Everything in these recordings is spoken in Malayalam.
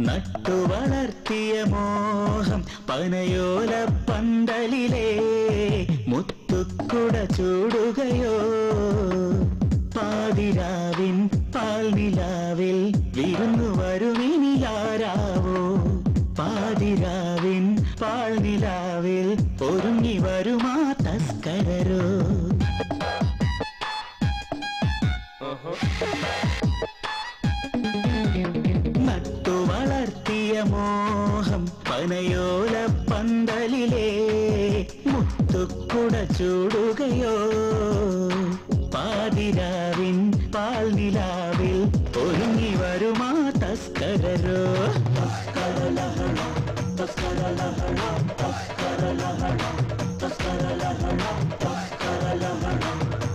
നട്ടു വളർത്തിയ മോഹം പനയോല പന്തലിലെ മുത്തുക്കുട ചൂടുകയോ പാതിരാവിൻ പാൽനിലാവിൽ വിരുന്നു വരുമിനിയാരാവോ പാതിരാവിൻ പാൽനിലാവിൽ ഒരുങ്ങി വരുമാ തസ്കരരോ നട്ടു വളർത്തിയ മോഹം പനയോല പന്തലിലെ മുത്തുക്കുട ചൂടുകയോ പാതിരാവിൻ പാൽനിലാവിൽ ഒരുങ്ങി വരുമാ തസ്കരരോ തസ്കരലഹള തസ്കരലഹള തസ്കരലഹള തസ്കരലഹള തസ്കരലഹള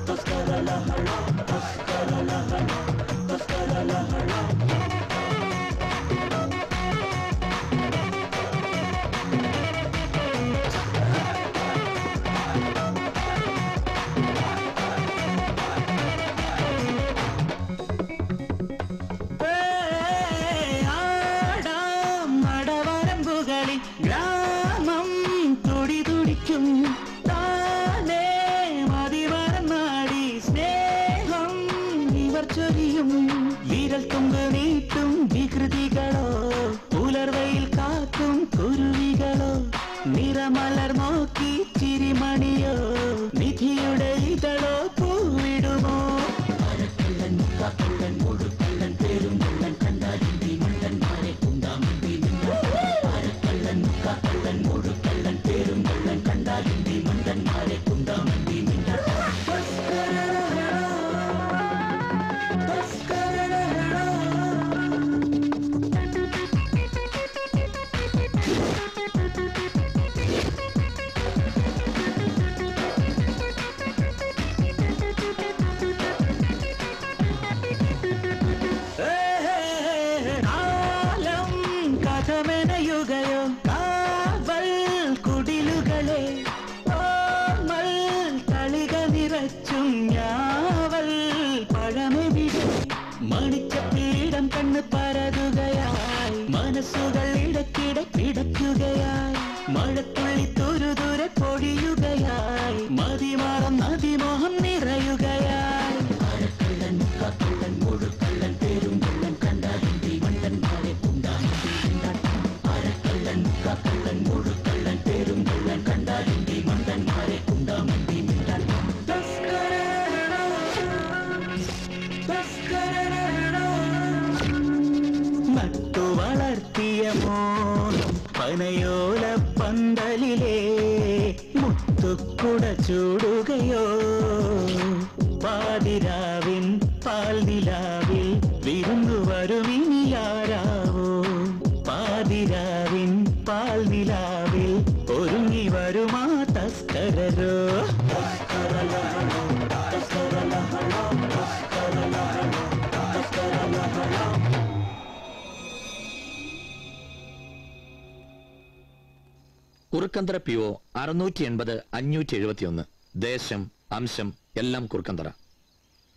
തസ്കരലഹള തസ്കരലഹള തസ്കരലഹള ഗ്രാമം തുടി തുടിക്കും താനേ മതിമറന്നാടി സ്നേഹം ഇവർ ചൊരിയും വിരൽ തുമ്പ് നീട്ടും വികൃതികളോ പുലർവയിൽ കാക്കും കുരുവികളോ നിറമലർ നോക്കി ചിരിമണിയോ നിധിയുടെ ഇതളോ പൂവിടുമോ അരക്കള്ളൻ മുക്കാക്കള്ളൻ മുഴുക്കള്ളൻ പേരും കൊള്ളൻ കണ്ടാലിന്തി മണ്ടന്മാരെ കുണ്ടാമിന്തി അരക്കള്ളൻ മുക്കാക്കള്ളൻ മുഴുക്കള്ളൻ പേരും കൊള്ളൻ കണ്ടാലിന്തി മണ്ടന്മാരെ കുണ്ടാമിന്തി കഥമെനയുകയോ കാവൽ കുടിലുകളെ ഓർമ്മൽ തളിക നിറച്ചും ഞാവൽ പഴമെവിടെ മണിച്ച പീഠം കണ്ണ് പരതുകയായി മനസ്സുകൾ ഇടയ്ക്കിടെ കിടക്കുകയായി മഴത്തുള്ളി തുരുതുരെ പൊഴിയുകയായി മതിമാറം നദിമോഹം നിറയുകയായി അരക്കള്ളൻ മുക്കാക്കള്ളൻ മുഴുക്കള്ളൻ പേരും കൊള്ളൻ കണ്ടാലിന്തി മണ്ടന്മാരെ കുണ്ടാമിന്തി അരക്കള്ളൻ മുക്കാക്കള്ളൻ മുഴുക്കള്ളൻ പേരും കൊള്ളൻ കണ്ടാലിന്തി മണ്ടന്മാരെ കുണ്ടാമിന്തി നട്ടു വളർത്തിയ മോഹം പനയോല പന്തലിലെ മുത്തുക്കുട ചൂടുകയോ പാതിരാവിൻ പാൽനിലാവിൽ വിരുന്നു വരുമിനിയാരാവോ പാതിരാവിൻ പാൽനിലാവിൽ ഒരുങ്ങി വരുമാ തസ്കരരോ കുറുക്കന്തര PO 680 571 ദേശം അംശം എല്ലാം കുറുക്കന്തറ.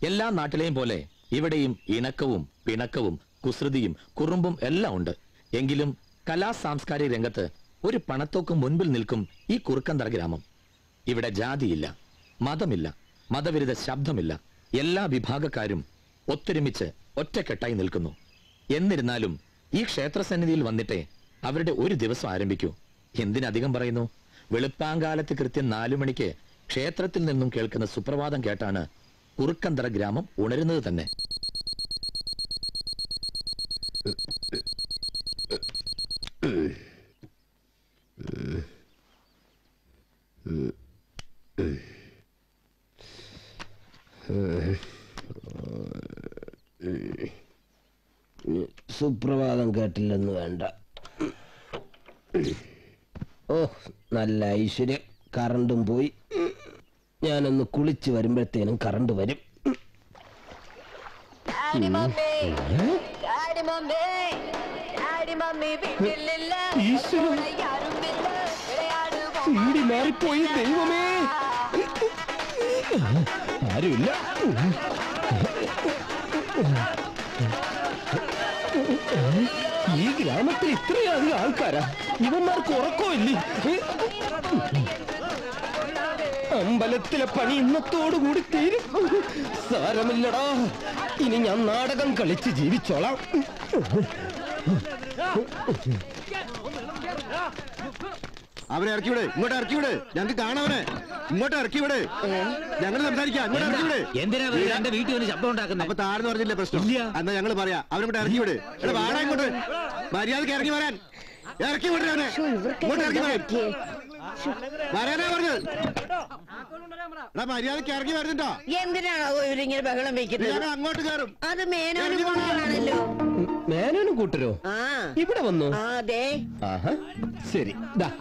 എല്ലാ നാട്ടിലെയും പോലെ ഇവിടെയും ഇണക്കവും പിണക്കവും കുസൃതിയും കുറുമ്പും എല്ലാം ഉണ്ട്. എങ്കിലും കലാ സാംസ്കാരിക രംഗത്ത് ഒരു പണത്തോക്കും മുൻപിൽ നിൽക്കും ഈ കുറുക്കന്തറ ഗ്രാമം. ഇവിടെ ജാതിയില്ല, മതമില്ല, മതവിരുദ്ധ ശബ്ദമില്ല. എല്ലാ വിഭാഗക്കാരും ഒത്തൊരുമിച്ച് ഒറ്റക്കെട്ടായി നിൽക്കുന്നു. എന്നിരുന്നാലും ഈ ക്ഷേത്രസന്നിധിയിൽ വന്നിട്ടേ അവരുടെ ഒരു ദിവസം ആരംഭിക്കൂ. എന്തിനധികം പറയുന്നു, വെളുപ്പാങ്കാലത്ത് കൃത്യം 4 മണിക്ക് ക്ഷേത്രത്തിൽ നിന്നും കേൾക്കുന്ന സുപ്രഭാതം കേട്ടാണ് കുറുക്കന്തറ ഗ്രാമം ഉണരുന്നത് തന്നെ. സുപ്രഭാതം കേട്ടില്ലെന്ന് വേണ്ട. ഓ, നല്ല ഐശ്വര്യം. കറണ്ടും പോയി. ഞാനൊന്ന് കുളിച്ച് വരുമ്പോഴത്തേനും കറണ്ട് വരും. മാറിപ്പോയി ദൈവമേ, ആരുമില്ല. ഈ ഗ്രാമത്തിൽ ഇത്രയധികം ആൾക്കാരാ. ഇവന്മാർക്ക് ഉറക്കമില്ലേ? അമ്പലത്തിലെ പണി ഇന്നത്തോടുകൂടി തീരും. സാരമില്ലടാ, ഇനി ഞാൻ നാടകം കളിച്ച് ജീവിച്ചോളാം. അവനെ ഇറക്കിവിടെ, ഇങ്ങോട്ട് ഇറക്കിവിടെ. ഞങ്ങൾക്ക് കാണാവനെ, ഇങ്ങോട്ട് ഇറക്കിവിടെ. ഞങ്ങൾ സംസാരിക്കാം, ഇങ്ങോട്ട് ഇറക്കിവിടെ. എന്തിനാ എന്റെ വീട്ടിൽ വന്ന് ശബ്ദം ഉണ്ടാക്കുന്നത്? അപ്പൊ താഴ്ന്നു പറഞ്ഞില്ലേ പ്രശ്നം? എന്നാ ഞങ്ങൾ പറയാ, അവനോട്ട് ഇറക്കിവിടെ. എടാ വാടാ ഇങ്ങോട്ട്, മര്യാദക്ക് ഇറങ്ങി വരാൻ. ഇറക്കി വിടണേ, ഇങ്ങോട്ട് ഇറക്കി വരാൻ. വരാനാ പറഞ്ഞത്. എടാ മര്യാദക്ക് ഇറങ്ങി വരുന്നുണ്ടോ? എന്തിനാണോ ഇവരിങ്ങനെ ബഹളം വെക്കുന്നത്? ഞാൻ അങ്ങോട്ട് കയറും. അത് മേനോനാണല്ലോ. മേനോനും കൂട്ടരോ ഇവിടെ വന്നു? അതെ. ശരി,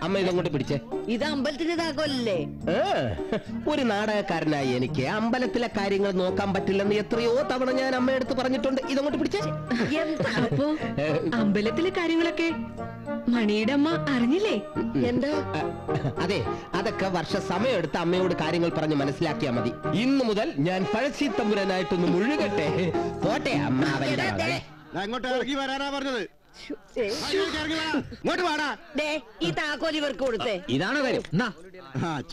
അമ്മ ഇതങ്ങോട്ട് പിടിച്ചേ. ഇത് അമ്പലത്തിന്റെ താക്കോലല്ലേ? ഒരു നാടകക്കാരനായി എനിക്ക് അമ്പലത്തിലെ കാര്യങ്ങൾ നോക്കാൻ പറ്റില്ലെന്ന് എത്രയോ തവണ ഞാൻ അമ്മയെടുത്ത് പറഞ്ഞിട്ടുണ്ട്. ഇതങ്ങോട്ട് പിടിച്ചേ. അപ്പോ അമ്പലത്തിലെ കാര്യങ്ങളൊക്കെ മണിയുടെ അമ്മ അറിഞ്ഞില്ലേ? എന്താ? അതെ, അതൊക്കെ വർഷ സമയമെടുത്ത് അമ്മയോട് കാര്യങ്ങൾ പറഞ്ഞ് മനസ്സിലാക്കിയാ മതി. ഇന്നു മുതൽ ഞാൻ പഴശ്ശി തമ്പുരാനായിട്ടൊന്ന് മുഴുകട്ടെ. പോട്ടെ അമ്മ. അങ്ങോട്ട് ഇറങ്ങി വരാനാ പറഞ്ഞത്. ഇങ്ങോട്ട് വാടാ. ഈ താക്കോൽ ഇവർക്ക് കൊടുത്തേ. ഇതാണോ കാര്യം?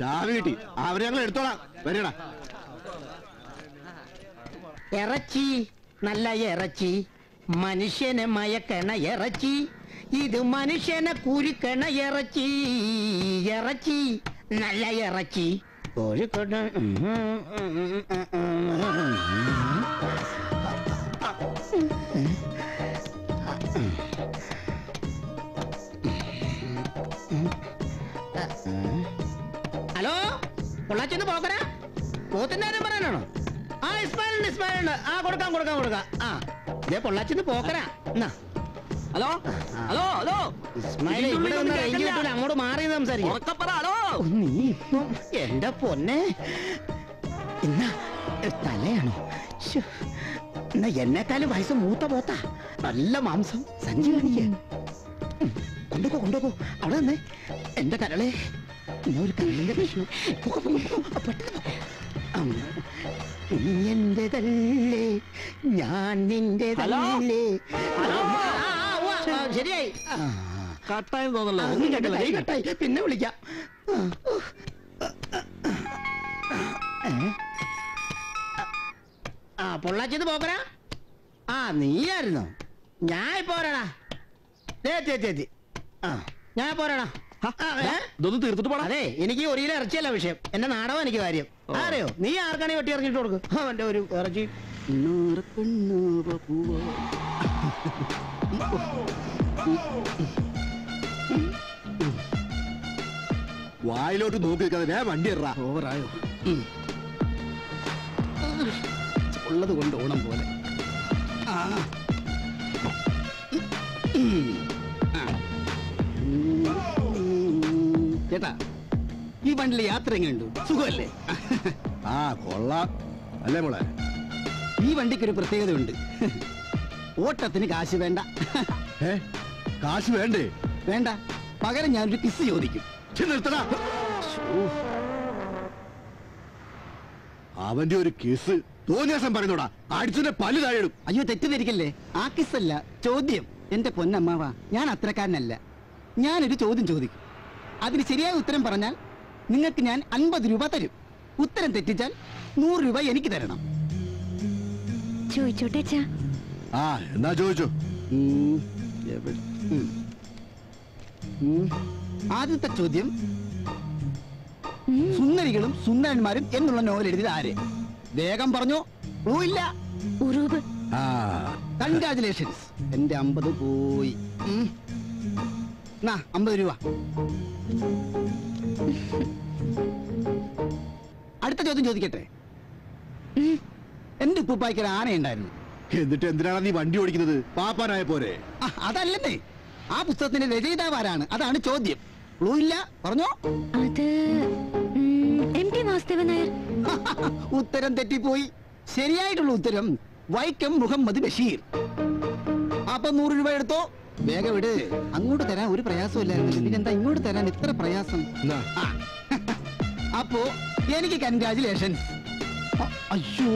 ചാവി കിട്ടി. അവരെ ഞങ്ങൾ എടുത്തോളാം. വരടാ. ഇറച്ചി, നല്ല ഇറച്ചി, മനുഷ്യനെ മയക്കണ ഇറച്ചി, ഇത് മനുഷ്യനെ കുരുക്കണ ഇറച്ചി, ഇറച്ചി, നല്ല ഇറച്ചി. കോഴിക്കോട് ഹലോ, പൊള്ളാച്ചെന്ന് പോക്കരാ? പോത്തിന്റെ കാര്യം പറയാനാണോ? ആ ഇസ്മായിലുണ്ട്, ഇസ്മായിലുണ്ട്. ആ കൊടുക്കാം കൊടുക്കാം കൊടുക്കാം. ആ ഇതേ പൊള്ളാച്ചിന്ന് പോക്കരാ. എന്നാ ഹലോ ഹലോ ഹലോ ഇസ്മായിൽ, ഇവിടെ ഒന്ന് റേഞ്ച് കിട്ടൂല. അങ്ങോട്ട് മാറി സംസാരിക്കും. നീ ഇപ്പം എന്റെ പൊന്നെ എന്നാ തലയാണോ? എന്നാ എന്നെക്കാളും വയസ്സ് മൂത്ത പോത്താ. നല്ല മാംസം. സഞ്ചി കാണിക്ക. കൊണ്ടുപോ കൊണ്ടുപോ. അവിടെ തന്നെ എന്റെ കരളെ ഒരു കല്ലിന്റെ പ്രശ്നം. എന്റേതല്ലേ ഞാൻ നിന്റേതല്ലേ. ശരിയായി. കട്ടായി തോന്നല്ലോ. കട്ടായി. പിന്നെ വിളിക്കാം. ആ പൊള്ളാച്ചിന്ന് പോക്കരാ? ആ നീയായിരുന്നോ? ഞാൻ പോരാടാ. ആ ഞാൻ പോരാടാ. ഇതൊന്ന് തീർത്തിട്ട് പോടാ. അതെ, എനിക്ക് ഒരു കിലോ ഇറച്ചിയല്ല വിഷയം. എന്റെ നാടകം എനിക്ക് കാര്യം. അറിയോ? നീ ആർക്കാണെ വെട്ടി ഇറങ്ങിട്ട് കൊടുക്കും അവന്റെ ഒരു ഇറച്ചി. വായിലോട്ട് നോക്കി നിൽക്കാതെ വണ്ടി ഇറാ. ഓവറായോ? ഉള്ളത് കൊണ്ട് ഓണം പോലെ. ചേട്ടാ, ഈ വണ്ടിയിലെ യാത്ര എങ്ങനെയുണ്ട്? സുഖമല്ലേ? ആ കൊള്ളാം അല്ലേ മോളെ? ഈ വണ്ടിക്ക് ഒരു പ്രത്യേകതയുണ്ട്. ഓട്ടത്തിന് കാശ് വേണ്ട. കാശ് വേണ്ടേ? വേണ്ട, പകരം ഞാനൊരു കിസ് ചോദിക്കും. നിർത്തടാ. അവന്റെ ഒരു കേസ് തോന്നിയാസം പറയുന്നോടാ, അടിച്ചതിന്റെ പല്ല് താഴെയിടും. അയ്യോ തെറ്റിദ്ധരിക്കല്ലേ, ആ കിസ്സല്ല ചോദ്യം. എന്റെ പൊന്നമ്മാവ, ഞാൻ അത്രക്കാരനല്ല. ഞാനൊരു ചോദ്യം ചോദിക്കും, അതിന് ശരിയായ ഉത്തരം പറഞ്ഞാൽ നിങ്ങൾക്ക് ഞാൻ 50 രൂപ തരും. ഉത്തരം തെറ്റിച്ചാൽ 100 രൂപ എനിക്ക് തരണം. ചോദിച്ചോട്ടെ അച്ഛാ. ആ എന്നാ ചോദിച്ചോ. ആദ്യത്തെ ചോദ്യം, സുന്ദരികളും സുന്ദരന്മാരും എന്നുള്ള നോവൽ എഴുതിയത് ആര്? വേഗം പറഞ്ഞു. ഇല്ല. ഉറൂബ്. കൺഗ്രാചുലേഷൻസ്, എന്റെ 50 പോയി. 50 രൂപ. അടുത്ത ചോദ്യം ചോദിക്കട്ടെ. എന്റെ ഉപ്പുപ്പായ്ക്ക് ഒരു ആനയുണ്ടായിരുന്നു. എന്നിട്ട് എന്തിനാണ് നീ വണ്ടി ഓടിക്കുന്നത്? പാപ്പാനായ പോരെ? അതല്ലെന്നേ, ആ പുസ്തകത്തിന്റെ രചയിതാവ് ആരാണ്? അതാണ് ചോദ്യം. ക്ലൂ ഇല്ല, പറഞ്ഞോ. അത് എം.ടി. വാസുദേവൻ നായർ. ഉത്തരം തെറ്റിപ്പോയി. ശരിയായിട്ടുള്ള ഉത്തരം വൈക്കം മുഹമ്മദ് ബഷീർ. അപ്പൊ 100 രൂപ എടുത്തോ. വേഗം വിട്. അങ്ങോട്ട് തരാൻ ഒരു പ്രയാസം ഇല്ലായിരുന്നു, പിന്നെന്താ ഇങ്ങോട്ട് തരാൻ ഇത്ര പ്രയാസം? അപ്പോ എനിക്ക് കൺഗ്രാചുലേഷൻസ്. അയ്യോ,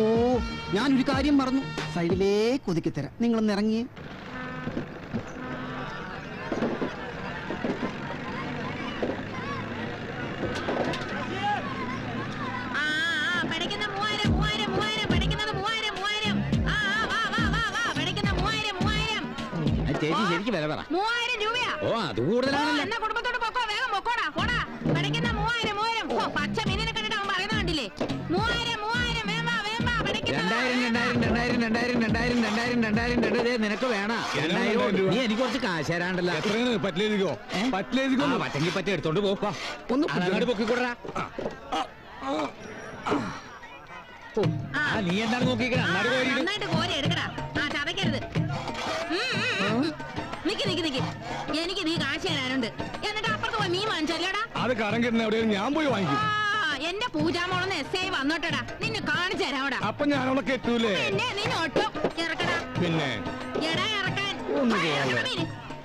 ഞാനൊരു കാര്യം മറന്നു. സൈഡിലേക്ക് ഒതുക്കി തരാം, നിങ്ങളൊന്ന് ഇറങ്ങി. ചേച്ചി ശരിക്കും വില പറ. 3000 രൂപയാ. ഓ അത് കൂടുതലാണല്ലോ. എന്നാ കുടുംബത്തോട് പൊക്കോ, വേഗം പൊക്കോടാ, പോടാ. പഠിക്കുന്ന 3000. ഓ, പച്ച മീനിനെ കണ്ടിട്ട് അവൻ പറയുന്ന കണ്ടില്ലേ? 3000 വേമ്പാ, പഠിക്കുന്ന 2000 നിനക്ക് വേണം. 2000 നീ എനിക്ക് കുറച്ച് കാശ് തരാണ്ടല്ലോ. പറ്റെങ്കിൽ പറ്റ എടുത്തോണ്ട് പോ. ഒന്ന് അങ്ങോട്ട് പൊക്കിക്കൊടാ. നീ എന്താണ് നോക്കിക്കണ? നന്നായിട്ട് കോരി എടുക്കടാ. ആ ചതക്കരുത്. നിക്ക് എനിക്ക് നീ കാശ് തരാനുണ്ട്. എന്നിട്ട് അപ്പുറത്ത് പോയി മീൻ വാങ്ങിച്ചല്ലേടാ. അത് കറം കിട്ടുന്ന എവിടെയും ഞാൻ പോയി വാങ്ങിക്കും. എന്റെ പൂജാമോളന്ന് എസ് വന്നോട്ടടാ, നിന്നെ കാണിച്ചു തരാവടാ. അപ്പൊ ഞാനവിടെ കെട്ടൂലേ? പിന്നെ നിന്നെ ഒട്ടും ഇറക്കടാ. പിന്നെ എടാ ഇറക്കാൻ.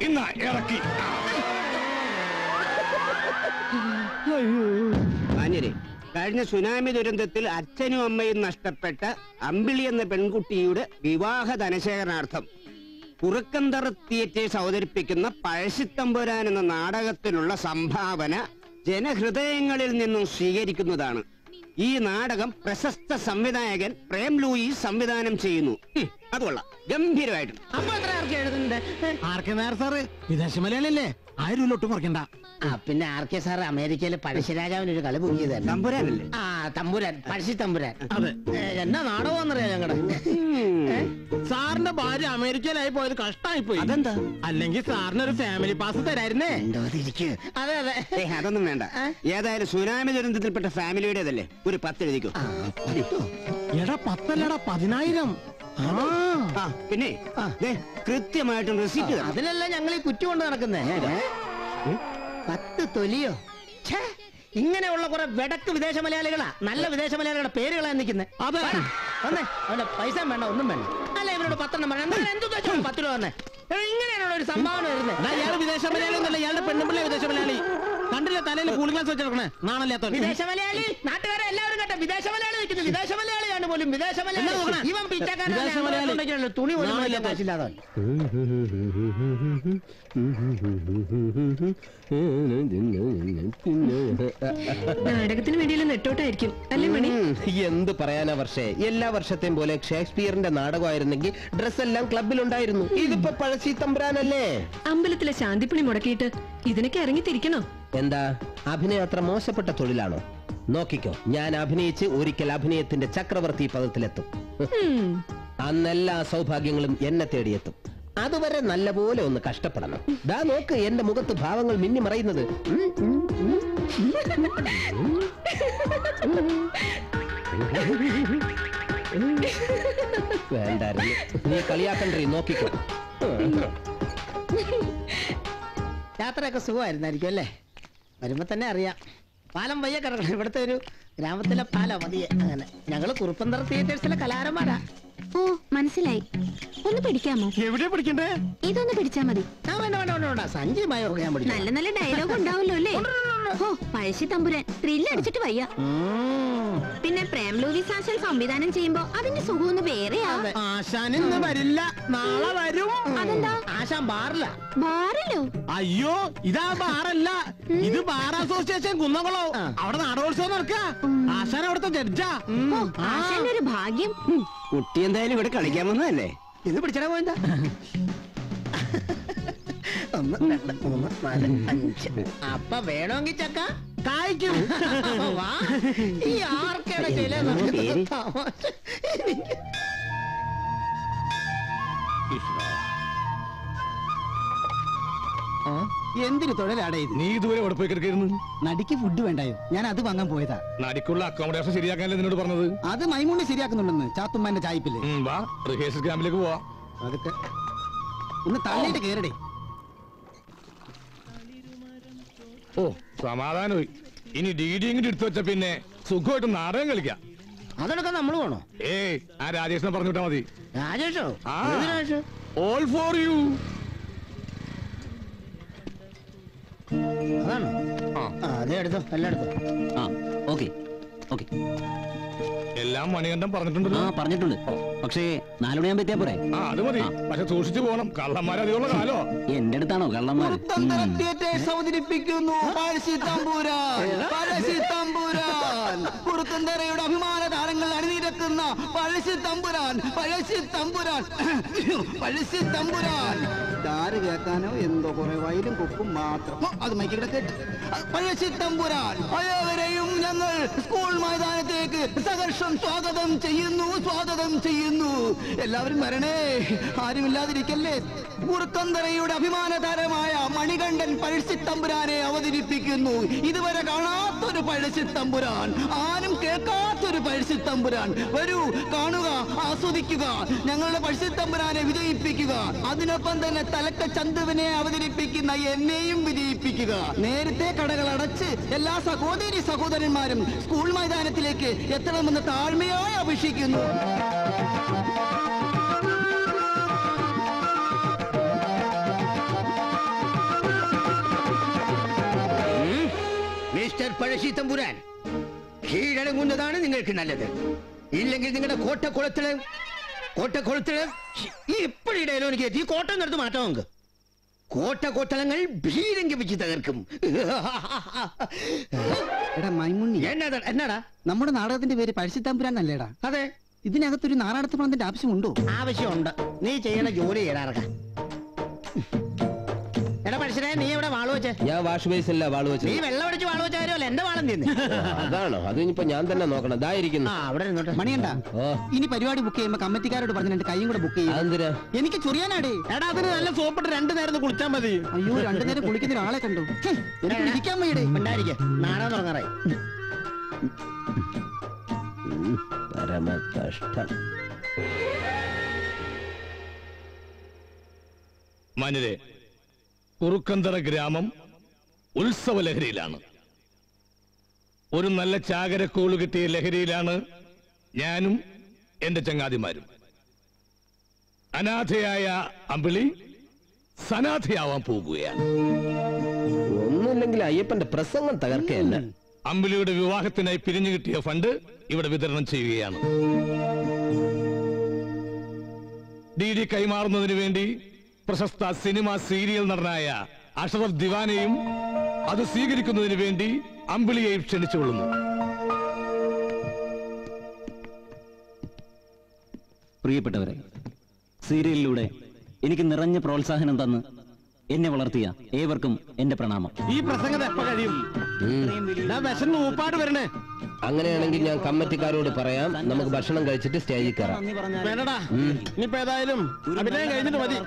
ഇന്നാ ഇറക്കി. മാന്യരെ, കഴിഞ്ഞ സുനാമി ദുരന്തത്തിൽ അച്ഛനും അമ്മയും നഷ്ടപ്പെട്ട അമ്പിളി എന്ന പെൺകുട്ടിയുടെ വിവാഹ ധനശേഖരണാർത്ഥം കുറുക്കന്തറ തിയേറ്റേഴ്സ് അവതരിപ്പിക്കുന്ന പഴശ്ശിത്തമ്പുരാൻ എന്ന നാടകത്തിനുള്ള സംഭാവന ജനഹൃദയങ്ങളിൽ നിന്നും സ്വീകരിക്കുന്നതാണ്. ഈ നാടകം പ്രശസ്ത സംവിധായകൻ പ്രേം ലൂയിസ് സംവിധാനം ചെയ്യുന്നു. അതുകൊള്ളാം, ഗംഭീരമായിട്ട്. അപ്പൊ എത്ര ആർക്കെ എഴുതുന്നുണ്ട്? ആർക്കെ നായർ സാറ് വിദേശ മലയാളിയല്ലേ, 1000 രൂപ ഒട്ടും കുറയ്ക്കണ്ട. പിന്നെ ആർ കെ സാർ അമേരിക്കയിലെ പഴശ്ശിരാജാവിന് ഒരു കളി പൊങ്ങിയത് തമ്പുരാനല്ലേ? തമ്പുരാൻ, പഴശ്ശി തമ്പുരാൻ. അതെ. എന്നാ നാടകമെന്നറിയാം ഞങ്ങളുടെ. സാറിന്റെ ഭാര്യ അമേരിക്കയിലായി പോയത് കഷ്ടായി പോയി. അതെന്താ? അല്ലെങ്കിൽ സാറിന് ഒരു ഫാമിലി പാസ് തരായിരുന്നേ. അതെ അതെ, അതൊന്നും വേണ്ട. ഏതായാലും സുനാമി ദുരന്തത്തിൽപ്പെട്ട ഫാമിലിയുടേതല്ലേ, ഒരു 10 എഴുതിക്കോ. എടാ 10 അല്ലടാ 10000. പിന്നെ കൃത്യമായിട്ടും റെസിപ്റ്റ്. അതിലല്ല ഞങ്ങൾ ഈ കുറ്റം കൊണ്ട് നടക്കുന്നേ. 10 തൊലിയോ? ഇങ്ങനെയുള്ള കുറെ വെടക്ക് വിദേശ മലയാളികളാ, നല്ല വിദേശ മലയാളികളുടെ പേരുകളാ നിൽക്കുന്നത്. അവന്റെ പൈസ വേണ്ട, ഒന്നും വേണ്ട. അല്ല ഇവരോട് 10 എണ്ണം വേണം. എന്ത് 10 രൂപ തന്നെ ഇങ്ങനെയാണോ ഒരു സംഭാവന വരുന്നത്? ഇയാള് വിദേശ മലയാളി ഒന്നല്ല, ഇയാളുടെ പെണ്ണുപിള്ള വിദേശ മലയാളി. കണ്ടില്ല തലയിൽ കൂളിംഗ് ഗ്ലാസ് വെച്ചിരിക്കണേ, നാണല്ലാത്ത വിദേശ മലയാളി. നാട്ടുകാരെ എല്ലാവരും കേട്ടോ, വിദേശ മലയാളി നിൽക്കുന്നു. വിദേശ മലയാളിയാണ് പോലും, വിദേശ മലയാളി. ഇവൻ പിച്ചക്കാരൻ, തുണി പോലും കാശില്ലാതെ. നാടകത്തിന് വേണ്ടിയുള്ള നെട്ടോട്ടായിരിക്കും അല്ലേ മണി? എന്ത് പറയാനാ വർഷേ, എല്ലാ വർഷത്തെയും പോലെ ഷേക്സ്പിയറിന്റെ നാടകമായിരുന്നെങ്കിൽ ഡ്രസ് എല്ലാം ക്ലബിലുണ്ടായിരുന്നു. ഇതിപ്പോ പഴശ്ശി തമ്പുരാനല്ലേ. അമ്പലത്തിലെ ശാന്തിപ്പണി മുടക്കിയിട്ട് ഇതിനൊക്കെ ഇറങ്ങി തിരിക്കണോ? എന്താ അഭിനയം അത്ര മോശപ്പെട്ട തൊഴിലാണോ? നോക്കിക്കോ, ഞാൻ അഭിനയിച്ച് ഒരിക്കൽ അഭിനയത്തിന്റെ ചക്രവർത്തി പദത്തിലെത്തും. അന്നെല്ലാ സൗഭാഗ്യങ്ങളും എന്നെ തേടിയെത്തും. അതുവരെ നല്ലപോലെ ഒന്ന് കഷ്ടപ്പെടണം. ദാ നോക്ക്, എന്റെ മുഖത്ത് ഭാവങ്ങൾ മിന്നി മറയുന്നത്. വേണ്ടായിരുന്നു, നീ കളിയാക്കണ്ടേ, നോക്കിക്കോ. യാത്രയൊക്കെ സുഖമായിരുന്നായിരിക്കും അല്ലേ? വരുമ്പോ തന്നെ അറിയാം. പാലം വയ്യ കിടക്കണം. ഇവിടുത്തെ ഒരു ഗ്രാമത്തിലെ പാലം മതിയെ. അങ്ങനെ ഞങ്ങള് കുറുപ്പന്തറ തിയേറ്റേഴ്സിലെ കലാകാരന്മാരാ. ഓ മനസ്സിലായി. ഒന്ന് പിടിക്കാമോ? എവിടെ പിടിക്കണ്ടേ? ഇതൊന്ന് പിടിച്ചാ മതി. വേണ്ട, സഞ്ജയമായി ഞാൻ പഠിച്ചു. നല്ല നല്ല ഡയലോഗ് ഉണ്ടാവല്ലോ അല്ലേ? ഓ പഴശ്ശി തമ്പുരാൻ ത്രില്ലടിച്ചിട്ട് വയ്യ. പിന്നെ പ്രേം ലൂയിസ് ആശാൻ സംവിധാനം ചെയ്യുമ്പോ അതിന്റെ സുഖമൊന്ന് വേറെയാ. ആശാൻ ഇന്ന് വരില്ല, നാളെ വരും. അതെന്താ? ആശാൻ ബാറില്ല. ബാറിലോ? അയ്യോ, ഇതാ ബാറല്ല, ഇത് ബാർ അസോസിയേഷൻ കുന്നംകുളോ. അവിടെ നാടകോത്സവം നടക്കുക. ആശാൻ അവിടുത്തെ ജഡ്ജാ. ആശാന്റെ ഒരു ഭാഗ്യം. കുട്ടി എന്തായാലും ഇവിടെ കളിക്കാൻ വന്നതല്ലേ? ഇത് പിടിച്ചടാ പോയെന്താ? 1 2 3 4 5. അപ്പൊ വേണമെങ്കിൽ ചക്ക കായ്ക്കും. വാ, ഈ ആർക്കേടെ ചില എന്തിനു തൊഴിലാടേ ഇത്? നീ ഇതുവരെ എവിടെ പോയി കിടക്കായിരുന്നു? നടിക്ക് ഫുഡ് വേണ്ടായോ? ഞാൻ അത് വാങ്ങാൻ പോയതാ. നടിക്കുള്ള അക്കോമഡേഷൻ ശരിയാക്കാനല്ലേ നിന്നോട് പറഞ്ഞത്? അത് മൈമൂണ് ശരിയാക്കുന്നുണ്ടെന്ന് ചാത്തുമ്മാന്റെ ചായ്പില്. വാ, റിഹേഴ്സൽ ക്യാമ്പിലേക്ക് പോവാ. അതൊക്കെ ഒന്ന് തള്ളിയിട്ട് കേറടേ. ഓ, സമാധാനമായി. ഇനി DD ഇങ്ങോട്ട് എടുത്തു വെച്ച പിന്നെ സുഖമായിട്ട് നാടകം കളിക്കാം. അതൊക്കെ നമ്മൾ വേണോ? ഏയ്, ആ രാജേഷിനെ പറഞ്ഞു വിട്ടാ മതി. രാജേഷോ? ആ. ഏത് രാജേഷ്? All for you. അതാണോ? അതെ, എടുത്തോ, എല്ലാം എടുത്തോ. ഓക്കെ ഓക്കെ, എല്ലാം മണികണ്ഠൻ പറഞ്ഞിട്ടുണ്ടല്ലോ. പറഞ്ഞിട്ടുണ്ട്. പക്ഷേ 4 മണിയാൻ പറ്റിയാ പോരെ? അത് മതി. പക്ഷെ സൂക്ഷിച്ചു പോണം, കള്ളന്മാരധികമുള്ള കാലോ. എന്റെ അടുത്താണോ കള്ളന്മാർ? തിയേറ്റേഴ്സ് അവതരിപ്പിക്കുന്നു കുറുക്കന്തറയുടെ അഭിമാന താരങ്ങൾ അണിനിരക്കുന്ന പഴശ്ശി തമ്പുരാൻ. ആര് കേൾക്കാനോ എന്തോ കുറെ വയലും കുപ്പും മാത്രം. അത് മൈക്കിടെ കേട്ട് പഴശ്ശി തമ്പുരാൻ. പഴയവരെയും ഞങ്ങൾ സ്കൂൾ മൈതാനത്തേക്ക് സഹർഷം സ്വാഗതം ചെയ്യുന്നു. എല്ലാവരും വരണേ, ആരുമില്ലാതിരിക്കല്ലേ. കുറുക്കന്തറയുടെ അഭിമാന താരമായ മണികണ്ഠൻ പഴശ്ശിത്തമ്പുരാനെ അവതരിപ്പിക്കുന്നു. ഇതുവരെ കാണാത്തൊരു പഴശ്ശിത്തമ്പുരാൻ, ആരും കേൾക്കാത്തൊരു പഴശ്ശിത്തമ്പുരാൻ. വരൂ, കാണുക, ആസ്വദിക്കുക, ഞങ്ങളുടെ പഴശ്ശിത്തമ്പുരാനെ വിജയിപ്പിക്കുക. അതിനൊപ്പം തന്നെ തലക്ക ചന്തുവിനെ അവതരിപ്പിക്കുന്ന എന്നെയും വിജയിപ്പിക്കുക. നേരത്തെ കടകൾ അടച്ച് എല്ലാ സഹോദരന്മാരും സ്കൂൾ മൈതാനത്തിലേക്ക് എത്തണമെന്ന് താഴ്മയായി അപേക്ഷിക്കുന്നു. മിസ്റ്റർ പഴശ്ശി തമ്പുരാൻ, കീഴടങ്ങുന്നതാണ് നിങ്ങൾക്ക് നല്ലത്. ഇല്ലെങ്കിൽ നിങ്ങളുടെ കോട്ടക്കുളത്തില് ഇപ്പോഴിടയിലോ എനിക്ക് ഈ കോട്ട നിർത്ത് മാറ്റാം. നമുക്ക് കോട്ടകൊത്തളങ്ങൾ ഭീരങ്കി വെച്ച് തകർക്കും. എടാ മൈമുണ്ണി, എന്നാടാ? നമ്മുടെ നാടകത്തിന്റെ പേര് പഴശ്ശിത്തമ്പുരാൻ അല്ലേടാ? അതെ. ഇതിനകത്തൊരു നാറാടത്ത് പണത്തിന്റെ ആവശ്യമുണ്ടോ? ആവശ്യമുണ്ട്. നീ ചെയ്യണ ജോലി ചെയ്യടാ. എടാ പഴശ്ശിനെ, നീ എവിടെ വാള് വെച്ചേ? ഞാൻ വാഷ് ബേസില്ല വാള് വെച്ചത്. നീ വെള്ളം അടിച്ച് വാള് വെച്ച കാര്യമല്ല, എന്റെ വാളം തിന്നെ. അതാണോ? അത് ഇനിയിപ്പോ ഞാൻ തന്നെ നോക്കണം. ഇതായിരിക്കുന്നു. അവിടെ നിന്നോട്ടെ. മണിയണ്ട, ഇനി പരിപാടി ബുക്ക് ചെയ്യുമ്പോ കമ്മിറ്റിക്കാരോട് പറഞ്ഞ് എന്റെ കൈയും കൂടെ ബുക്ക് ചെയ്യും. അതെന്തിനാ? എനിക്ക് ചൊറിയാനാടേ. എടാ, അതിന് നല്ല സോപ്പിട്ട് 2 നേരം കുളിച്ചാൽ മതി. അയ്യോ, 2 നേരം കുളിക്കുന്ന ഒരാളെ കണ്ടു. എനിക്ക് ഇരിക്കാൻ വയ്യടേ. നാടകം തുടങ്ങാറായി. പരമ കഷ്ടം. മാന്യരെ, കുറുക്കന്തറ ഗ്രാമം ഉത്സവ ലഹരിയിലാണ്. ഒരു നല്ല ചാകരക്കൂള് കിട്ടിയ ലഹരിയിലാണ് ഞാനും എന്റെ ചങ്ങാതിമാരും. അനാഥയായ അമ്പിളി സനാഥയാവാൻ പോകുകയാണ്. ഒന്നുമില്ലെങ്കിൽ അയ്യപ്പന്റെ പ്രസംഗം തകർക്കയല്ല. അമ്പിളിയുടെ വിവാഹത്തിനായി പിരിഞ്ഞു കിട്ടിയ ഫണ്ട് ഇവിടെ വിതരണം ചെയ്യുകയാണ്. DD കൈമാറുന്നതിന് വേണ്ടി പ്രശസ്ത സിനിമ സീരിയൽ നടനായ അഷറഫ് ദിവാനെയും അത് സ്വീകരിക്കുന്നതിന് വേണ്ടി അമ്പിളിയെയും ക്ഷണിച്ചുകൊള്ളുന്നു. പ്രിയപ്പെട്ടവരെ, സീരിയലിലൂടെ എനിക്ക് നിറഞ്ഞ പ്രോത്സാഹനം തന്ന് എന്നെ വളർത്തിയ ഏവർക്കും എന്റെ പ്രണാമം. ഈ പ്രസംഗം എപ്പോ കഴിയും? വിശന്ന് ഊപ്പാട് വരണേ. അങ്ങനെയാണെങ്കിൽ ഞാൻ കമ്മിറ്റിക്കാരോട് പറയാം, നമുക്ക് ഭക്ഷണം കഴിച്ചിട്ട് സ്റ്റേജിൽ കയറാം. വേണ്ടടാ, ഇനിയിപ്പോ ഏതായാലും അഭിനയം കഴിഞ്ഞിട്ട് മതി.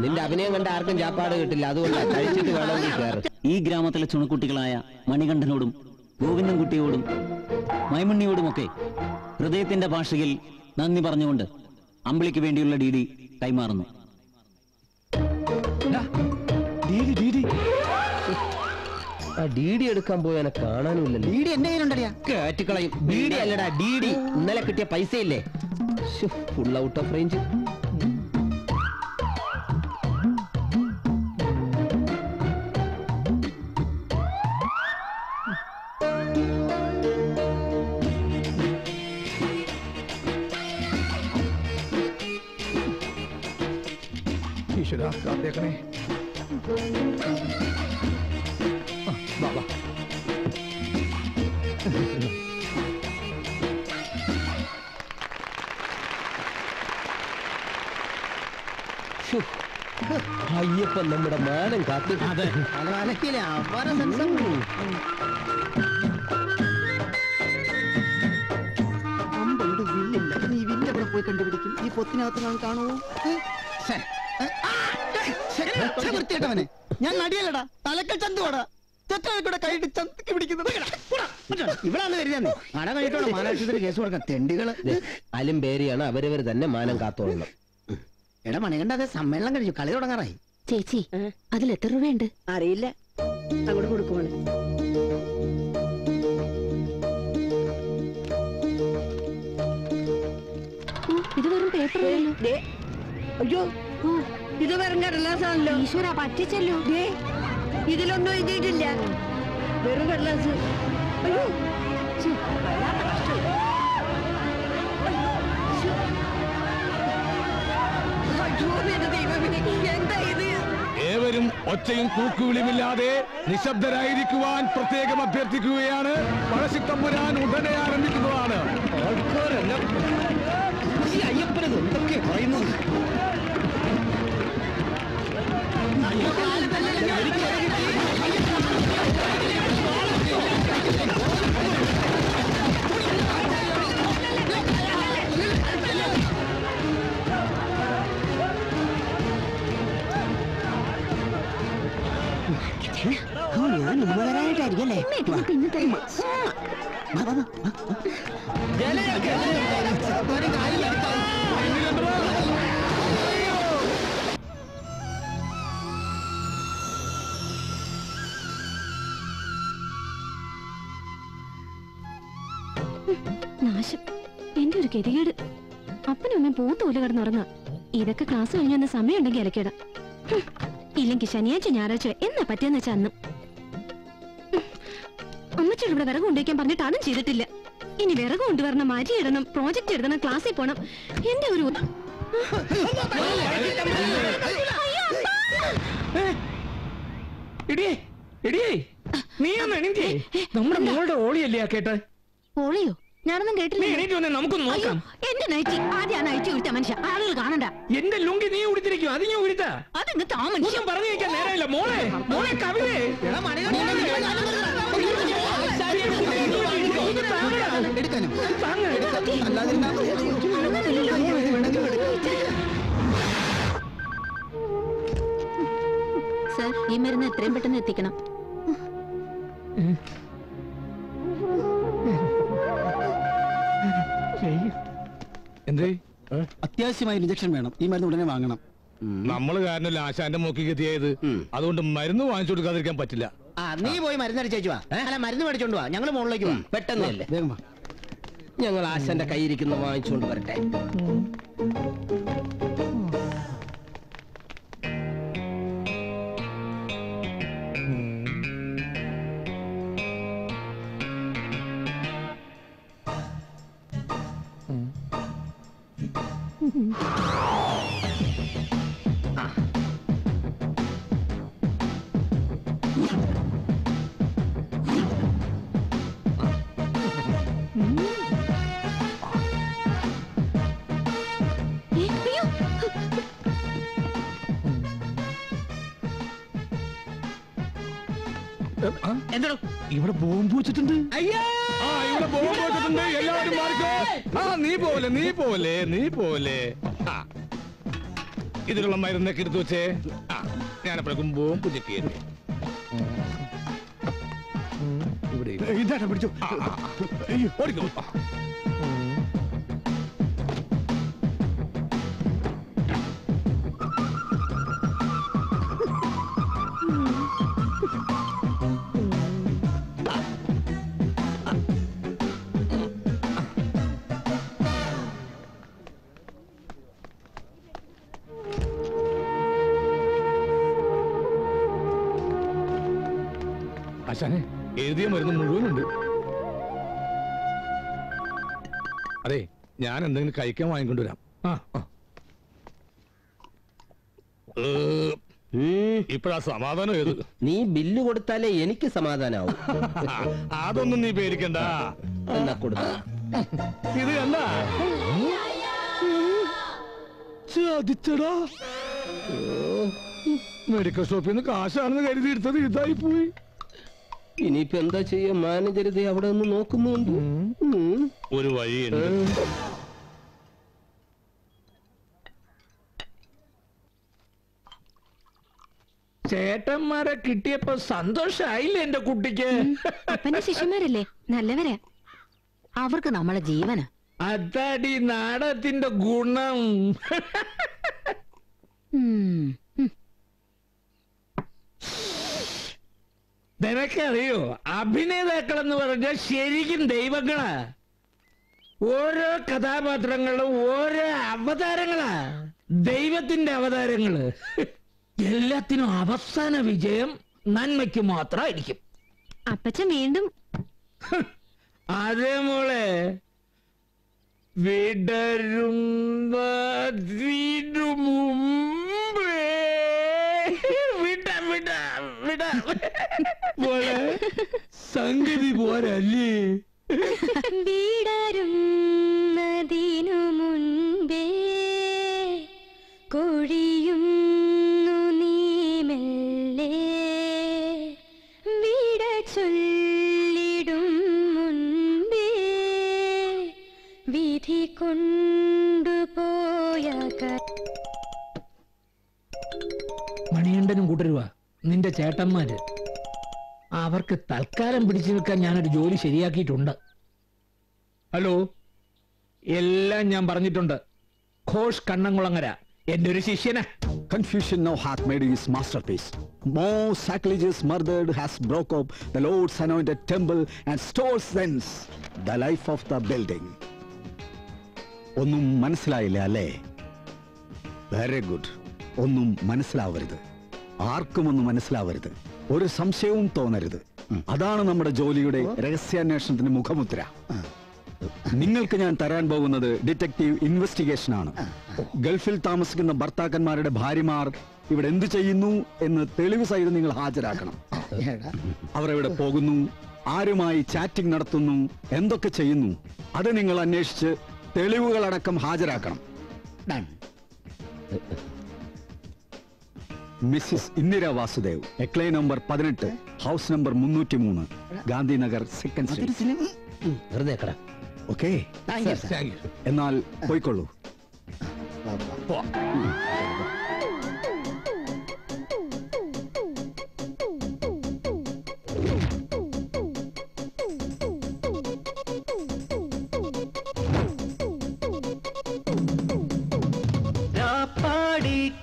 നിന്റെ അഭിനയം കണ്ട ആർക്കും ചാപ്പാട് കിട്ടില്ല, അതുകൊണ്ട് കഴിച്ചിട്ട് വേണമെങ്കിൽ കയറും. ഈ ഗ്രാമത്തിലെ ചുണക്കുട്ടികളായ മണികണ്ഠനോടും ഗോവിന്ദൻകുട്ടിയോടും മൈമുണ്ണിയോടുമൊക്കെ ഹൃദയത്തിന്റെ ഭാഷയിൽ നന്ദി പറഞ്ഞുകൊണ്ട് അമ്പിളിക്ക് വേണ്ടിയുള്ള DD കൈമാറുന്നു. DD എടുക്കാൻ പോയാനെ കാണാനുമില്ലല്ലോ. DD എന്റെ കയ്യിലുണ്ടടിയാ. കേറ്റിക്കളയും. DD അല്ലടാ, DD. ഇന്നലെ കിട്ടിയ പൈസയില്ലേ? Full out of range. ഈശ്വരാ കാത്തേക്കണേ. വാ വാ. അയ്യപ്പൻ നമ്മുടെ മാനം കാത്തു. അലക്കില്ലേ അപാര സെൻസം. അമ്പളുടെ വില്ലില്ല. നീ വില്ല് എവിടെ പോയി കണ്ടുപിടിക്കും? ഈ പൊത്തിനകത്ത് ഞാൻ കാണുമോ? വൃത്തിയേട്ടവനെ, ഞാൻ നടിയല്ലടാ, തലക്കൽ ചന്തുവാടാ. ചെറ്റകൂടെ കൈയിട്ട് ചന്തക്ക് പിടിക്കുന്നത്. ഇവിടാന്ന് കരുതാന്ന് അട കഴിഞ്ഞിട്ടോ മാനാശുപത്രി കേസ് കൊടുക്കാം തെണ്ടികള്. അലും പേരിയാണ് അവരവർ തന്നെ മാനം കാത്തോളണം. എടാ മണികണ്ഠ, അതെ സമ്മേളനം കഴിഞ്ഞു, കളി തുടങ്ങാറായി. ചേച്ചി അതിൽ എത്ര രൂപയുണ്ട്? അറിയില്ല, അങ്ങോട്ട് കൊടുക്കുവാണ്. ഇത് വെറും പേപ്പറല്ലോ. അയ്യോ, ഇത് വെറും കടലാസാണല്ലോ. ഈശ്വര പറ്റിച്ചല്ലോ. ഇതിലൊന്നും എഴുതിയിട്ടില്ല, വെറും കടലാസ്. അയ്യോ, എന്താ ഇത്? ഏവരും ഒച്ചയും കൂക്കുവിളിയുമില്ലാതെ നിശബ്ദരായിരിക്കുവാൻ പ്രത്യേകം അഭ്യർത്ഥിക്കുകയാണ്. പഴശ്ശിത്തമ്പുരാൻ ഉടനെ ആരംഭിക്കുന്നതാണ്. ഈ അയ്യപ്പനത് എന്തൊക്കെ പറയുന്നത്? ഞാൻ ഉമ്മകരായിട്ടായിരിക്കല്ലേ? പിന്നെ തരുമോ? നാശം, എന്റെ ഒരു ഗതികേട്. അപ്പനും അമ്മയും പൂത്തോല് കിടന്നുറങ്ങുക. ഇതൊക്കെ ക്ലാസ് കഴിഞ്ഞ് വന്ന സമയം ഉണ്ടെങ്കിൽ ഇലക്കിടാം. ഇല്ലെങ്കിൽ ശനിയാഴ്ച ഞായറാഴ്ച എന്നാ പറ്റിയെന്ന് വെച്ചാൽ അന്നും. അമ്മച്ചോട് ഇവിടെ വിറക് കൊണ്ടുവയ്ക്കാൻ പറഞ്ഞിട്ട് അതും ചെയ്തിട്ടില്ല. ഇനി വിറക് കൊണ്ടുവരണം, അരി ഇടണം, പ്രോജക്റ്റ് എഴുതണം, ക്ലാസ്സിൽ പോണം. എന്റെ ഒരു നീ ഒന്ന് എണീറ്റേ. നമ്മുടെ മോളുടെ ഓളിയല്ലേ ആ കേട്ട്? ഓളിയോ? ഞാനൊന്നും കേട്ടില്ല. നമുക്കൊന്ന് നോക്കാം. എന്റെ നൈറ്റി ആദ്യം ആ നൈറ്റി ഉടുത്ത മനുഷ്യ, ആളുകൾ കാണണ്ട. എന്റെ ലുങ്കി നീ ഉടുത്തിരിക്കും, അത് ഞാൻ ഉടുത്ത. അതങ്ങ് താ മനുഷ്യൻ. പറഞ്ഞു വെക്കാൻ നേരമില്ല. മോളെ മോളെ കവിതേ, സർ, ഈ മരുന്ന് എത്രയും പെട്ടെന്ന് എത്തിക്കണം. എന്തേ? അത്യാവശ്യമായി ഇഞ്ചക്ഷൻ വേണം. ഈ മരുന്ന് ഉടനെ വാങ്ങണം. നമ്മള് കാരണമല്ല ആശാന്റെ മൂക്കി എത്തിയത്. അതുകൊണ്ട് മരുന്ന് വാങ്ങിച്ചു കൊടുക്കാതിരിക്കാൻ പറ്റില്ല. നീ പോയി മരുന്ന് അടിച്ചേച്ചു വാ. അല്ല, മരുന്ന് മേടിച്ചോണ്ട് വാ, ഞങ്ങള് മുകളിലേക്ക് വാ. പെട്ടെന്നല്ലേ, വേഗം വാ. ഞങ്ങൾ ആശാന്റെ കയ്യിരിക്കുന്ന വാങ്ങിച്ചുകൊണ്ട് വരട്ടെ. എന്താണോ ഇവിടെ ബോംബ് വെച്ചിട്ടുണ്ട്. ഇവിടെ ബോംബ് വെച്ചിട്ടുണ്ട്. എല്ലാവരും മാറിക്കോ. നീ പോലെ ഇതിലുള്ള മരുന്നൊക്കെ എടുത്തു വെച്ചേ. ഞാനപ്പോഴേക്കും ബോംബ് ചെക്ക് ചെയ്യട്ടെ. ഇവിടെ ഇതാണ് പിടിച്ചു. ഓടിക്കോ. ആശാനെ, എഴുതിയ മരുന്ന് മുഴുവനുണ്ട്. അതെ, ഞാൻ എന്തെങ്കിലും കഴിക്കാൻ വാങ്ങിക്കൊണ്ടുവരാം. ഇപ്പഴാ സമാധാനം ഏത്? നീ ബില്ല് കൊടുത്താലേ എനിക്ക് സമാധാനാവും. അതൊന്നും നീ പേടിക്കണ്ട. എന്നാ കൊടുക്ക. ഇത് കണ്ട ചതിച്ചടാ. മെഡിക്കൽ ഷോപ്പിൽ നിന്ന് കാശാണെന്ന് കരുതി എടുത്തത് ഇതായി പോയി. ഇനിയിപ്പോ എന്താ ചെയ്യാ? മാനേജർ ഇത് അവിടെ ഒന്ന് നോക്കുന്നുണ്ട്. ഒരു വഴിയുണ്ട്. ചേട്ടന്മാരെ കിട്ടിയപ്പോ സന്തോഷായില്ലേ എന്റെ കുട്ടിക്ക്? അപ്പന്റെ ശിഷ്യന്മാരല്ലേ, നല്ലവരാ. അവർക്ക് നമ്മളെ ജീവനാ. അതാടി നാടകത്തിന്റെ ഗുണം. നിനക്കറിയോ, അഭിനേതാക്കളെന്ന് പറഞ്ഞാൽ ശരിക്കും ദൈവങ്ങളാ. ഓരോ കഥാപാത്രങ്ങളും ഓരോ അവതാരങ്ങളാ, ദൈവത്തിന്റെ അവതാരങ്ങള്. എല്ലാത്തിനും അവസാന വിജയം നന്മയ്ക്ക് മാത്രമായിരിക്കും. അപ്പച്ചൻ വീണ്ടും അതേ മോളെ, വിടരുന്നതിനു മുമ്പേ മോളെ സംഗതി പോരല്ലേ? വിടരുന്നതിനു മുൻപേ കൊഴിയുന്നു നീ മെല്ലെ, വിട ചൊല്ലിടും മുൻപേ വിധി കൊണ്ടുപോയ മണികണ്ഠനും കൂട്ടരുവാ നിന്റെ ചേട്ടന്മാര്. അവർക്ക് തൽക്കാലം പിടിച്ചു നിൽക്കാൻ ഞാനൊരു ജോലി ശരിയാക്കിയിട്ടുണ്ട്. ഹലോ, എല്ലാം ഞാൻ പറഞ്ഞിട്ടുണ്ട്. ഘോഷ് കണ്ണംകുളങ്ങര എന്റെ ഒരു ശിഷ്യനാ. Confucian now hath made his masterpiece. More sacrilegious murdered has broke up the Lord's anointed temple and stores thence the life of the building. ഒന്നും മനസ്സിലായില്ല അല്ലേ? Very good. ഒന്നും മനസ്സിലാവരുത്, ആർക്കും ഒന്നും മനസ്സിലാവരുത്, ഒരു സംശയവും തോന്നരുത്. അതാണ് നമ്മുടെ ജോലിയുടെ രഹസ്യാന്വേഷണത്തിന്റെ മുഖമുദ്ര. നിങ്ങൾക്ക് ഞാൻ തരാൻ പോകുന്നത് ഡിറ്റക്റ്റീവ് ഇൻവെസ്റ്റിഗേഷൻ ആണ്. ഗൾഫിൽ താമസിക്കുന്ന ഭർത്താക്കന്മാരുടെ ഭാര്യമാർ ഇവിടെ എന്ത് ചെയ്യുന്നു എന്ന് തെളിവ് സഹിതം നിങ്ങൾ ഹാജരാക്കണം. അവരെവിടെ പോകുന്നു, ആരുമായി ചാറ്റിംഗ് നടത്തുന്നു, എന്തൊക്കെ ചെയ്യുന്നു, അത് നിങ്ങൾ അന്വേഷിച്ച് തെളിവുകളടക്കം ഹാജരാക്കണം. മിസ്സിസ് ഇന്ദിര വാസുദേവ്, എക്ലേ number 18, house number 303, Gandhinagar, second street. Okay, എന്നാൽ പോയിക്കൊള്ളൂ.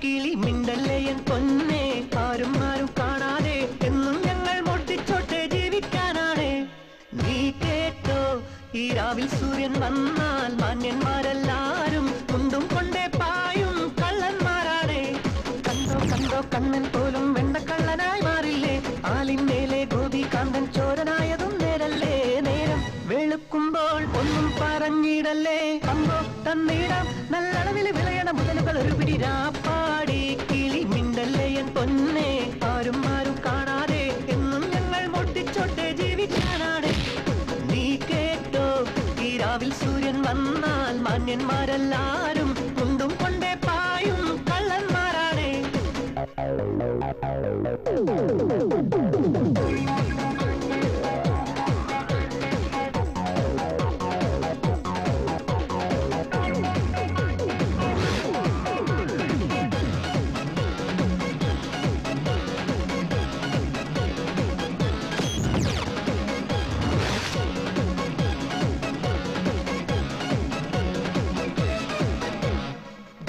കിളി മിണ്ടല്ലയൻ പൊന്നെ, ആരും ആരും കാണാതെ എന്നും ഞങ്ങൾ മുട്ടിച്ചോട്ടെ ജീവിക്കാനാണ്. നീ കേട്ടോ, ഈ രാവിൽ സൂര്യൻ വന്നാൽ മാന്യന്മാരെല്ലാരും മുണ്ടും കൊണ്ടേ പായും കള്ളന്മാരാണ്. കണ്ടോ കണ്ടോ കണ്ണൻ പോലും വെണ്ടക്കള്ളനായി മാറില്ലേ? ആലിന്മേലെ ഗോപികാന്തൻ ചോരനായതും നേരല്ലേ? നേരം വെളുക്കുമ്പോൾ ഒന്നും പറഞ്ഞിടല്ലേ? അമ്പോ തന്നിടാം നല്ലളവിൽ വിളയണ മുതലുകൾ ഒരു പിടി. രാപ്പാടി കിളി മിണ്ടല്ലയൻ പൊന്നെ, ആരും ആരും കാണാതെ എന്നും ഞങ്ങൾ മുട്ടിച്ചോട്ടെ ജീവിക്കാനാണ്. നീ കേട്ടോ, ഈ രാവിൽ സൂര്യൻ വന്നാൽ മാന്യന്മാരെല്ലാരും മുണ്ടും കൊണ്ടേ പായും കള്ളന്മാരാണ്.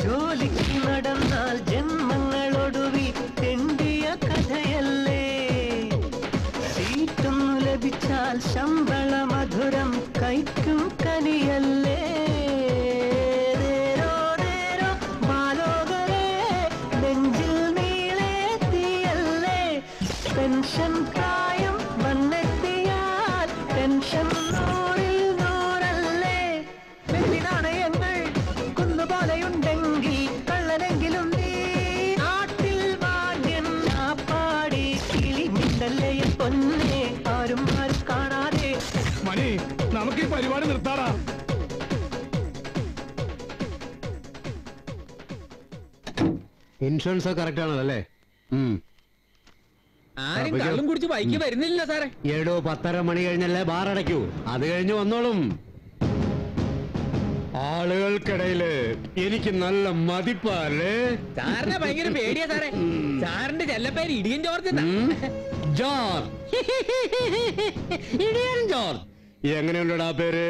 ജോലിക്ക് നടന്നാൽ ജന്മങ്ങളൊടുവിൽ തെണ്ടിയ കഥയല്ലേ? സീറ്റൊന്നു ലഭിച്ചാൽ ശമ്പള മധുരം കൈക്കും കനിയല്ലേ? ദേരോ ദേരോ മാലോകരേ, നെഞ്ചിൽ നീളെ തീയല്ലേ? പെൻഷൻ പ്രായം വന്നെത്തിയാൽ ടെൻഷൻ നൂറിൽ നൂറല്ലേ? വെള്ളി നാണയങ്ങൾ കുന്നുപോലെയുണ്ടെങ്കിൽ കള്ളനെങ്കിലും നീ നാട്ടു പൊന്നെ ആരും ആരും കാണാതെ. മണി നമുക്ക് ഈ പരിപാടി നിർത്താടാ. ഇൻഷുറൻസ് കറക്റ്റ് ആണല്ലോ അല്ലേ? ആരും കള്ളും കുടിച്ച് ബൈക്ക് വരുന്നില്ല സാറേ. ഏടോ 10:30 മണി കഴിഞ്ഞല്ലേ ബാർ അടയ്ക്കൂ. അത് കഴിഞ്ഞ് വന്നോളും. ആളുകൾക്കിടയില് എനിക്ക് നല്ല മതിപ്പല്ലേ. സാറിനെ ഭയങ്കര പേടിയാ സാറേ. സാറിന്റെ ചെല്ലപ്പേര് ഇടിയൻ ജോർജ്. ജോർജ്. ഇടിയൻ ജോർജ്. എങ്ങനെയുണ്ടടാ പേര്?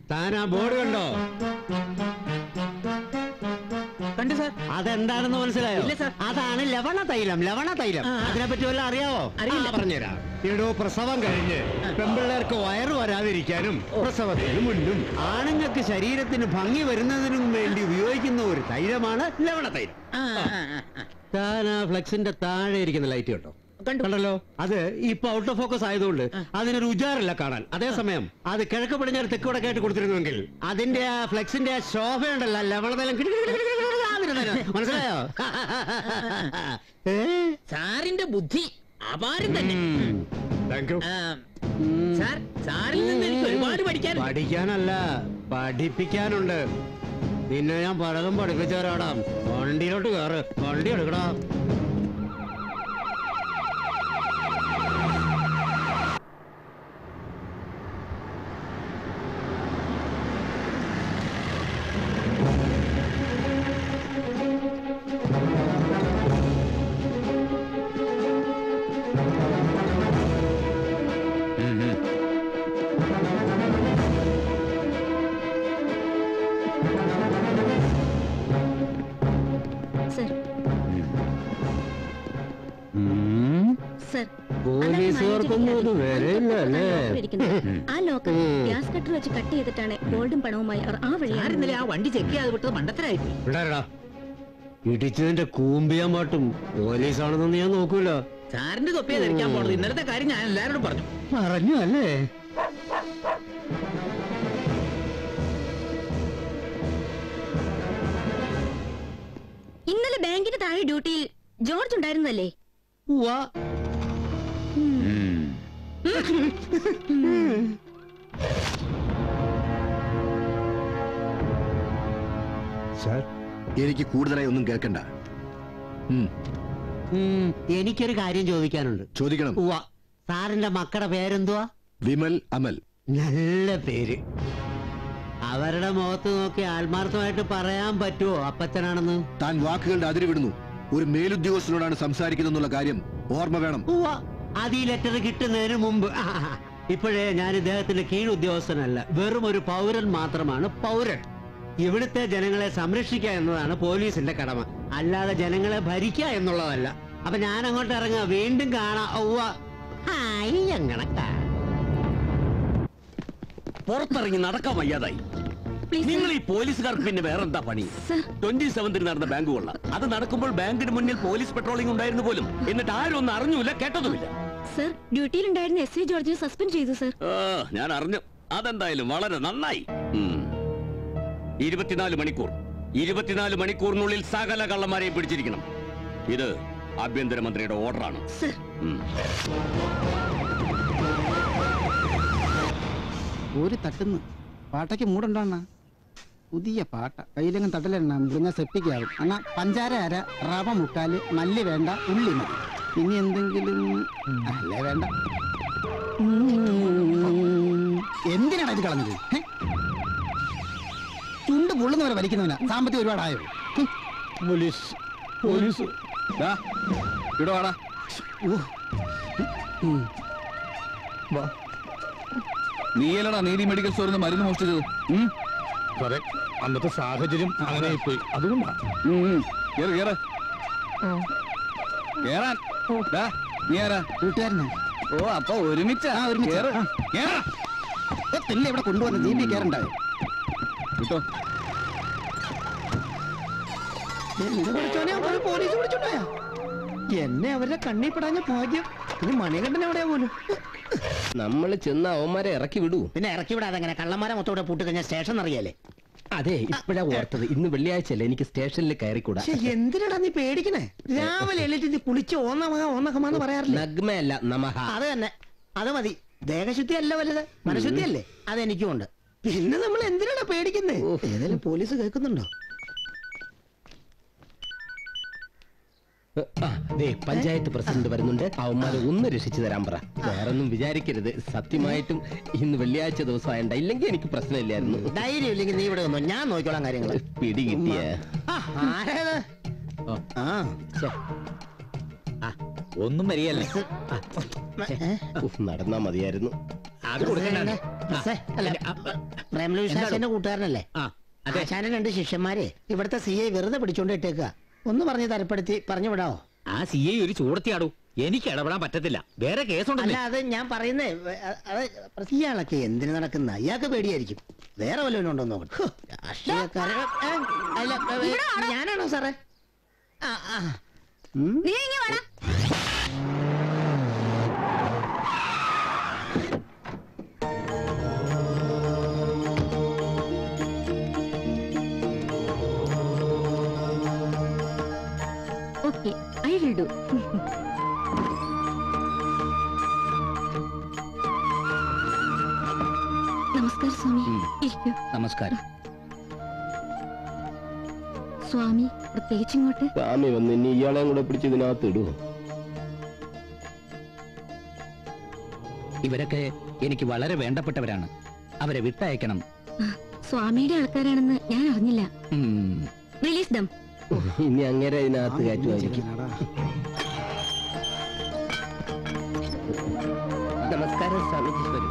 താനാ ബോർഡ് കണ്ടോ? കണ്ടു സാർ. അതെന്താണെന്ന് മനസ്സിലായോ? ഇല്ല സാർ. അതാണ് ലവണ തൈലം. ലവണ തൈലം അതിനെ പറ്റി വല്ല അറിയാവോ? പറഞ്ഞുതരാം. ഇടോ പ്രസവം കഴിഞ്ഞ് പെമ്പിള്ളേർക്ക് വയറ് വരാതിരിക്കാനും പ്രസവത്തിന് മുന്നും ആണുങ്ങൾക്ക് ശരീരത്തിന് ഭംഗി വരുന്നതിനും വേണ്ടി ഉപയോഗിക്കുന്ന ഒരു തൈലമാണ് ലവണ തൈലം. താൻ ആ ഫ്ലെക്സിന്റെ താഴെ ഇരിക്കുന്ന ലൈറ്റ് കേട്ടോ? കണ്ടല്ലോ. അത് ഇപ്പൊ ഔട്ട് ഓഫ് ഫോക്കസ് ആയതുകൊണ്ട് അതിനൊരു ഉജാറില്ല കാണാൻ. അതേസമയം അത് കിഴക്ക് പടിഞ്ഞാറ് തെക്ക് വടക്കായിട്ട് കൊടുത്തിരുന്നുവെങ്കിൽ അതിന്റെ ആ ഫ്ലെക്സിന്റെ ആ ശോഭയുണ്ടല്ലോ ലവണതലം മനസ്സിലായോ? സാറിന്റെ ബുദ്ധി അപാരം തന്നെ. സാർ, സാറിൽ നിന്ന് എനിക്ക് ഒരുപാട് പഠിക്കാനല്ല പഠിപ്പിക്കാനുണ്ട്. പിന്നെ ഞാൻ പലതും പഠിപ്പിച്ചു തരാടാം. വണ്ടിയിലോട്ട് കയറ്. വണ്ടി എടുക്കടാ. ആ ലോക്കൽ ഗ്യാസ് കട്ടർ വെച്ച് കട്ട് ചെയ്തിട്ടാണ് ഗോൾഡും പണവുമായി ആ വഴി ഇന്നലെ ആ വണ്ടി ചെക്ക് ചെയ്യാതെ വിട്ടത് മണ്ടത്തരായിരുന്നു. ഇടിച്ചതിന്റെ കൂമ്പിയാൻ പാട്ടും പോലീസാണെന്നൊന്നും ഞാൻ നോക്കൂല. സാറിന്റെ തൊപ്പിയാ ധരിക്കാൻ പോണത്. ഇന്നലത്തെ കാര്യം ഞാൻ എല്ലാവരോടും പറഞ്ഞു അല്ലേ? ഇന്നലെ ബാങ്കിന്റെ താഴെ ഡ്യൂട്ടിയിൽ ജോർജ് ഉണ്ടായിരുന്നല്ലേ? സാർ, എനിക്ക് കൂടുതലായി ഒന്നും കേൾക്കണ്ട. എനിക്കൊരു കാര്യം ചോദിക്കാനുണ്ട്. ചോദിക്കണം. സാറിന്റെ മക്കളുടെ പേരെന്തുവാ? വിമൽ, അമൽ. നല്ല പേര്. അവരുടെ മുഖത്ത് നോക്കി ആത്മാർത്ഥമായിട്ട് പറയാൻ പറ്റുമോ അപ്പച്ചനാണെന്ന്? താൻ വാക്കുകളുടെ അതിരുവിടുന്നു. ഒരു മേലുദ്യോഗസ്ഥനോടാണ് സംസാരിക്കുന്നുള്ള കാര്യം ഓർമ്മ വേണം. അത് ഈ ലെറ്റർ കിട്ടുന്നതിന് മുമ്പ്. ഇപ്പോഴേ ഞാൻ ഇദ്ദേഹത്തിന്റെ കീഴുദ്യോഗസ്ഥനല്ല, വെറും ഒരു പൗരൻ മാത്രമാണ്. പൗരൻ. ഇവിടുത്തെ ജനങ്ങളെ സംരക്ഷിക്കുക എന്നതാണ് പോലീസിന്റെ കടമ, അല്ലാതെ ജനങ്ങളെ ഭരിക്കുക എന്നുള്ളതല്ല. അപ്പൊ ഞാൻ അങ്ങോട്ട് ഇറങ്ങാം. വീണ്ടും കാണാം. പുറത്തിറങ്ങി നടക്കാൻ വയ്യാതായി. നിങ്ങൾ ഈ പോലീസുകാർക്ക് പിന്നെ വേറെന്താ പണി? 27 നടന്ന ബാങ്ക് കൊള്ള. അത് നടക്കുമ്പോൾ ബാങ്കിന് മുന്നിൽ പോലീസ് പെട്രോളിംഗ് ഉണ്ടായിരുന്നു പോലും. എന്നിട്ട് ആരും ഒന്നും അറിഞ്ഞൂല, കേട്ടതുമില്ല. സർ, ഡ്യൂട്ടിയിലുണ്ടായിരുന്ന എസ്.ഐ. ജോർജിനെ സസ്പെൻഡ് ചെയ്തു സർ. ഞാൻ അറിഞ്ഞു. അതെന്തായാലും വളരെ നന്നായി. 24 മണിക്കൂറിനുള്ളിൽ സകല കള്ളന്മാരെയും പിടിച്ചിരിക്കണം. ഇത് ആഭ്യന്തരമന്ത്രിയുടെ ഓർഡറാണ്. ഒരു തട്ടുന്നു പാട്ടയ്ക്ക് മൂടുണ്ടോണ്ണ? പുതിയ പാട്ട കയ്യിലെങ്ങും തട്ടലെണ്ണ മുറിഞ്ഞ സെപ്റ്റിക്കാവും. എന്നാ പഞ്ചാര അര, റവ മുക്കാല്, മല്ലി വേണ്ട, ഉള്ളി മതി. ഇനി എന്തെങ്കിലും അല്ലേ വേണ്ട. എന്തിനാണ് ഇത് കളഞ്ഞത്? ചുണ്ട് പൊള്ളുന്നവരെ വലിക്കുന്നവനാ. സാമ്പത്തികം ഒരുപാടായോ? പോലീസ് പോലീസ് ഇവിടെ വാടാ. നീയല്ലടാ നീതി മെഡിക്കൽ സ്റ്റോറിൽ നിന്ന് മരുന്ന് മോഷ്ടിച്ചത്? സാറേ അന്നത്തെ സാഹചര്യം അങ്ങനെ പോയി, അതുകൊണ്ടാ. കേറാൻ. നീ ആരാ? കൂട്ടുകാരനാ. ഓ അപ്പൊ ഒരുമിച്ചാ? പിന്നെ ഇവിടെ കൊണ്ടുവന്ന് ജീപ്പി കയറണ്ടായോ? കിട്ടോ പോലീസ് പിടിച്ചോണ്ടാ എന്നെ അവരുടെ കണ്ണി പെടാഞ്ഞ ഭാഗ്യം. ഇനി മണികണ്ഠൻ എവിടെയാ പോലും. നമ്മൾ ചെന്ന് അവന്മാരെ ഇറക്കി വിടൂ. പിന്നെ ഇറക്കി വിടാതെ അങ്ങനെ കള്ളന്മാരെ മൊത്തം ഇവിടെ പൂട്ടി കഴിഞ്ഞാൽ സ്റ്റേഷൻ അറിയാലേ. അതെ, ഇപ്പഴാ ഓർത്തത്. ഇന്ന് വെള്ളിയാഴ്ചയല്ലേ, എനിക്ക് സ്റ്റേഷനിൽ കയറിക്കൂടാ. എന്തിനാടാ നീ പേടിക്കണേ? രാവിലെ എഴുന്നേറ്റ് കുളിച്ച് ഓന്നമാന്ന് പറയാറില്ല. നഗ്മയല്ല നമഹ. അത് തന്നെ, അത് മതി. ദേഹശുദ്ധി അല്ല വലുത്, മനഃശുദ്ധി അല്ലേ? അതെനിക്കും ഉണ്ട്. പിന്നെ നമ്മൾ എന്തിനാടാ പേടിക്കുന്നേ? ഏതായാലും പോലീസ് കേൾക്കുന്നുണ്ടോ? പഞ്ചായത്ത് പ്രസിഡന്റ് വരുന്നുണ്ട്. അവന്മാരെ ഒന്ന് രക്ഷിച്ചു തരാൻ പറ. വേറൊന്നും വിചാരിക്കരുത്. സത്യമായിട്ടും ഇന്ന് വെള്ളിയാഴ്ച ദിവസം ആയണ്ട, ഇല്ലെങ്കിൽ എനിക്ക് പ്രശ്നമില്ലായിരുന്നു. ധൈര്യം ഇല്ലെങ്കിൽ നീ ഇവിടെ വന്നോ, ഞാൻ നോക്കിക്കോളാം കാര്യങ്ങൾ. പിടി കിട്ടിയ ഒന്നും വരികയല്ലേ. നടന്നാ മതിയായിരുന്നു. പ്രേമലുവിന്റെ കൂട്ടുകാരനല്ലേ? ആശാന്റെ 2 ശിഷ്യന്മാരെ ഇവിടുത്തെ CI വെറുതെ പിടിച്ചോണ്ട് ഇട്ടേക്കുക. ഒന്ന് പറഞ്ഞ് തരപ്പെടുത്തി പറഞ്ഞു വിടാവോ? ആ CI ഒരു ചൂടത്തിയാടൂ. എനിക്ക് ഇടപെടാൻ പറ്റത്തില്ല, വേറെ കേസുണ്ടല്ലോ. അല്ല, അത് ഞാൻ പറയുന്നേ, ഇയാളൊക്കെ എന്തിനു നടക്കുന്ന? ഇയാൾക്ക് പേടിയായിരിക്കും. വേറെ വല്ലവനും ഉണ്ടോ നോക്കട്ടെ. ഞാനാണോ സാറേ? നീ ഇങ്ങ് വാടാ. Okay, I will do. നമസ്കാരം സ്വാമി. ഇരിക്കൂ. നമസ്കാരം. സ്വാമി പ്രത്യേകിച്ച് ഇങ്ങോട്ട്? സ്വാമി വന്ന് ഇനി ഇയാളെയും കൂടെ പിടിച്ച് ഇതിനകത്ത് ഇടൂ. ഇവരൊക്കെ എനിക്ക് വളരെ വേണ്ടപ്പെട്ടവരാണ്, അവരെ വിട്ടയക്കണം. സ്വാമിയുടെ ആൾക്കാരാണെന്ന് ഞാൻ അറിഞ്ഞില്ല. റിലീസ് ദം. ഇനി അങ്ങനെ ഇതിനകത്ത് കയറ്റുമായിരിക്കും. നമസ്കാരം സ്വാമിജി. വരൂ.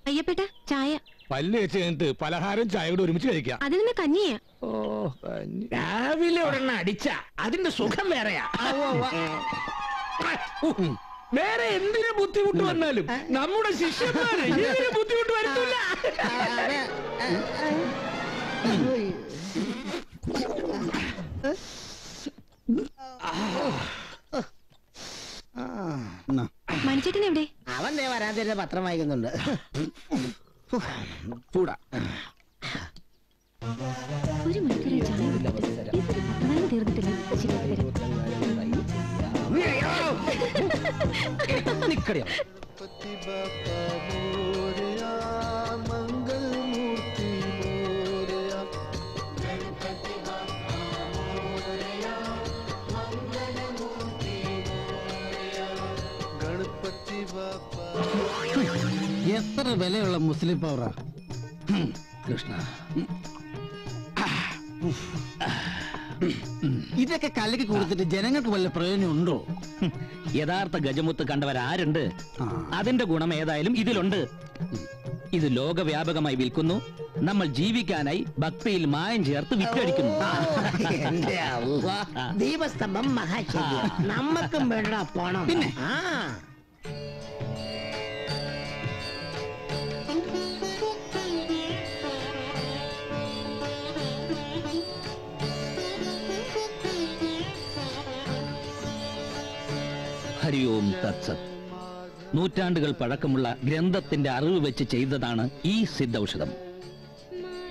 അയ്യപ്പേട്ട ചായ. പല്ല് വെച്ച് കഴിഞ്ഞിട്ട് പലഹാരം ചായ കൂടെ ഒരുമിച്ച് കഴിക്കാം. അതിന് കഞ്ഞിയാ. രാവിലെ ഒരെണ്ണ അടിച്ച അതിന്റെ സുഖം വേറെയാ. വേറെ എന്തിനു ബുദ്ധിമുട്ട് വന്നാലും നമ്മുടെ ശിഷ്യന്മാര് ഇതിന് ബുദ്ധിമുട്ട് വരുത്തില്ല. മണിച്ചേട്ടൻ എവിടെ? അവൻ വരാൻ തരുന്ന പത്രം വായിക്കുന്നുണ്ട്. ഒരു മണിക്കൂർ ചായ പത്രവായന തീർന്നിട്ടില്ല. നിക്കടിയോ? എത്ര വിലയുള്ള മുസ്ലിം പൗറാ കൃഷ്ണ. ഇതൊക്കെ കലക്ക് കൊടുത്തിട്ട് ജനങ്ങൾക്ക് വല്ല പ്രയോജനം ഉണ്ടോ? യഥാർത്ഥ ഗജമുത്ത് കണ്ടവരാരുണ്ട്? അതിന്റെ ഗുണം ഏതായാലും ഇതിലുണ്ട്. ഇത് ലോകവ്യാപകമായി വിൽക്കുന്നു. നമ്മൾ ജീവിക്കാനായി ഭക്തിയിൽ മായം ചേർത്ത് വിറ്റടിക്കുന്നു. ദീപസ്തംഭം മഹാശരി. നമ്മക്കും വേണ്ട പണം. പിന്നെ ഹരി ഓം തത്സത്. നൂറ്റാണ്ടുകൾ പഴക്കമുള്ള ഗ്രന്ഥത്തിന്റെ അറിവ് വെച്ച് ചെയ്തതാണ് ഈ സിദ്ധൌഷധം.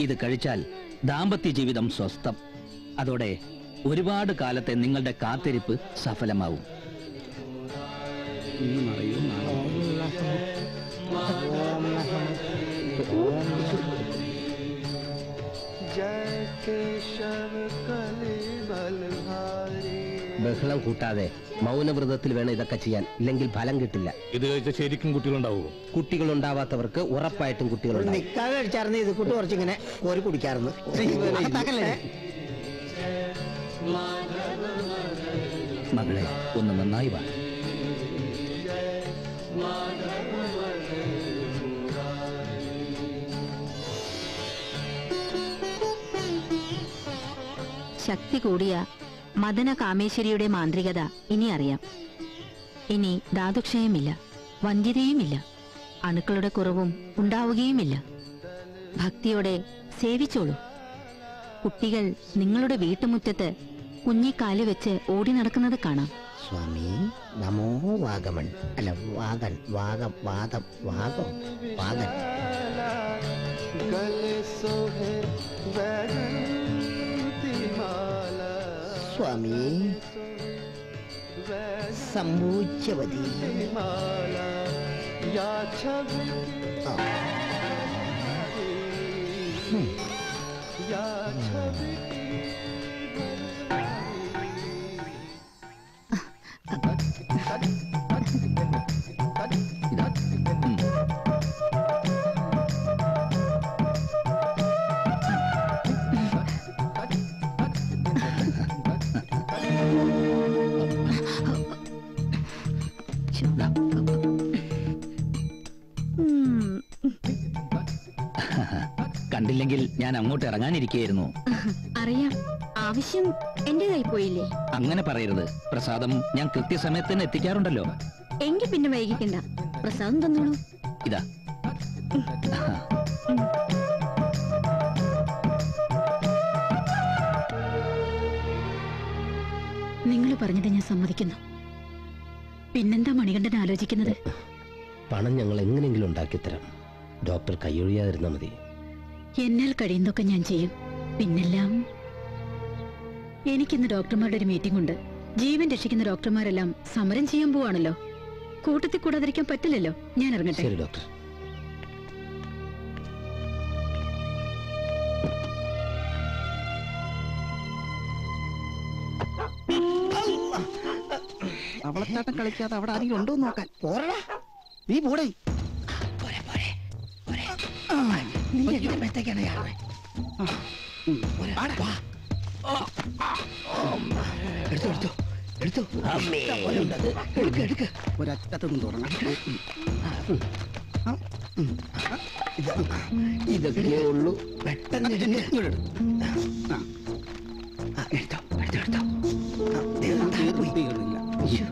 ഇത് കഴിച്ചാൽ ദാമ്പത്യ ജീവിതം സ്വസ്ഥം. അതോടെ ഒരുപാട് കാലത്തെ നിങ്ങളുടെ കാത്തിരിപ്പ് സഫലമാവും. जय केशव कले बलहारी ബഹളം കൂട്ടാതെ മൗനവ്രതത്തിൽ വേണം ഇതൊക്കെ ചെയ്യാൻ, ഇല്ലെങ്കിൽ ഫലം കിട്ടില്ല. ഇത് കഴിച്ച ശരിക്കും കുട്ടികളുണ്ടാവുമോ? കുട്ടികളുണ്ടാവാത്തവർക്ക് ഉറപ്പായിട്ടും കുട്ടികളുണ്ടാവും. നിക്കാതെ കഴിച്ചായിരുന്നു ഇത് കൂട്ട് കുറച്ചിങ്ങനെ കോരി കുടിക്കാറുണ്ട്. മകളെ ഒന്ന് നന്നായി വാ. ശക്തി കൂടിയ മദന കാമേശ്വരിയുടെ മാന്ത്രികത ഇനി അറിയാം. ഇനി ധാതുക്ഷയമില്ല, വന്ധ്യതയുമില്ല, അണുക്കളുടെ കുറവും ഉണ്ടാവുകയുമില്ല. ഭക്തിയോടെ സേവിച്ചോളൂ. കുട്ടികൾ നിങ്ങളുടെ വീട്ടുമുറ്റത്ത് കുഞ്ഞിക്കാല് വെച്ച് ഓടി നടക്കുന്നത് കാണാം. സ്വാമി നമോ വാഗമൺ, അല്ല വാഗൻ, വാഗം, വാദം, വാഗം, വാഗൻ. സ്വാമി സംഭൂജ്യവതി. കണ്ടില്ലെങ്കിൽ ഞാൻ അങ്ങോട്ട് ഇറങ്ങാനിരിക്കുകയായിരുന്നു. അറിയാം, ആവശ്യം എന്റേതായി പോയില്ലേ? അങ്ങനെ പറയരുത്. പ്രസാദം ഞാൻ കൃത്യസമയത്ത് തന്നെ എത്തിക്കാറുണ്ടല്ലോ. എങ്കിൽ പിന്നെ വൈകിക്കണ്ട, പ്രസാദം തന്നോളൂ. ഇതാ. നിങ്ങൾ പറഞ്ഞത് ഞാൻ സമ്മതിക്കുന്നു. പിന്നെന്താ മണികണ്ഠൻ ആലോചിക്കുന്നത്? പണം ഞങ്ങൾ എങ്ങനെയെങ്കിലും ഉണ്ടാക്കിത്തരാം. ഡോക്ടർ കൈയൊഴിയാതിരുന്നാ മതി. എന്നാൽ കഴിയുന്നതൊക്കെ ഞാൻ ചെയ്യും. പിന്നെല്ലാം എനിക്കിന്ന് ഡോക്ടർമാരുടെ ഒരു മീറ്റിംഗ് ഉണ്ട്. ജീവൻ രക്ഷിക്കുന്ന ഡോക്ടർമാരെല്ലാം സമരം ചെയ്യാൻ പോവാണല്ലോ. കൂട്ടത്തിൽ കൂടാതിരിക്കാൻ പറ്റില്ലല്ലോ. ഞാൻ ഇറങ്ങട്ടെ. ശരി ഡോക്ടർ. അവളച്ചാട്ടം കളിക്കാതെ അവിടെ ആരെങ്കിലും ഉണ്ടോ നോക്കാൻ. പോരടാ, നീ പോടേ. ഒരറ്റത്തൊന്നും തുടങ്ങാം. ഇതൊക്കെ ഉള്ളൂ. പെട്ടെന്ന്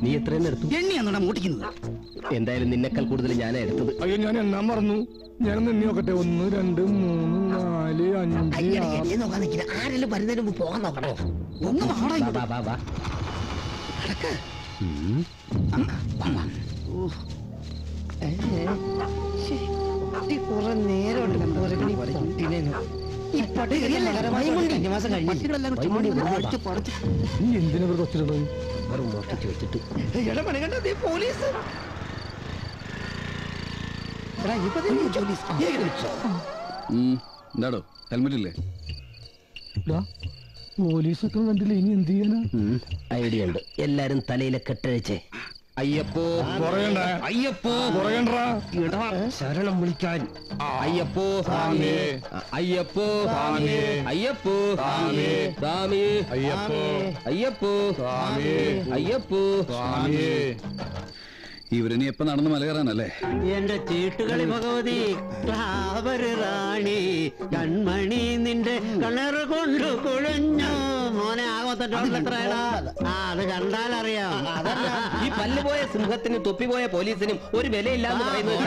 നീ എത്രയെന്ന് എടുത്തു? എണ്ണിയാണോടാ മൂട്ടിക്കുന്നത്? എന്തായാലും നിന്നെക്കാൾ കൂടുതൽ ഞാനാ എടുത്തത്. അയ്യോ, ഞാൻ എണ്ണാൻ മറന്നു. ഞാൻ എണ്ണി നോക്കട്ടെ. 1 2 3 4 5 നോക്കാൻ നിൽക്കില്ല. ആരെങ്കിലും വരുന്നതിന് മുമ്പ് പോകാൻ നോക്കണോ? ഒന്ന് കുറെ നേരം പോലീസ് എന്താടോ ഹെൽമെറ്റ് ഇല്ലേ? പോലീസൊക്കെ കണ്ടില്ല. ഇനി എന്ത് ചെയ്യാനാ? ഐഡിയ ഉണ്ട്. എല്ലാരും തലയിലെ കെട്ടഴിച്ചേ. അയ്യപ്പോ അയ്യപ്പോ ശരണം വിളിക്കാൻ. അയ്യപ്പോ അയ്യപ്പോ അയ്യപ്പോ സ്വാമി അയ്യപ്പോ അയ്യപ്പോ. ഇവരിനി എപ്പോ നടന്ന് മല കയറാനല്ലേ? എന്റെ ചീട്ടുകളി ഭഗവതി റാണി കൺമണി നിന്റെ കണ്ണറ് കൊണ്ട് കുഴഞ്ഞു. മോനെ ആകത്തട്ടോളെത്രടാ? അത് കണ്ടാലറിയാം. ഈ പല്ല് പോയ സിംഹത്തിനും തൊപ്പി പോയ പോലീസിനും ഒരു വിലയില്ലാന്ന് പറയുന്നത്.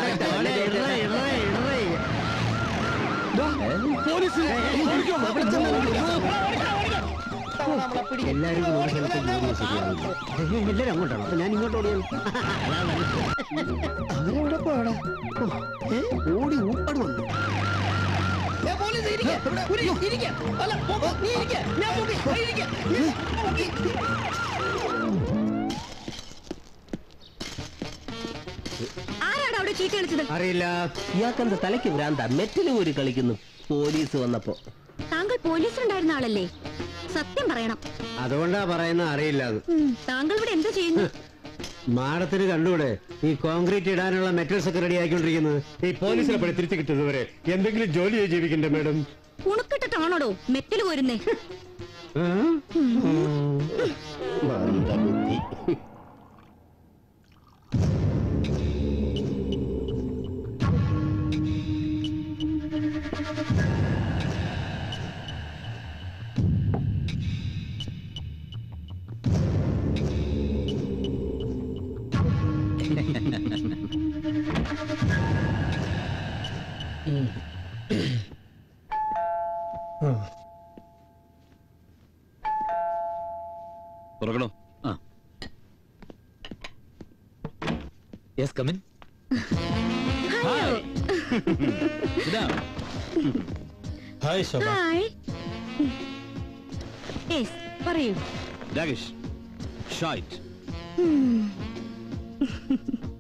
എല്ലാരും എല്ലാരും അങ്ങോട്ടാണോ? അപ്പൊ ഞാൻ ഇങ്ങോട്ട് ഓടിയാണ്. അവരെവിടെ പോടാ? ഓടി ഊപ്പാട് വന്നു. ആരാണ് അവിടെ ചീട്ട് കളിച്ചത്? അറിയില്ല. ഇയാൾക്കെന്താ തലയ്ക്ക് ഭ്രാന്ത? മെറ്റല് ഒരു കളിക്കുന്നു പോലീസ് വന്നപ്പോ. താങ്കൾ പോലീസിലുണ്ടായിരുന്ന ആളല്ലേ? സത്യം പറയണം. അതുകൊണ്ടാ പറയുന്ന അറിയില്ല. താങ്കൾ ഇവിടെ എന്താ ചെയ്യുന്നു? മാഡത്തിന് കണ്ടൂടെ ഈ കോൺക്രീറ്റ് ഇടാനുള്ള മെറ്റൽസ് ഒക്കെ റെഡി ആയിക്കൊണ്ടിരിക്കുന്നത്? ഈ പോലീസിനെ പണി തിരിച്ചു കിട്ടുന്നവരെ എന്തെങ്കിലും ജോലി ജീവിക്കണ്ടേ മാഡം? ഉണക്കിട്ടിട്ടാണോടോ മെറ്റൽ കോരുന്നേ? തുറക്കണോ? Yes come in. Hi Shobha. Hi. Yes പറയൂ. രാകേഷ് ഷൈറ്റ്.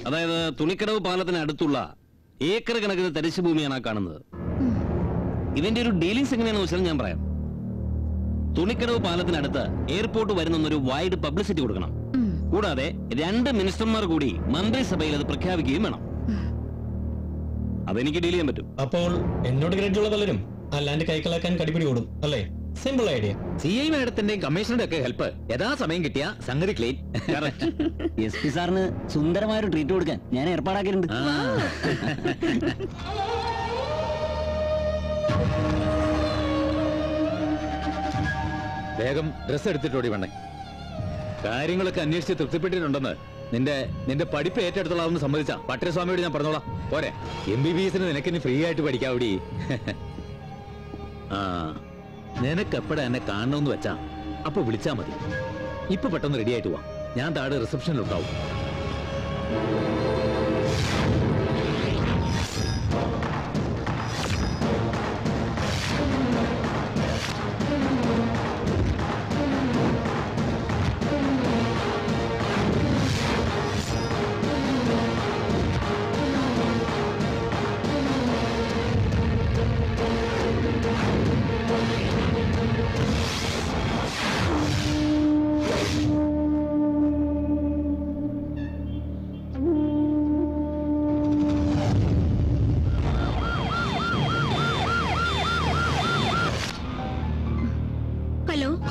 അതായത് തുണിക്കടവ് പാലത്തിന് അടുത്തുള്ള ഏക്കർ കണക്കിന് തരിശു ഭൂമിയാണ് ആ കാണുന്നത്. ഇതിന്റെ ഒരു ഡീലിങ്സ് എങ്ങനെയാണെന്ന് വെച്ചാൽ ഞാൻ പറയാം. തുണിക്കടവ് പാലത്തിനടുത്ത് എയർപോർട്ട് വരുന്നൊരു വൈഡ് പബ്ലിസിറ്റി കൊടുക്കണം. കൂടാതെ 2 മിനിസ്റ്റർമാർ കൂടി മന്ത്രിസഭയിൽ അത് പ്രഖ്യാപിക്കുകയും വേണം. അതെനിക്ക് ഡീൽ ചെയ്യാൻ പറ്റും. അപ്പോൾ എന്നോട് ക്രെഡിറ്റ് ഉള്ള പലരും അല്ലാണ്ട് കൈക്കലാക്കാൻ കടിപിടി കൂടും അല്ലേ? Simple idea. CI മാഡത്തിന്റെയും കമ്മീഷണറുടെ ഒക്കെ ഹെൽപ്പ് യഥാസമയം കിട്ടിയ സംഗതി ക്ലീൻ. SP സാറിന് സുന്ദരമായൊരു ട്രീറ്റ് കൊടുക്കാൻ ഞാൻ ഏർപ്പാടാക്കിയിട്ടുണ്ട്. വേഗം ഡ്രസ് എടുത്തിട്ടോടി വേണ്ടേ. കാര്യങ്ങളൊക്കെ അന്വേഷിച്ച് തൃപ്തിപ്പെട്ടിട്ടുണ്ടെന്ന് നിന്റെ പഠിപ്പ് ഏറ്റെടുത്തോളാമെന്ന് സമ്മതിച്ച പട്ടരസ്വാമിയോട് ഞാൻ പറഞ്ഞോളാം. പോരെ? MBBS നിനക്കിനി ഫ്രീ ആയിട്ട് പഠിക്കാവൂടി. ആ നിനക്കെപ്പോഴാ എന്നെ കാണണമെന്ന് വെച്ചാ അപ്പൊ വിളിച്ചാ മതി. ഇപ്പൊ പെട്ടെന്ന് റെഡി ആയിട്ട് പോവാം. ഞാൻ താഴെ റിസപ്ഷനിലുണ്ടാവും.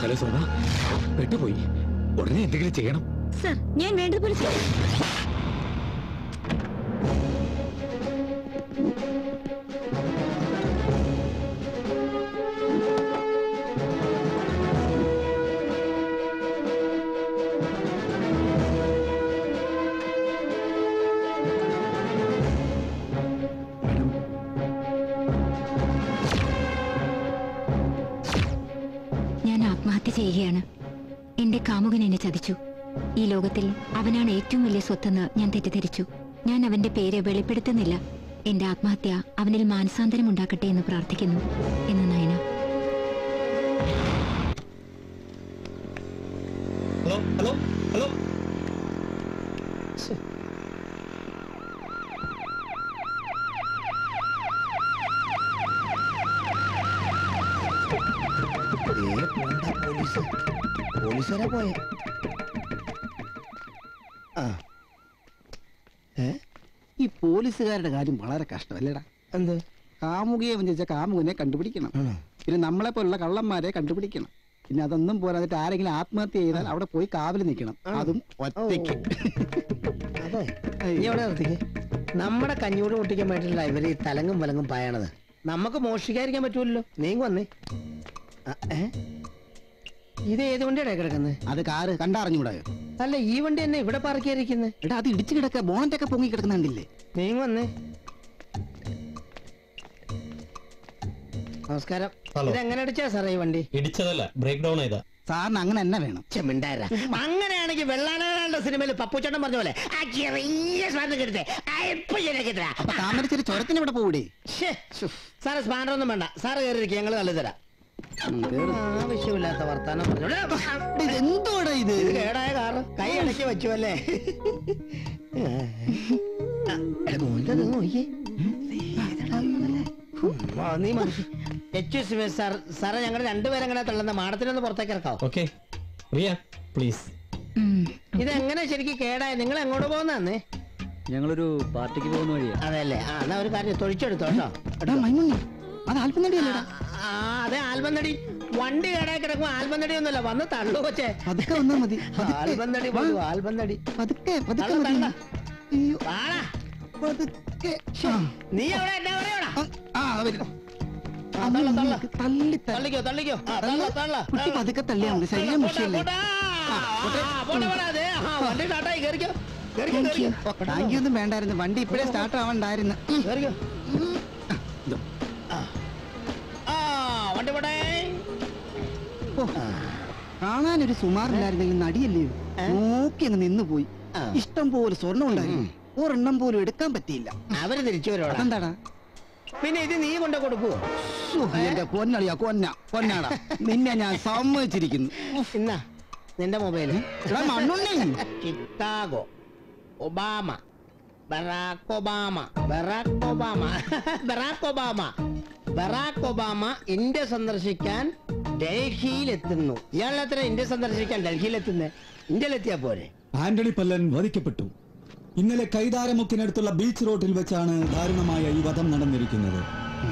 ഹലോ സോമ, പെട്ടുപോയി. ഉടനെ എന്തെങ്കിലും ചെയ്യണം. സർ, ഞാൻ വേണ്ടതുപോലെ ചെയ്യും. ആത്മഹത്യ ചെയ്യുകയാണ്. എന്റെ കാമുകൻ എന്നെ ചതിച്ചു. ഈ ലോകത്തിൽ അവനാണ് ഏറ്റവും വലിയ സ്വത്തെന്ന് ഞാൻ തെറ്റിദ്ധരിച്ചു. ഞാൻ അവന്റെ പേര് വെളിപ്പെടുത്തുന്നില്ല. എന്റെ ആത്മഹത്യ അവനിൽ മാനസാന്തരം ഉണ്ടാക്കട്ടെ എന്ന് പ്രാർത്ഥിക്കുന്നു. എന്ന് നയന. Hello hello hello. പോലീസുകാരെ പോയെ. ഈ പോലീസുകാരുടെ കാര്യം വളരെ കഷ്ടമല്ലേടാ. എന്ത് കാമുകിയെ ചോദിച്ച കാമുകനെ കണ്ടുപിടിക്കണം. പിന്നെ നമ്മളെ പോലുള്ള കള്ളന്മാരെ കണ്ടുപിടിക്കണം. പിന്നെ അതൊന്നും പോരാതിട്ട് ആരെങ്കിലും ആത്മഹത്യ ചെയ്താൽ അവിടെ പോയി കാവൽ നിൽക്കണം. അതും ഒറ്റയ്ക്ക്. അതെ, എവിടെ നിർത്തിക്ക്. നമ്മുടെ കഞ്ഞൂട് പൊട്ടിക്കാൻ വേണ്ടിയിട്ടില്ല ഇവര് ഈ തലങ്ങും വലങ്ങും പായണത്. നമുക്ക് മോഷ്ടിക്കാതിരിക്കാൻ പറ്റൂല്ലോ. നീങ്ങ വന്നേ. ഇത് ഏത് വണ്ടിയാ കിടക്കുന്നത്? അത് കാറ് കണ്ടറിഞ്ഞൂടായോ? അല്ല, ഈ വണ്ടി തന്നെ ഇവിടെ പാർക്ക് ചെയ്തിരിക്കുന്നത്. എടാ, അത് ഇടിച്ചു കിടക്ക, ബോണറ്റൊക്കെ പൊങ്ങി കിടക്കുന്നുണ്ടില്ലേ? നീങ്ങ വന്നേ. നമസ്കാരം. ഇതെങ്ങനെ അടിച്ചാ സാറേ ഈ വണ്ടി? ഇടിച്ചതല്ല, ബ്രേക്ക് ഡൗൺ ചെയ്താ. സാറിന് അങ്ങനെ തന്നെ വേണം. ചെമിണ്ടാര അങ്ങനെയാണെങ്കിൽ വെള്ളാനകളുടെ സിനിമയിൽ പപ്പുച്ചേട്ടൻ പറഞ്ഞ പോലെ താമരശ്ശേരി ചുരത്തിന് ഇവിടെ പോകൂടെ? സാറ് സ്പാനർ ഒന്നും വേണ്ട, സാറ് കയറിയിരിക്കും, ഞങ്ങൾ നല്ല തരാം. ആവശ്യമില്ലാത്ത വർത്താനം പറഞ്ഞു. എന്തോടാ ഇത്? കേടായ കാറ് കൈ അടക്കി വെച്ചു അല്ലേ? നീ സാറേ ഞങ്ങൾ രണ്ടുപേരെങ്ങനെ തള്ളുന്ന മാടത്തിനൊന്ന് പുറത്തേക്ക് ഇറക്കാവോ? Okay Riya please. ഇതെങ്ങനെ ശരിക്കും കേടായ? നിങ്ങൾ എങ്ങോട്ട് പോകുന്നേ? ഞങ്ങളൊരു പാർട്ടിക്ക് പോകുന്ന വഴിയാ. അതല്ലേ? ആ എന്നാ ഒരു കാര്യം തൊഴിച്ചെടുത്തോ കേട്ടോ. അത് ആൽബന്നടി അല്ലേടാ? അതെ ആൽബന്നടി. വണ്ടി കേടായി കിടക്കുമ്പോ ആൽബന്നടി ഒന്നുമല്ല, വന്ന് തള്ളു കൊച്ചേ. അതൊക്കെ വന്നാ മതി. ആൽബന്നടി പോലും ആൽബന്നടി. പതുക്കെ നീ അവിടെ എന്നാ പറയടാ? തള്ളിക്കോ തള്ളിക്കോ. പതുക്കെ തള്ളിയാ മതി. ശരീരം മുഷിയല്ലേ? വണ്ടി സ്റ്റാർട്ടായി. കേറിക്കോ. താങ്ക് യു ഒന്നും വേണ്ടായിരുന്നു. വണ്ടി ഇപ്പഴേ സ്റ്റാർട്ട് ആവണ്ടായിരുന്നു. കാണാനൊരു സുമാറില്ലായിരുന്നെങ്കിൽ നടിയല്ലയോ? നോക്കി അങ്ങ് നിന്നുപോയി. ഇഷ്ടം പോലെ സ്വർണ്ണം ഉണ്ടായിരുന്നു, ഒരെണ്ണം പോലും എടുക്കാൻ പറ്റിയില്ല. അവര് തിരിച്ചു വരോ? എന്താടാ പിന്നെ ഇത് നീ കൊണ്ട കൊടുക്കുവോ? എന്റെ പൊന്നളിയാ പൊന്നാടാ, നിന്നെ ഞാൻ സമ്മതിച്ചിരിക്കുന്നു. ഇന്നാ നിന്റെ mobile. Chicago, Obama, Barack Obama, Barack Obama, Barack Obama, Barack Obama India സന്ദർശിക്കാൻ ഡൽഹിയിലെത്തുന്നു. ഇയാളെത്ര ഇന്ത്യ സന്ദർശിക്കാൻ ഡൽഹിയിലെത്തുന്നേ? ഇന്ത്യയിലെത്തിയാ പോരെ? ആന്റണി പല്ലൻ വധിക്കപ്പെട്ടു. ഇന്നലെ കൈതാരമുക്കിനടുത്തുള്ള ബീച്ച് റോഡിൽ വെച്ചാണ് ദാരുണമായ ഈ വധം നടന്നിരിക്കുന്നത്.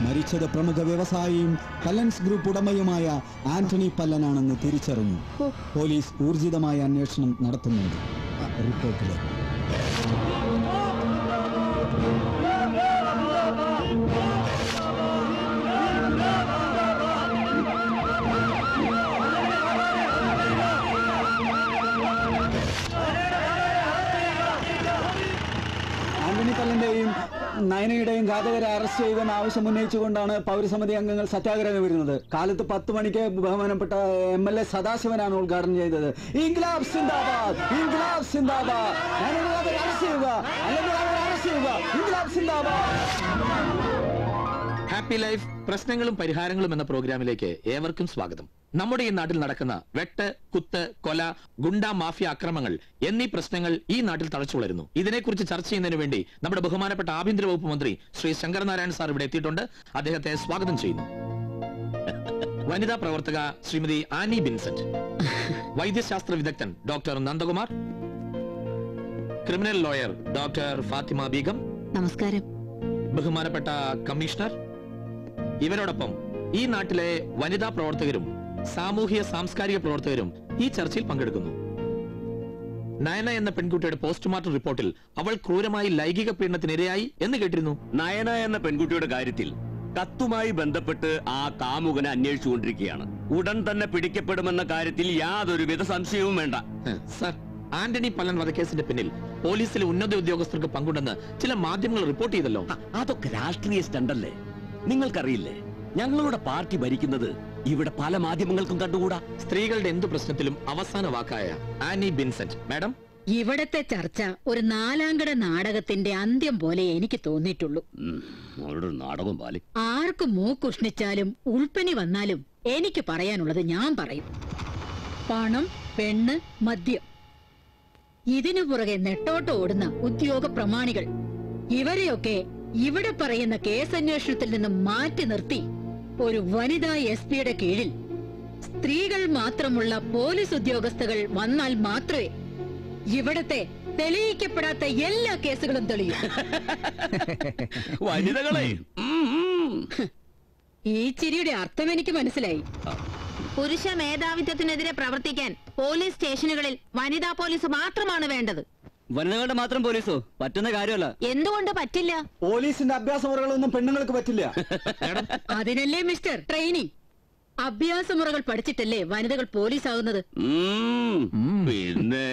മരിച്ചത് പ്രമുഖ വ്യവസായിയും പല്ലൻസ് ഗ്രൂപ്പ് ഉടമയുമായ ആന്റണി പല്ലനാണെന്ന് തിരിച്ചറിഞ്ഞു. പോലീസ് ഊർജിതമായ അന്വേഷണം നടത്തുന്നുണ്ട്. റിപ്പോർട്ടിലെ ആന്റണി പല്ലന്റെയും നയനയുടെയും ഘാതകരെ അറസ്റ്റ് ചെയ്തെന്ന് ആവശ്യം ഉന്നയിച്ചുകൊണ്ടാണ് പൗരസമിതി അംഗങ്ങൾ സത്യാഗ്രഹം വരുന്നത്. കാലത്ത് 10 മണിക്ക് ബഹുമാനപ്പെട്ട MLA സദാശിവനാണ് ഉദ്ഘാടനം ചെയ്തത്. ഇൻക്ലാബ് സിന്ദാബാദ്, ഇൻക്ലാബ് സിന്ദാബാദ്, അറസ്റ്റ് ചെയ്യുക, അല്ലെങ്കിൽ അറസ്റ്റ് ചെയ്യുക, ഇൻക്ലാബ് സിന്ദാബാദ്. ഹാപ്പി ലൈഫ് പ്രശ്നങ്ങളും പരിഹാരങ്ങളും എന്ന പ്രോഗ്രാമിലേക്ക് ഏവർക്കും സ്വാഗതം. നമ്മുടെ ഈ നാട്ടിൽ നടക്കുന്ന വെട്ട്, കുത്ത്, കൊല, ഗുണ്ട മാഫിയ അക്രമങ്ങൾ എന്നീ പ്രശ്നങ്ങൾ ഈ നാട്ടിൽ തളച്ചു വളരുന്നു. ഇതിനെക്കുറിച്ച് ചർച്ച ചെയ്യുന്നതിന് വേണ്ടി നമ്മുടെ ബഹുമാനപ്പെട്ട ആഭ്യന്തര വകുപ്പ് മന്ത്രി ശ്രീ ശങ്കരനാരായണൻ സാർ ഇവിടെ എത്തിയിട്ടുണ്ട്. അദ്ദേഹത്തെ സ്വാഗതം ചെയ്യുന്നു. വനിതാ പ്രവർത്തക ശ്രീമതി ആനി ബിൻസെന്റ്, വൈദ്യശാസ്ത്ര വിദഗ്ധൻ doctor Nandakumar, criminal lawyer doctor Fathima Begum, നമസ്കാരം, ബഹുമാനപ്പെട്ട കമ്മീഷണർ. ഇവരോടൊപ്പം ഈ നാട്ടിലെ വനിതാ പ്രവർത്തകരും സാമൂഹ്യ സാംസ്കാരിക പ്രവർത്തകരും ഈ ചർച്ചയിൽ പങ്കെടുക്കുന്നു. നയന എന്ന പെൺകുട്ടിയുടെ പോസ്റ്റ്മോർട്ടം റിപ്പോർട്ടിൽ അവൾ ക്രൂരമായി ലൈംഗിക പീഡനത്തിനിരയായി എന്ന് കേട്ടിരുന്നു. നയന എന്ന പെൺകുട്ടിയുടെ കാര്യത്തിൽ കത്തുമായി ബന്ധപ്പെട്ട് ആ കാമുകനെ അന്വേഷിച്ചുകൊണ്ടിരിക്കുകയാണ്. ഉടൻ തന്നെ പിടിക്കപ്പെടുമെന്ന കാര്യത്തിൽ യാതൊരുവിധ സംശയവും വേണ്ട. സർ, ആന്റണി പല്ലൻ വധക്കേസിന്റെ പിന്നിൽ പോലീസിലെ ഉന്നത ഉദ്യോഗസ്ഥർക്ക് പങ്കുണ്ടെന്ന് ചില മാധ്യമങ്ങൾ റിപ്പോർട്ട് ചെയ്തല്ലോ. അതൊക്കെ രാഷ്ട്രീയ സ്റ്റണ്ടല്ലേ? നിങ്ങൾക്കറിയില്ലേ, ഞങ്ങളുടെ പാർട്ടി ഭരിക്കുന്നത് ഇവിടെ പല മാധ്യമങ്ങൾക്കും കണ്ടുകൂടാ. സ്ത്രീകളുടെ എന്തു പ്രശ്നത്തിലും അവസാന വാക്കായ ആനി ബിൻസെന്റ് മാഡം, ഇവിടത്തെ ചർച്ച ഒരു നാലാംകട നാടകത്തിന്റെ അന്ത്യം പോലെ എനിക്ക് തോന്നിയിട്ടുള്ളൂ. നാടകം പാലി ആർക്കും മൂക്കുഷ്ണിച്ചാലും ഉൾപ്പനി വന്നാലും എനിക്ക് പറയാനുള്ളത് ഞാൻ പറയും. പണം, പെണ്ണ്, മദ്യം, ഇതിനു പുറകെ നെട്ടോട്ട് ഓടുന്ന ഉദ്യോഗ പ്രമാണികൾ, ഇവരെയൊക്കെ ഇവിടെ പറയുന്ന കേസന്വേഷണത്തിൽ നിന്നും മാറ്റി നിർത്തി ഒരു വനിതാ SP-യുടെ കീഴിൽ സ്ത്രീകൾ മാത്രമുള്ള പോലീസ് ഉദ്യോഗസ്ഥകൾ വന്നാൽ മാത്രമേ ഇവിടത്തെ തെളിയിക്കപ്പെടാത്ത എല്ലാ കേസുകളും തെളിയും. വനിതകളെ, ഈ ചിരിയുടെ അർത്ഥം എനിക്ക് മനസ്സിലായി. പുരുഷ മേധാവിത്വത്തിനെതിരെ പ്രവർത്തിക്കാൻ പോലീസ് സ്റ്റേഷനുകളിൽ വനിതാ പോലീസ് മാത്രമാണ് വേണ്ടത്. വനിതകളുടെ മാത്രം പോലീസോ? പറ്റുന്ന കാര്യമല്ല. എന്തുകൊണ്ട് പറ്റില്ല? പോലീസിന്റെ അഭ്യാസ മുറകളൊന്നും പെണ്ണുങ്ങൾക്ക് പറ്റില്ല. അതിനല്ലേ മിസ്റ്റർ ട്രെയിനിങ്. അഭ്യാസമുറകൾ പഠിച്ചിട്ടല്ലേ വനിതകൾ പോലീസ് ആകുന്നത്. പിന്നെ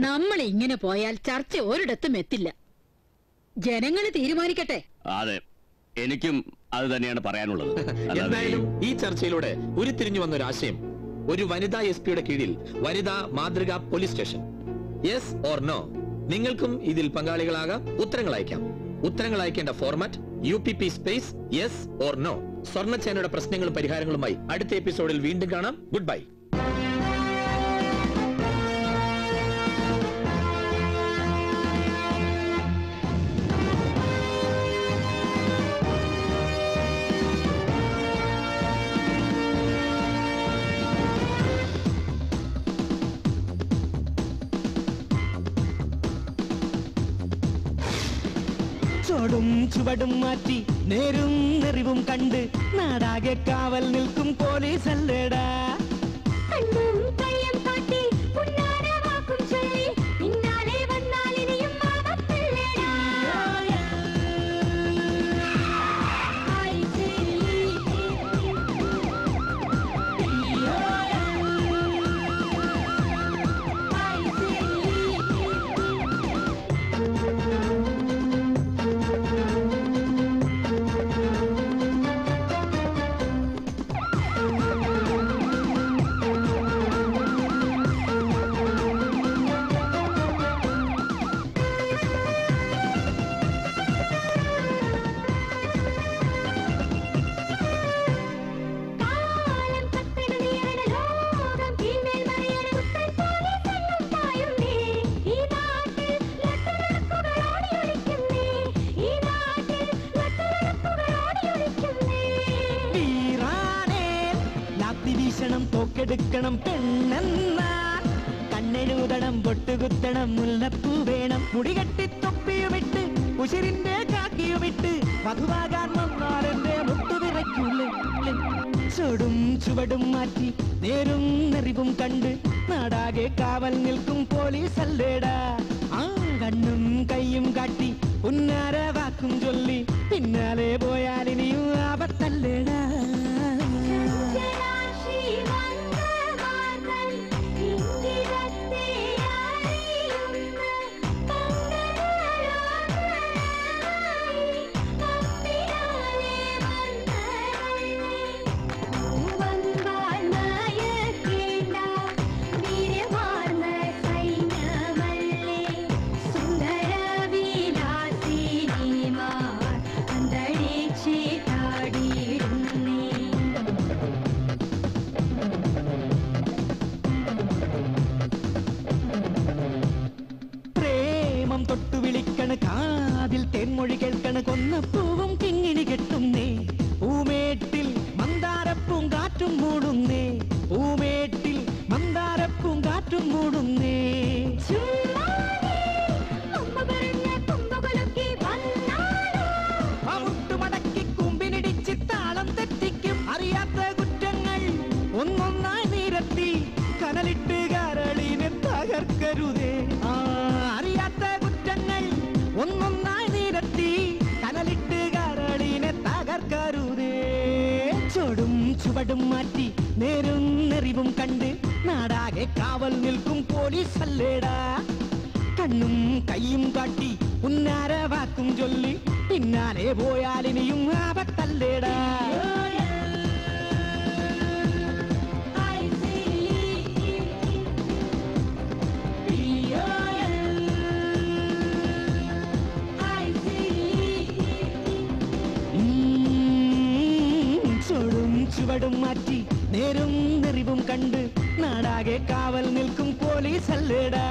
നമ്മൾ ഇങ്ങനെ പോയാൽ ചർച്ച ഒരിടത്തും എത്തില്ല. ജനങ്ങൾ തീരുമാനിക്കട്ടെ. അതെ, എനിക്കും അത് തന്നെയാണ് പറയാനുള്ളത്. എന്തായാലും ഈ ചർച്ചയിലൂടെ ഉരുത്തിരിഞ്ഞു വന്ന ഒരു ആശയം, ഒരു വനിതാ SP-യുടെ കീഴിൽ വനിതാ മാതൃകാ police station. Yes or no? നിങ്ങൾക്കും ഇതിൽ പങ്കാളികളാകാം. ഉത്തരങ്ങൾ അയക്കാം. ഉത്തരങ്ങൾ അയക്കേണ്ട format UPP space yes or no. സ്വർണ്ണച്ചേനയുടെ പ്രശ്നങ്ങളും പരിഹാരങ്ങളുമായി അടുത്ത എപ്പിസോഡിൽ വീണ്ടും കാണാം. Good bye. ചോടും ചുവടും മാറ്റി നേരും നെറിവും കണ്ട് നാടാകെ കാവൽ നിൽക്കും പോലീസല്ലേടാ. തോക്കെടുക്കണം പെണ്ണെന്നാൽ കണ്ണെഴുതണം പൊട്ടുകുത്തണം മുല്ലപ്പൂ വേണം മുടികെട്ടി തൊപ്പിയുമിട്ട് ഉശിരിന്റെ കാക്കിയുമിട്ട് മധുവാകാൻ വന്നാലെന്റെ മുട്ടുവിറയ്ക്കൂല്ലേ. ചുടും ചുവടും മാറ്റി നേരും നെറിവും കണ്ട് നാടാകെ കാവൽ നിൽക്കും പോലീസല്ലേടാ. ആ കണ്ണും കൈയും കാട്ടി ഉന്നാര വാക്കും ചൊല്ലി പിന്നാലെ പോയാലിനിയും ആപത്തല്ലേടാ. തൊട്ടു വിളിക്കണ കാതിൽ തേൻമൊഴി കേൾക്കണ കൊന്നപ്പൂവും കിങ്ങിണി കെട്ടുന്നേ. പൂമേട്ടിൽ മന്ദാരപ്പൂം കാറ്റും മൂടുന്നേ. പൂമേട്ടിൽ മന്ദാരപ്പൂം കാറ്റും മൂടുന്നേ. മുട്ടുമടക്കി കുമ്പിനിടിച്ച് താളം തെറ്റിക്കും അറിയാത്ത കുറ്റങ്ങൾ ഒന്നൊന്നായി നിരത്തി കനലിട്ട് കരളിനെ തകർക്കരുതേ. അറിയാത്ത കുറ്റങ്ങൾ ഒന്നൊന്നായി നിരത്തി കനലിട്ട് കരളിനെ തകർക്കരുതേ. ചുവടും ചുവടും മാറ്റി നേരും നെറിവും കണ്ട് നാടാകെ കാവൽ നിൽക്കും പോലീസല്ലേടാ. കണ്ണും കൈയും കാട്ടി ഉന്നാര വാക്കും ചൊല്ലി പിന്നാലെ പോയാലിനിയും ആപത്തല്ലേടാ. ചുവടും മാറ്റി നേരും നെറിവും കണ്ട് നാടാകെ കാവൽ നിൽക്കും പോലീസല്ലേടാ.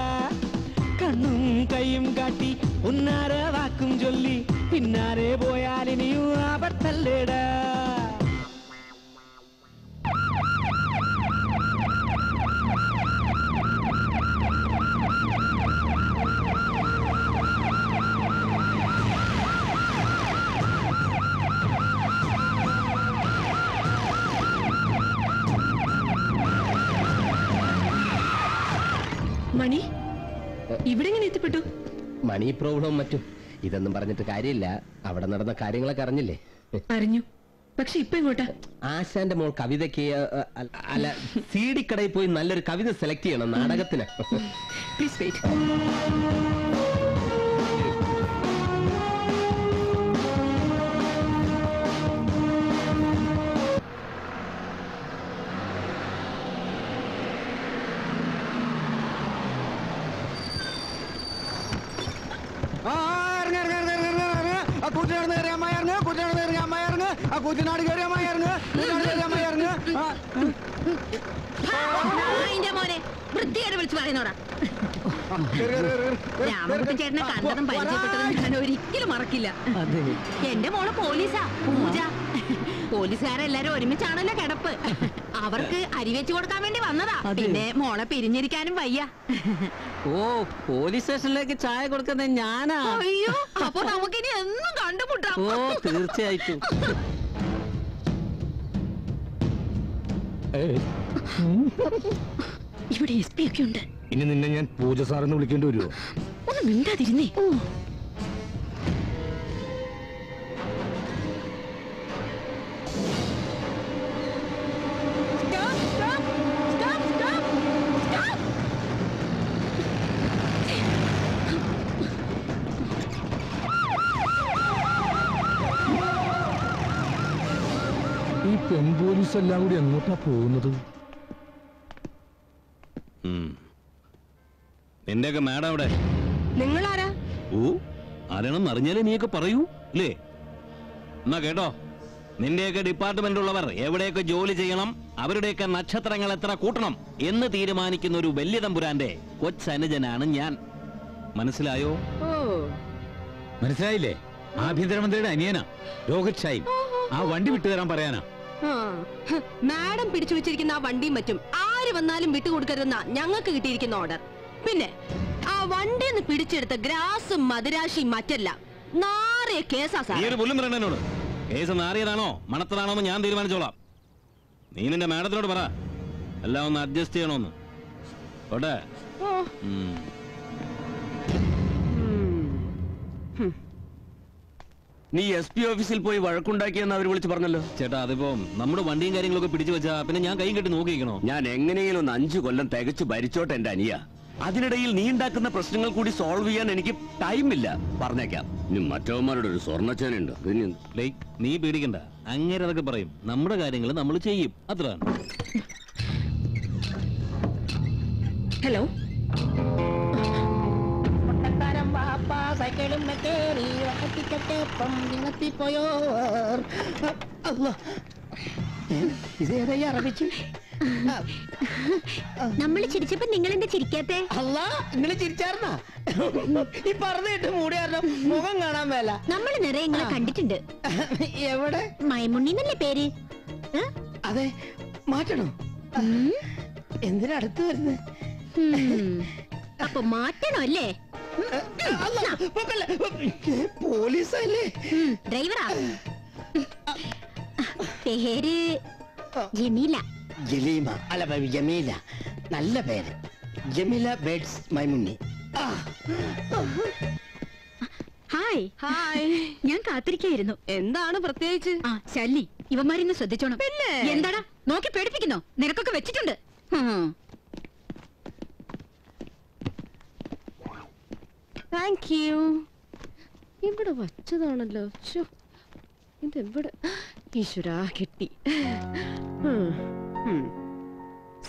കണ്ണും കൈയും കാട്ടി ഉന്നാര വാക്കും ചൊല്ലി പിന്നാലെ പോയാലിനിയും ആപത്തല്ലേടാ. മണി ഇവിടെ എങ്ങനെ എത്തിപ്പെട്ടു? മണി പ്രോബ്ലം മറ്റും ഇതൊന്നും പറഞ്ഞിട്ട് കാര്യമില്ല. അവിടെ നടന്ന കാര്യങ്ങളൊക്കെ അറിഞ്ഞില്ലേ? അറിഞ്ഞു. പക്ഷെ ഇപ്പൊ ഇങ്ങോട്ടാ? ആശാന്റെ മോൾ കവിതയ്ക്ക് അല്ല CD കടയിൽ പോയി നല്ലൊരു കവിത സെലക്ട് ചെയ്യണം നാടകത്തിന്. Please wait. കൂട്ടിനാട് കയറി അമ്മ ഇറങ്ങ്, കൂട്ടിനാട് കയറി അമ്മ ഇറങ്ങ്, ആ കൂട്ടിനാട് കയറി അമ്മ ഇറങ്ങ്, കൂട്ടിനാട് കയറി അമ്മ ഇറങ്ങ്. മോനെ വൃത്തിയായിട്ട് വിളിച്ചു പറയുന്നോടാ. രാമകുട്ടി ചേട്ടനെ കണ്ടതും പരിചയപ്പെട്ടതും ഞാൻ ഒരിക്കലും മറക്കില്ല. എന്റെ മോള് പോലീസാ, പൂജ. പോലീസുകാരെല്ലാരും ഒരുമിച്ചാണല്ലോ കിടപ്പ്. അവർക്ക് അരി വെച്ച് കൊടുക്കാൻ വേണ്ടി വന്നതാ. പിന്നെ മോളെ പിരിഞ്ഞിരിക്കാനും വയ്യ. ഓ, പോലീസ് സ്റ്റേഷനിലേക്ക് ചായ കൊടുക്കുന്നത് ഞാനാ. അയ്യോ, അപ്പൊ നമുക്കിനി എന്നും കണ്ടുമുട്ടാം. ഓ, തീർച്ചയായിട്ടും. ഇവിടെ SP ഒക്കെ ഉണ്ട്. ഇനി നിന്നെ ഞാൻ പൂജ സാറെന്ന് വിളിക്കേണ്ടി വരുമോ? ഒന്ന് മിണ്ടാതിരുന്നേ. ഈ പെൺപോലീസ് എല്ലാം കൂടി എങ്ങോട്ടാ പോകുന്നത്? നിന്റെയൊക്കെ മാഡം അവിടെ? നിങ്ങളാരാ? ഓ, ആരാണെന്ന് അറിഞ്ഞാലേ നീയൊക്കെ പറയൂ അല്ലേ? എന്നാ കേട്ടോ, നിന്റെയൊക്കെ ഡിപ്പാർട്ട്മെന്റ് ഉള്ളവർ എവിടെയൊക്കെ ജോലി ചെയ്യണം, അവരുടെയൊക്കെ നക്ഷത്രങ്ങൾ എത്ര കൂട്ടണം എന്ന് തീരുമാനിക്കുന്ന ഒരു വലിയ തമ്പുരാന്റെ കൊച്ചനുജനാണ് ഞാൻ. മനസ്സിലായോ? മനസ്സിലായില്ലേ? ആഭ്യന്തരമന്ത്രിയുടെ അനിയനാ രോഹിത് ഷായി. ആ വണ്ടി വിട്ടുതരാൻ പറയാനാ. മാഡം പിടിച്ചു വെച്ചിരിക്കുന്ന ആ വണ്ടിയും മറ്റും ആര് വന്നാലും വിട്ടുകൊടുക്കരുതെന്ന ഞങ്ങൾക്ക് കിട്ടിയിരിക്കുന്ന ഓർഡർ. പിന്നെ ആ വണ്ടിന്ന് പിടിച്ചെടുത്ത ഗ്രാസും മദിരാശിയും മറ്റല്ല നാറിയ കേസാ സാർ. നീ ഒരു പുല്ലും പറയണോട്. കേസ് നാറിയതാണോ മണത്തതാണോ എന്ന് ഞാൻ തീരുമാനിച്ചോളാം. നീ നിന്റെ മാഡത്തിനോട് പറ എല്ലാം ഒന്ന് അഡ്ജസ്റ്റ് ചെയ്യണോന്ന്. ഓട്ടെ. നീ SP ഓഫീസിൽ പോയി വഴക്കുണ്ടാക്കിയെന്ന് അവർ വിളിച്ച് പറഞ്ഞല്ലോ. ചേട്ടാ, അതിപ്പോ നമ്മുടെ വണ്ടിയും കാര്യങ്ങളൊക്കെ പിടിച്ചു വെച്ചാ പിന്നെ ഞാൻ കൈയും കെട്ടി നോക്കിയിരിക്കണോ? ഞാൻ എങ്ങനെയും ഒന്ന് 5 കൊല്ലം തികച്ചു ഭരിച്ചോട്ടെ എന്റെ അനിയ. അതിനിടയിൽ നീ ഉണ്ടാക്കുന്ന പ്രശ്നങ്ങൾ കൂടി സോൾവ് ചെയ്യാൻ എനിക്ക് ടൈമില്ല. പറഞ്ഞേക്കാം. ഇനി മറ്റവന്മാരുടെ ഒരു സ്വർണ്ണച്ചേനുണ്ട്. നീ പേടിക്കണ്ട, അങ്ങനെ അതൊക്കെ പറയും. നമ്മുടെ കാര്യങ്ങൾ നമ്മൾ ചെയ്യും, അത്ര. ഹലോ, നമ്മൾ ചിരിച്ചപ്പോ നിങ്ങൾ എന്താ ചിരിക്കാത്തെ? അല്ല, നിങ്ങൾ ചിരിച്ചാർന്നാ? ഈ പറഞ്ഞിട്ട് മൂടിയാരണം മുഖം കാണാൻ മേല. നമ്മൾ നിറയെ നിങ്ങളെ കണ്ടിട്ടുണ്ട്. എവിടെ? മൈമുണ്ണിന്നല്ലേ പേര്? അതെ, മാറ്റണോ? എന്തിനാ അടുത്ത് വരുന്നത്? അപ്പൊ മാറ്റണോ അല്ലേ? പോലീസല്ലേ? ഡ്രൈവറാ. പേര് ജമീല. ജലീമ അല്ല, ജമീല. നല്ല പേര്. ജമീല ബേഡ്സ് മൈമുണ്ണി. ഹായ്. ഹായ്. ഞാൻ കാത്തിരിക്കായിരുന്നു. എന്താണ് പ്രത്യേകിച്ച്? ആ, ശല്ലി, ഇവന്മാരിന്ന് ശ്രദ്ധിച്ചോണം. പിന്നെ എന്താടാ നോക്കി പേടിപ്പിക്കുന്നോ? നിനക്കൊക്കെ വെച്ചിട്ടുണ്ട്. Thank you. ഇവിടെ വച്ചതാണല്ലോ. ഇതെവിടെ? ഈശ്വരാ, കിട്ടി.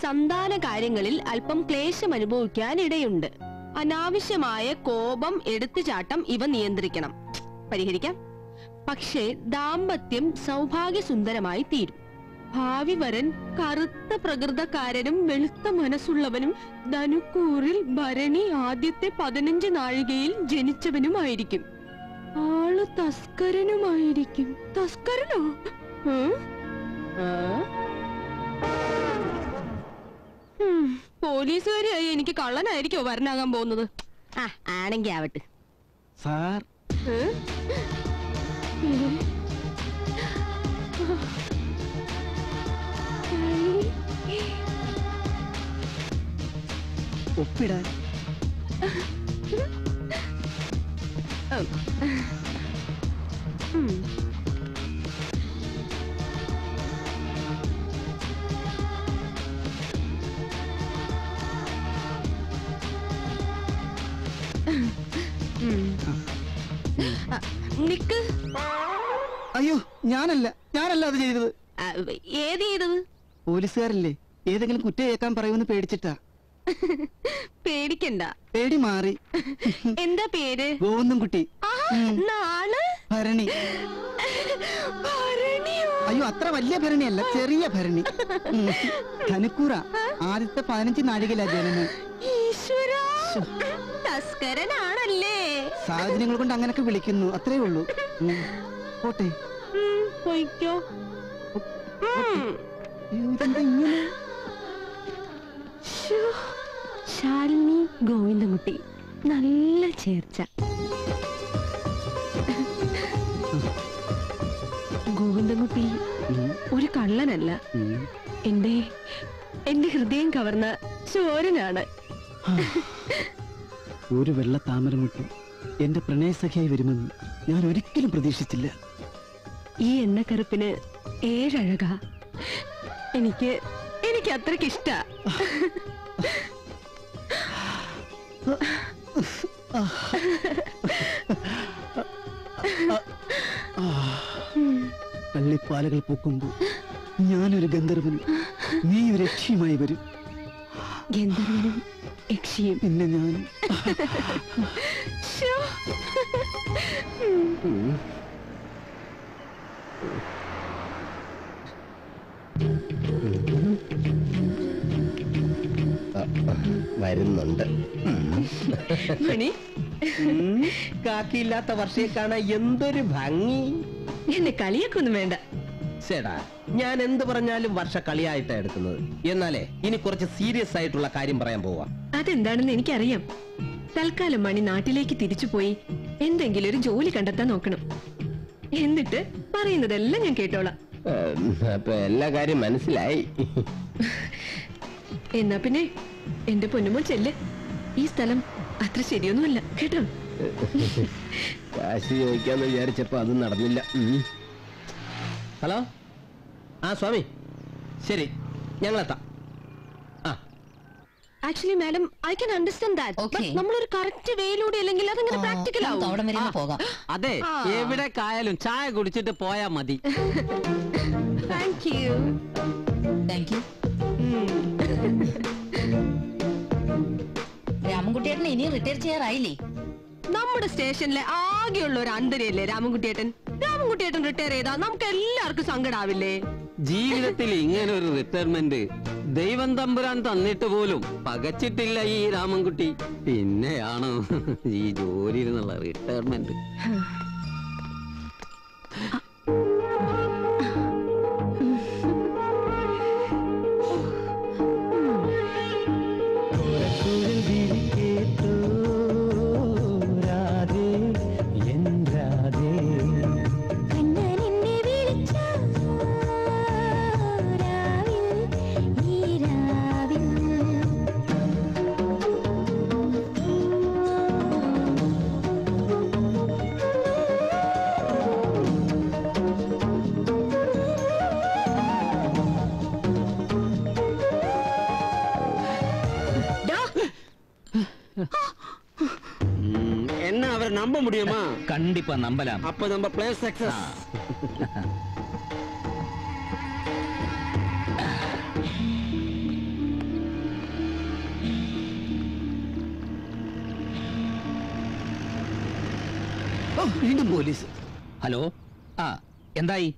സന്താന കാര്യങ്ങളിൽ അല്പം ക്ലേശം അനുഭവിക്കാൻ ഇടയുണ്ട്. അനാവശ്യമായ കോപം, എടുത്തുചാട്ടം ഇവ നിയന്ത്രിക്കണം. പരിഹരിക്കാം. പക്ഷേ ദാമ്പത്യം സൗഭാഗ്യസുന്ദരമായി തീരും. ഭാവി വരൻ കറുത്ത പ്രകൃതക്കാരനും വെളുത്ത മനസ്സുള്ളവനും ധനുക്കൂറിൽ ഭരണി ആദ്യത്തെ 15 നാഴികയിൽ ജനിച്ചവനുമായിരിക്കും. ആള് തസ്കരനുമായിരിക്കും. തസ്കരനോ? പോലീസുകാരിയായി എനിക്ക് കള്ളനായിരിക്കോ വരനാകാൻ പോകുന്നത്? ആണെങ്കി ആവട്ടെ. സാർ, ഒപ്പിടാൻ. നിക്ക്. അയ്യോ, ഞാനല്ല അത് ചെയ്തത്. ഏത് ചെയ്തത്? പോലീസുകാരല്ലേ, ഏതെങ്കിലും കുറ്റം കേൾക്കാൻ പറയുമെന്ന് പേടിച്ചിട്ടാ. പേടിക്കണ്ട, പേടി മാറി. എന്താ പേര്? ഗോവിന്ദൻകുട്ടി. നാള് ഭരണി. അയ്യോ, അത്ര വലിയ ഭരണിയല്ല, ചെറിയ ഭരണി. ധനുക്കൂറ ആദ്യത്തെ 15 നാഴികയിലാ ജനനം. തസ്കരനാണല്ലേ? സാഹചര്യങ്ങൾ കൊണ്ട് അങ്ങനൊക്കെ വിളിക്കുന്നു, അത്രേ ഉള്ളൂ. പോട്ടെ. പോയിക്കോ. ശാലിനി ഗോവിന്ദൻകുട്ടി നല്ല ചേർച്ച. ഗോവിന്ദൻകുട്ടി ഒരു കള്ളനല്ല, എന്റെ ഹൃദയം കവർന്ന ചോരനാണ്. ഒരു വെള്ള താമരമുട്ടി എന്റെ പ്രണയസഖിയായി വരുമെന്ന് ഞാൻ ഒരിക്കലും പ്രതീക്ഷിച്ചില്ല. ഈ എണ്ണക്കറുപ്പിന് 7 അഴകാ. എനിക്ക് അത്രയ്ക്ക് ഇഷ്ട. കള്ളിപ്പാലകൾ പൂക്കുമ്പോൾ ഞാനൊരു ഗന്ധർവൻ, നീ ഒരു യക്ഷിയുമായി വരും. ഗന്ധർവനും യക്ഷിയും പിന്നെ ഞാൻ വരുന്നുണ്ട്. മണി, കാക്കിയില്ലാത്ത വർഷയെ കാണാൻ എന്തൊരു ഭംഗി. എന്നെ കളിയാക്കൊന്നും വേണ്ട. ചേടാ, ഞാൻ എന്ത് പറഞ്ഞാലും വർഷ കളിയായിട്ടാ എടുക്കുന്നത്. എന്നാലേ ഇനി കുറച്ച് സീരിയസ് ആയിട്ടുള്ള കാര്യം പറയാൻ പോവാ. അതെന്താണെന്ന് എനിക്കറിയാം. തൽക്കാലം മണി നാട്ടിലേക്ക് തിരിച്ചു പോയി എന്തെങ്കിലും ഒരു ജോലി കണ്ടെത്താൻ നോക്കണം. എന്നിട്ട് പറയുന്നതെല്ലാം ഞാൻ കേട്ടോളാം. അപ്പൊ എല്ലാ കാര്യം മനസ്സിലായി. എന്നാ പിന്നെ എന്റെ പൊന്നുമോൻ ചെല്ല്. ഈ സ്ഥലം അത്ര ശരിയൊന്നുമല്ല കേട്ടോ. കാശ് ചോദിക്കാന്ന് വിചാരിച്ചപ്പോ അത് നടന്നില്ല. ഹലോ, ആ സ്വാമി, ശരി, ഞങ്ങളെത്താം. Actually madam, I can understand that. നമ്മളൊരു കറക്റ്റ് വേയിലൂടെ അല്ലെങ്കിൽ അതങ്ങനെ പ്രാക്ടിക്കൽ ആവും. അതെ, എവിടെ കായാലും ചായ കുടിച്ചിട്ട് പോയാ മതി. Thank you. Thank you. രാമൻകുട്ടിയേട്ടൻ ഇനി റിട്ടയർ ചെയ്യാറായില്ലേ? നമ്മുടെ സ്റ്റേഷനിലെ ആകെയുള്ള ഒരു അന്തരയല്ലേ രാമൻകുട്ടിയേട്ടൻ. രാമൻകുട്ടിയേട്ടൻ റിട്ടയർ ചെയ്താൽ നമുക്ക് എല്ലാവർക്കും സങ്കടാവില്ലേ? ജീവിതത്തിൽ ഇങ്ങനെ ഒരു റിട്ടയർമെന്റ് ദൈവം തമ്പുരാൻ തന്നിട്ട് പോലും പകച്ചിട്ടില്ല ഈ രാമൻകുട്ടി. പിന്നെയാണോ ഈ ജോലിയിൽ നിന്നുള്ള റിട്ടയർമെന്റ്? என்ன அவரை நம்ப முடியுமா? கண்டிப்பா நம்பலாம். அப்ப நம்ம பிளே சக்சஸ். വീണ്ടും പോലീസ്. ഹലോ, എന്തായി?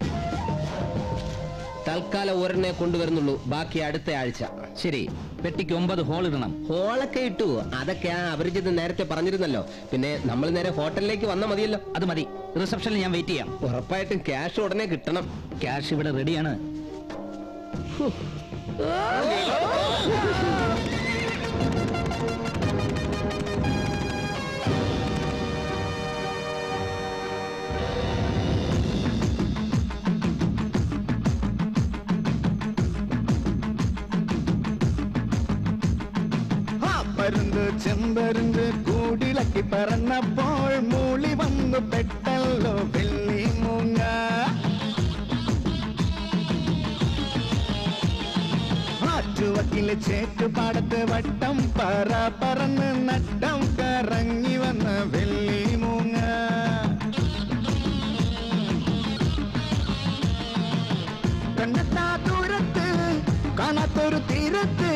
തൽക്കാലം ഒരെണ്ണെ കൊണ്ടുവരുന്നുള്ളൂ, ബാക്കി അടുത്ത ആഴ്ച. ശരി, പെട്ടിക്ക് 9 ഹോൾ ഇടണം. ഹോളൊക്കെ ഇട്ടു, അതൊക്കെ അപരിചിത് നേരത്തെ പറഞ്ഞിരുന്നല്ലോ. പിന്നെ നമ്മൾ നേരെ ഹോട്ടലിലേക്ക് വന്നാൽ മതിയല്ലോ. അത് മതി, റിസപ്ഷനിൽ ഞാൻ വെയിറ്റ് ചെയ്യാം. ഉറപ്പായിട്ടും ക്യാഷ് ഉടനെ കിട്ടണം. ക്യാഷ് ഇവിടെ റെഡിയാണ്. പരുന്ത് ചെമ്പരുന്ത് കൂടിളക്കി പറന്നപ്പോൾ മൂളി വന്നു പെട്ടല്ലോ വെള്ളി മൂങ്ങ. ആറ്റുവക്കിലെ ചേറ്റുപാടത്ത് വട്ടം പറ പറന്ന് നട്ടം കറങ്ങി വന്ന വെള്ളി മൂങ്ങ. കണ്ണെത്താ ദൂരത്ത് കാണാത്തൊരു തീരത്ത്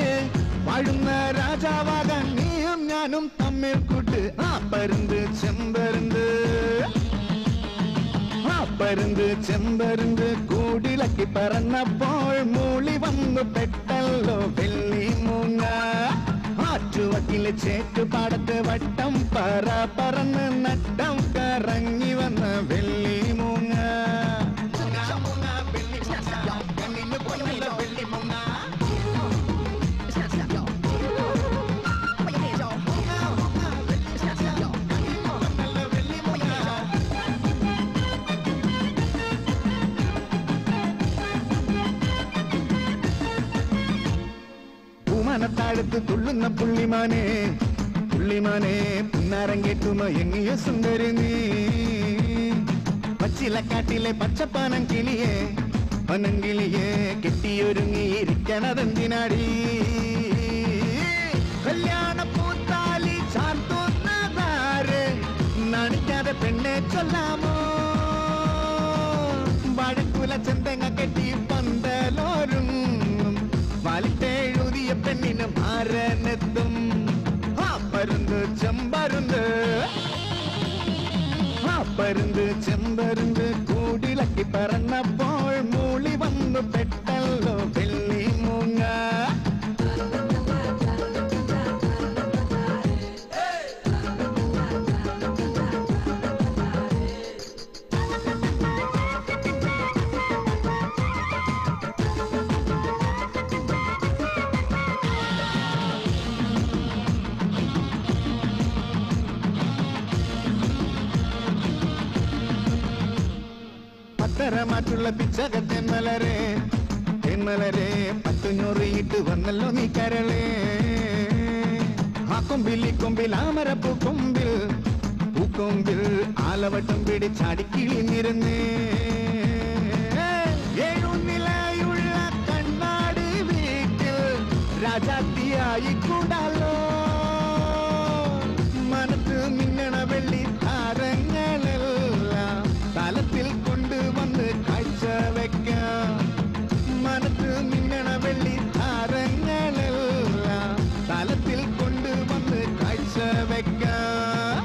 വാഴുന്ന രാജാവാകാൻ നീയും ഞാനും തമ്മിൽ കൂട്ട്. പരുന്ത് ചെമ്പരുന്ത്, പരുന്ത് ചെമ്പരുന്ത് കൂടിളക്കി പറന്നപ്പോൾ മൂളി വന്നു പെട്ടല്ലോ വെള്ളി മൂങ്ങ. ആറ്റുവക്കിലെ ചേറ്റുപാടത്ത് വട്ടം പറ പറന്ന് നട്ടം കറങ്ങി വന്ന വെള്ളി മൂങ്ങ. വെള്ളി മൂങ്ങ, വെള്ളി മൂങ്ങ, താഴത്ത് തുള്ളുന്ന പുള്ളിമാനെ പുള്ളിമാനെ പുന്നാരം കേട്ടുമ എങ്ങിയ സുന്ദരി നീ പച്ചിലക്കാട്ടിലെ പച്ചപ്പാനം കിളിയെ പനങ്കിളിയെ കെട്ടിയൊരുങ്ങിയിരിക്കണതെന്തിനാടി കല്യാണ പൂത്താലി ചാർത്തുന്നതാര് നണിക്കാതെ പെണ്ണെ ചൊല്ലാമോ വഴക്കുല ചെന്തങ്ങ കെട്ടി പന്തലോരും വാലിട്ടെഴുതിയ പെണ്ണിന് മാരനെത്തും പരുന്ത് ചെമ്പരുന്ത് പരുന്ത് ചെമ്പരുന്ത് കൂടിളക്കി പറന്നപ്പോൾ മൂളി വന്നു പെട്ടല്ലോ വെള്ളി മൂങ്ങ മറ്റുള്ള പിച്ചക തെന്മലരെ തെന്മലരെ പത്തുഞ്ഞൂറിയിട്ട് വന്നല്ലോ നീ കരളേ ആ കൊമ്പിൽ ഈ കൊമ്പിൽ ആമരപ്പൂ കൊമ്പിൽ പൂക്കൊമ്പിൽ ആലവട്ടം പിടിച്ചാടിക്കിളിഞ്ഞിരുന്നേ ഏഴുനിലയുള്ള കണ്ണാടി വീട്ടിൽ രാജാത്തിയായി കൂടാലോ മനത്ത് മിന്നണ വെള്ളി താരങ്ങളെല്ലാം തലത്തിൽ കൊണ്ടുവന്ന് കാഴ്ച വെക്കാം മനത്ത് മിന്നണ വെള്ളി താരങ്ങളെല്ലാം തലത്തിൽ കൊണ്ടുവന്ന് കാഴ്ച വെക്കാം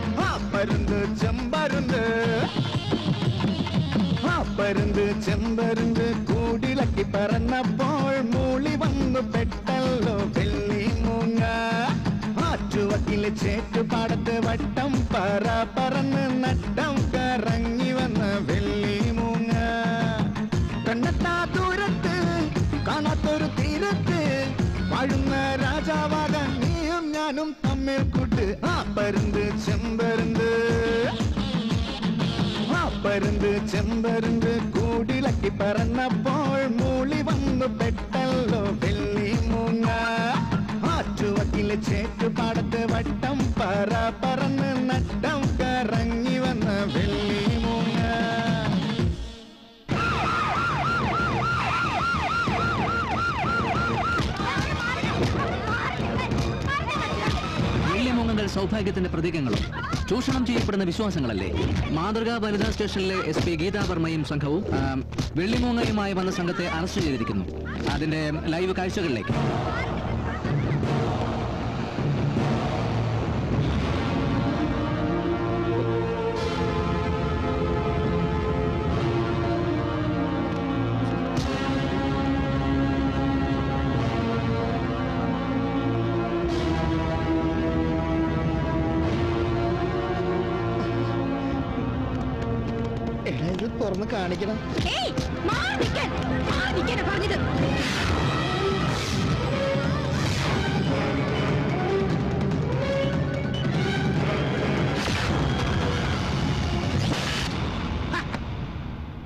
പരുന്ത് ചെമ്പരുന്ത് പരുന്ത് ചെമ്പരുന്ത് കൂടിളക്കി പറന്നപ്പോൾ മൂളി വന്നു പെട്ടല്ലോ വെള്ളി മൂങ്ങ ആറ്റുവക്കിലെ ചേറ്റുപാടത്ത് വട്ടം പറന്ന് നട്ടം കറങ്ങി വന്ന വെള്ളി മൂങ്ങ കണ്ണെത്താ ദൂരത്ത് കാണാത്തൊരു തീരത്ത് വാഴുന്ന രാജാവാകാൻ നീയും ഞാനും തമ്മിൽ കൂട്ട് പരുന്ത് ചെമ്പരുന്ത് പരുന്ത് ചെമ്പരുന്ത് കൂടിളക്കി പറന്നപ്പോൾ മൂളി വന്നു പെട്ടല്ലോ വെള്ളി മൂങ്ങ ആറ്റുവക്കിലെ ചേറ്റുപാടത്ത് വട്ടം പറന്ന് നട്ടം കറങ്ങി വന്ന വെള്ളി മൂങ്ങ വെള്ളിമൂങ്ങകൾ സൗഭാഗ്യത്തിന്റെ പ്രതീകങ്ങളും ചൂഷണം ചെയ്യപ്പെടുന്ന വിശ്വാസങ്ങളല്ലേ? മാതൃകാ വനിതാ സ്റ്റേഷനിലെ SP ഗീതാ വർമ്മയും സംഘവും വെള്ളിമൂങ്ങയുമായി വന്ന സംഘത്തെ അറസ്റ്റ് ചെയ്തിരിക്കുന്നു. അതിന്റെ ലൈവ് കാഴ്ചകളിലേക്ക്. തുറന്ന് കാണിക്കണം.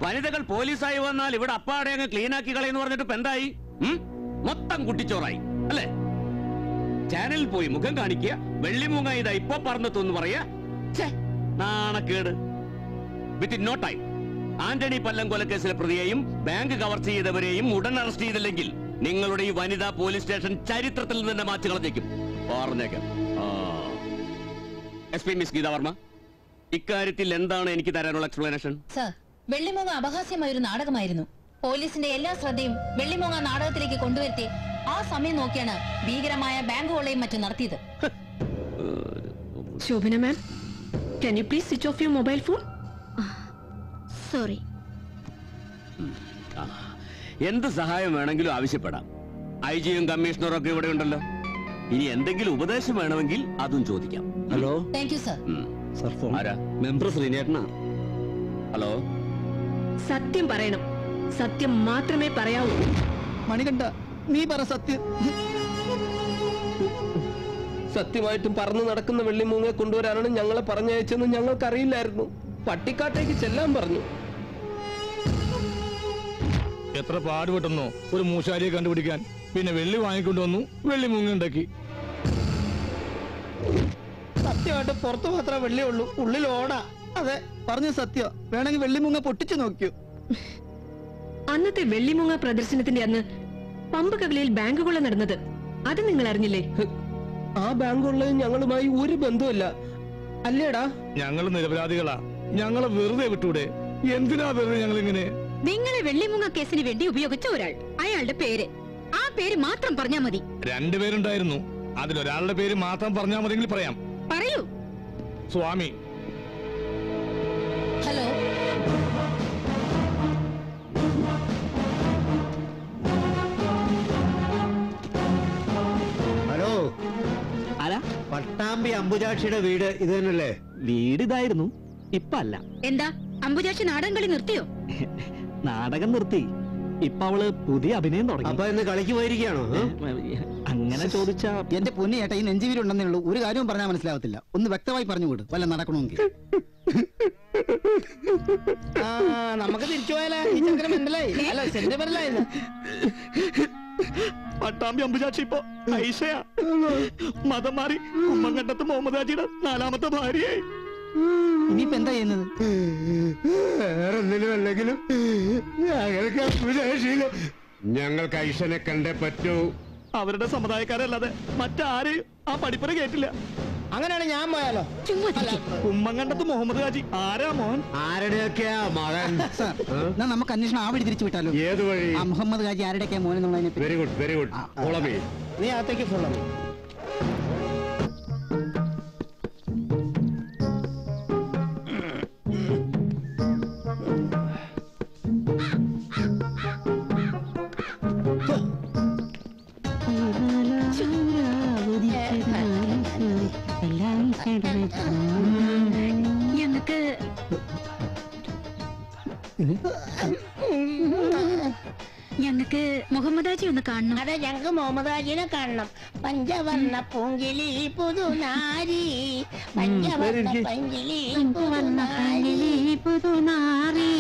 വനിതകൾ പോലീസായി വന്നാൽ ഇവിടെ അപ്പാടെ അങ്ങ് ക്ലീൻ ആക്കി കളയെന്ന് പറഞ്ഞിട്ട് എന്തായി? മൊത്തം കുട്ടിച്ചോറായി അല്ലേ? ചാനലിൽ പോയി മുഖം കാണിക്കുക, വെള്ളിമൂങ്ങ ഇതാ ഇപ്പൊ പറഞ്ഞെന്ന് പറയാ. നാണക്കേട്. വിത്തിൻ നോ ടൈം ആന്റണി പല്ലംകൊല കേസിലെ പ്രതിയെയും ബാങ്ക് കവർ ചെയ്തവരെയും ഉടൻ അറസ്റ്റ് ചെയ്തില്ലെങ്കിൽ നിങ്ങളുടെ ഈ വനിതാ പോലീസ് സ്റ്റേഷൻ ചരിത്രത്തിൽ നിന്ന് തന്നെ മാറ്റി കളഞ്ഞേക്കും. പറഞ്ഞേക്കാം. SP മിസ് ഗീതാ വർമ്മ, ഇക്കാര്യത്തിൽ എന്താണ് എനിക്ക് തരാനുള്ള എക്സ്പ്ലനേഷൻ? സർ, വെള്ളിമൂങ്ങ അപഹാസ്യമായ ഒരു നാടകമായിരുന്നു. പോലീസിന്റെ എല്ലാ ശ്രദ്ധയും വെള്ളിമൂങ്ങ നാടകത്തിലേക്ക് കൊണ്ടുവരുത്തി ആ സമയം നോക്കിയാണ് ഭീകരമായ ബാങ്ക് കൊള്ളയും മറ്റും നടത്തിയത്. ശോഭന മാം, can you please switch off your mobile phone? Sorry. എന്ത് സഹായം വേണമെങ്കിലും ആവശ്യപ്പെടാം. IG-യും കമ്മീഷണറും ഒക്കെ ഇവിടെ ഉണ്ടല്ലോ. ഇനി എന്തെങ്കിലും ഉപദേശം വേണമെങ്കിൽ അതും ചോദിക്കാം. Hello. Thank you sir. Sir, phone ആരാ? മെമ്പർ ശ്രീനേട്ടനാ. ഹലോ. സത്യം പറയണം, സത്യം മാത്രമേ പറയാവൂ. മണികണ്ഠ, നീ പറ സത്യം. സത്യമായിട്ടും പറന്നു നടക്കുന്ന വെള്ളിമൂങ്ങയെ കൊണ്ടുവരാനാണ് ഞങ്ങളെ പറഞ്ഞയച്ചെന്ന് ഞങ്ങൾക്കറിയില്ലായിരുന്നു. പട്ടിക്കാട്ടേക്ക് ചെല്ലാൻ പറഞ്ഞു. എത്ര പാടുപെട്ടെന്നോ ഒരു മൂശാരിയെ കണ്ടുപിടിക്കാൻ. പിന്നെ വെള്ളി വാങ്ങിക്കൊണ്ടുവന്നു, വെള്ളി മുങ്ങുണ്ടാക്കി. സത്യമായിട്ട് പുറത്തു മാത്രമേ വെള്ളിയുള്ളൂ, ഉള്ളിൽ ഓടാ. അതെ, പറഞ്ഞു സത്യം. വേണമെങ്കിൽ വെള്ളിമുങ്ങ പൊട്ടിച്ചു നോക്കിയോ. അന്നത്തെ വെള്ളിമുങ്ങ പ്രദർശനത്തിന്റെ അന്ന് പമ്പ് കവലയിൽ ബാങ്ക് കൊള്ള നടന്നത് അത് നിങ്ങൾ അറിഞ്ഞില്ലേ? ആ ബാങ്കുള്ളത് ഞങ്ങളുമായി ഒരു ബന്ധമില്ല അല്ലേടാ? ഞങ്ങൾ നിരപരാധികളാ, ഞങ്ങളെ വെറുതെ വിട്ടൂടെ? എന്തിനാ വെറുതെ ഞങ്ങൾ ഇങ്ങനെ? നിങ്ങളെ വെള്ളിമുങ്ങ കേസിന് വേണ്ടി ഉപയോഗിച്ച ഒരാൾ, അയാളുടെ പേര്, ആ പേര് മാത്രം പറഞ്ഞാ മതി. രണ്ടുപേരുണ്ടായിരുന്നു, അതിലൊരാളുടെ പേര് മാത്രം പറഞ്ഞാൽ മതിയെങ്കിൽ പറയാം. പറയൂ. സ്വാമി. ഹലോ, ഹലോ, ആരാ? പട്ടാമ്പി അമ്പുജാക്ഷിയുടെ വീട് ഇത് തന്നെയല്ലേ? വീട് ഇതായിരുന്നു, ഇപ്പൊ അല്ല. എന്താ അമ്പുജാക്ഷി നാടകം കളി നിർത്തിയോ? നാടകം നിർത്തി, ഇപ്പൊ അവള് പുതിയ അഭിനയം തുടങ്ങി. അപ്പൊ ഇന്ന് കളിക്ക് പോയിരിക്കുകയാണോ? അങ്ങനെ ചോദിച്ചാ എന്റെ പൊന്നു ചേട്ടാ, ഈ നെഞ്ചുവീരുണ്ടെന്നേ ഉള്ളൂ, ഒരു കാര്യവും പറഞ്ഞാൽ മനസ്സിലാവത്തില്ല. ഒന്ന് വ്യക്തമായി പറഞ്ഞുകൂട്, വല്ല നടക്കണമെങ്കിൽ. നമുക്ക് തിരിച്ചു പോയാലേ? ഈ ചക്രം മനസ്സിലായി അല്ല, സെന്റിമെന്റലായി. പട്ടാമ്പി അമ്പുജാക്ഷി ഇപ്പൊ ഐഷയാ. മതം മാറി കുമ്മങ്കണ്ടത്ത് മുഹമ്മദ് ഹാജിയുടെ 4ാമത്തെ ഭാര്യയായി. ഇനിയിപ്പോ എന്താ ചെയ്യുന്നത്? വേറെന്തിനും അല്ലെങ്കിലും ഞങ്ങൾക്ക് ഐഷനെ കണ്ടേ പറ്റൂ. അവരുടെ സമുദായക്കാരല്ലാതെ മറ്റാരെയും ആ പഠിപ്പുര കേട്ടില്ല. അങ്ങനെയാണ് ഞാൻ പോയാലോ? കുമ്മങ്കണ്ടത്ത് മുഹമ്മദ് ഹാജി ആരാ മോഹൻ? ആരുടെയൊക്കെയാ മകൻ? എന്നാ നമുക്ക് അന്വേഷണം ആ വഴി തിരിച്ചു വിട്ടാലോ? ഏത് വഴി? ആ മുഹമ്മദ് ഹാജി ആരുടെയൊക്കെയാ മോൻ എന്നുള്ളതിനെ. Very good, very good. നീ അകത്തേക്ക് ഫോളോ മീ. ഞങ്ങൾക്ക് ഞങ്ങൾക്ക് മുഹമ്മദ് ഹാജി ഒന്ന് കാണണം. അതെ, ഞങ്ങൾക്ക് മുഹമ്മദ് ഹാജിനെ കാണണം. പഞ്ചവർണ്ണ പൂങ്കിളി പുതുനാരി, പഞ്ചവർണ്ണ പങ്കിളി പുതുനാരി,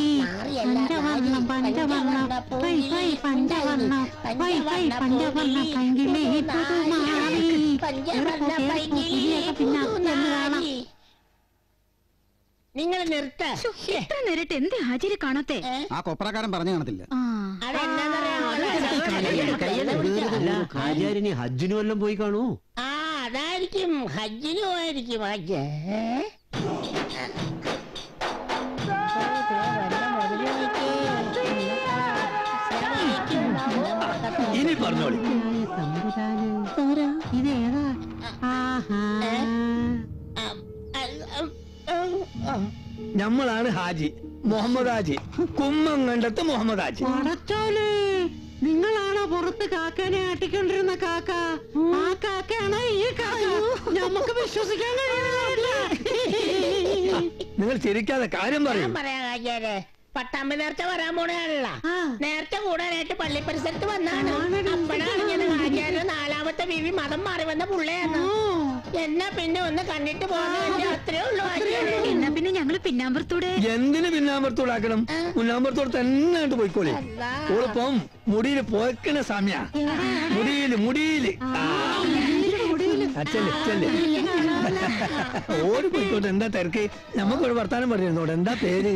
നിങ്ങൾ നിർത്ത. എത്ര നേരിട്ട് എന്തേ ഹാജിനെ കാണാത്തെ? ആ കൊപ്രക്കാരൻ പറഞ്ഞു കാണത്തില്ല. ആചാര്യനി ഹജ്ജിന് വല്ലതും പോയി കാണൂ? ആ, അതായിരിക്കും, ഹജ്ജിന് പോയിരിക്കും. ഹജ്ജ് ഇനി പറഞ്ഞോളി. ഇതേതാ? നമ്മളാണ് ഹാജി, മുഹമ്മദ് ഹാജി, കുമ്മങ്കണ്ടത്ത് മുഹമ്മദ് ഹാജി. നിങ്ങളാണോ പുറത്ത് കാക്കനെ ആട്ടിക്കൊണ്ടിരുന്ന കാക്ക? ആ കാക്കയാണോ ഈ കാക്ക? നമുക്ക് വിശ്വസിക്കാൻ കഴിയുന്നില്ല. നിങ്ങൾ ചിരിക്കാതെ കാര്യം പറയും. പറയാ ആചാര്യ, പട്ടാമ്പി നേർച്ച വരാൻ പോണെയാണല്ല. നേർച്ച കൂടാനായിട്ട് പള്ളി പരിസരത്ത് വന്നാണ്. അപ്പോഴാണ് ഞാൻ ആചാര്യ 4ാമത്തെ ബീവി മതം മാറി വന്ന പുള്ളയാണ്. എന്നാ പിന്നെ ഒന്ന് കണ്ടിട്ട് പോകാൻ അത്രേ ഉള്ളൂ ആചാര്യ. എന്നാ പിന്നെ ഞങ്ങള് പിന്നാമ്പുറത്തൂടെ. എന്തിന് പിന്നാമ്പുറത്തോടാക്കണം? മുന്നാമ്പുറത്തോട് തന്നെ പോയിക്കോളി. ഓളിപ്പം മുടിയില് പോയക്കണ സമയ. മുടിയില് അച്ഛല്ലേ ഓടി പോയിക്കോട്ടെ. എന്താ തിരക്ക്? നമുക്കൊരു വർത്താനം പറയുന്നോട്. എന്താ പേര്?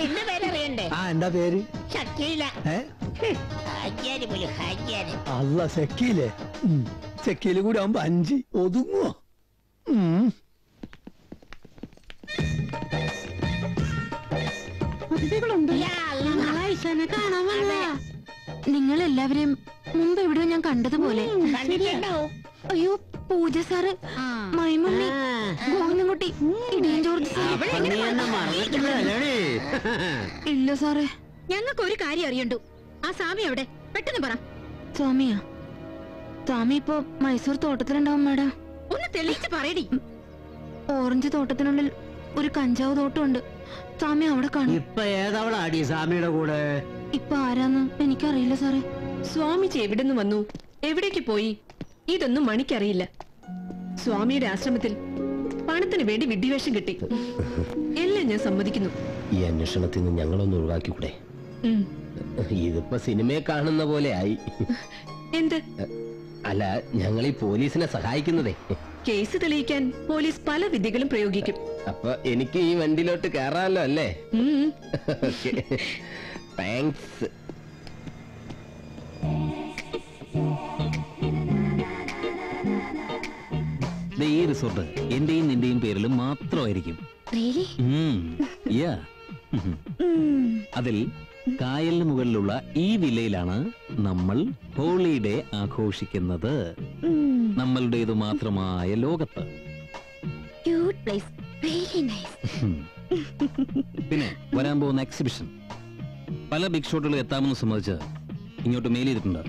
എന്റെ പേരറിയണ്ടേ? ആ, എന്താ പേര്? ഷക്കീല. അല്ല, സെക്കീലേ. സെക്കീല് കൂടി ആവുമ്പോ 5 ഒതുങ്ങോ? നിങ്ങൾ എല്ലാവരെയും മുമ്പ് എവിടെയോ ഞാൻ കണ്ടതുപോലെ. അയ്യോ, പൂജ സാറ്, മൈമുണ്ണി, ഗോവിന്ദൻകുട്ടി, ഇടിയൻ ജോർജ് സാർ. ഇല്ല സാറേ. ഞങ്ങൾക്ക് ഒരു കാര്യം അറിയണ്ടു. ആ സ്വാമി എവിടെ? പെട്ടെന്ന് പറ. സ്വാമിയാ? സ്വാമി ഇപ്പൊ മൈസൂർ തോട്ടത്തിലുണ്ടാവും മാഡം. ഒന്ന് തെളിയിച്ച് പറയടി. ഓറഞ്ച് തോട്ടത്തിനുള്ളിൽ ഒരു കഞ്ചാവ് തോട്ടമുണ്ട്. സ്വാമി അവിടെ കാണും. ഇപ്പൊ ഏതവളാടി സ്വാമിയുടെ കൂടെ? ഇപ്പൊ ആരാന്ന് എനിക്കറിയില്ല സാറേ. സ്വാമിജി എവിടുന്ന് വന്നു, എവിടേക്ക് പോയി, ഇതൊന്നും മണിക്കറിയില്ല. സ്വാമിയുടെ ആശ്രമത്തിൽ പണത്തിന് വേണ്ടി വിഡ്ഢിവേഷം കിട്ടി. എല്ലാം ഞാൻ സമ്മതിക്കുന്നു. ഈ അന്വേഷണത്തിൽ നിന്ന് ഞങ്ങളൊന്ന് ഒഴിവാക്കിക്കൂടെ? ഇതിപ്പോ സിനിമയെ കാണുന്ന പോലെ ആയി. എന്ത്? അല്ല, ഞങ്ങൾ ഈ പോലീസിനെ സഹായിക്കുന്നതേ. കേസ് തെളിയിക്കാൻ പോലീസ് പല വിദ്യകളും പ്രയോഗിക്കും. അപ്പൊ എനിക്ക് ഈ വണ്ടിയിലോട്ട് കയറാമല്ലോ അല്ലേ? താങ്ക്സ്. ഈ റിസോർട്ട് എന്റെയും നിന്റെയും പേരിലും മാത്രമായിരിക്കും. അതിൽ കായലിന് മുകളിലുള്ള ഈ വില്ലയിലാണ് നമ്മൾ ഹോളിഡേ ആഘോഷിക്കുന്നത്. നമ്മളുടേത് മാത്രമായ ലോകത്ത്. പിന്നെ വരാൻ പോകുന്ന എക്സിബിഷൻ പല ബിഗ് ഷോട്ടുകൾ എത്താമെന്ന് സംബന്ധിച്ച് ഇങ്ങോട്ട് മെയിൽ ചെയ്തിട്ടുണ്ട്.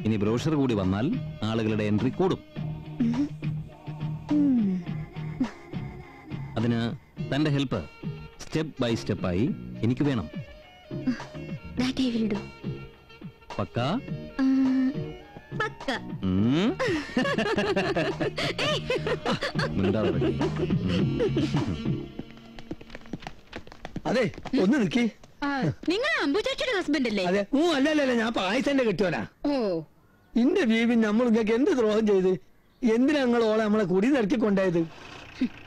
ഇനി ബ്രോഷർ കൂടി വന്നാൽ ആളുകളുടെ എൻട്രി കൂടും. അതിന് തന്റെ ഹെൽപ്പ് സ്റ്റെപ്പ് ബൈ സ്റ്റെപ്പായി എനിക്ക് വേണം. പക്കാ? അതെ, ഒന്ന് നിൽക്കി. നിങ്ങൾ അമ്പുചാച്ചിയുടെ ഹസ്ബൻഡ് അല്ലേ? അതെ. അല്ലല്ല, ഞാൻ പായസന്റെ കെട്ടിയോനാ. എന്റെ ബീവി നമ്മൾ നിങ്ങൾക്ക് എന്ത് ദ്രോഹം ചെയ്ത്? എന്തിനാ നിങ്ങൾ ഓളെ നമ്മളെ കുടി നിറക്കി കൊണ്ടായത്?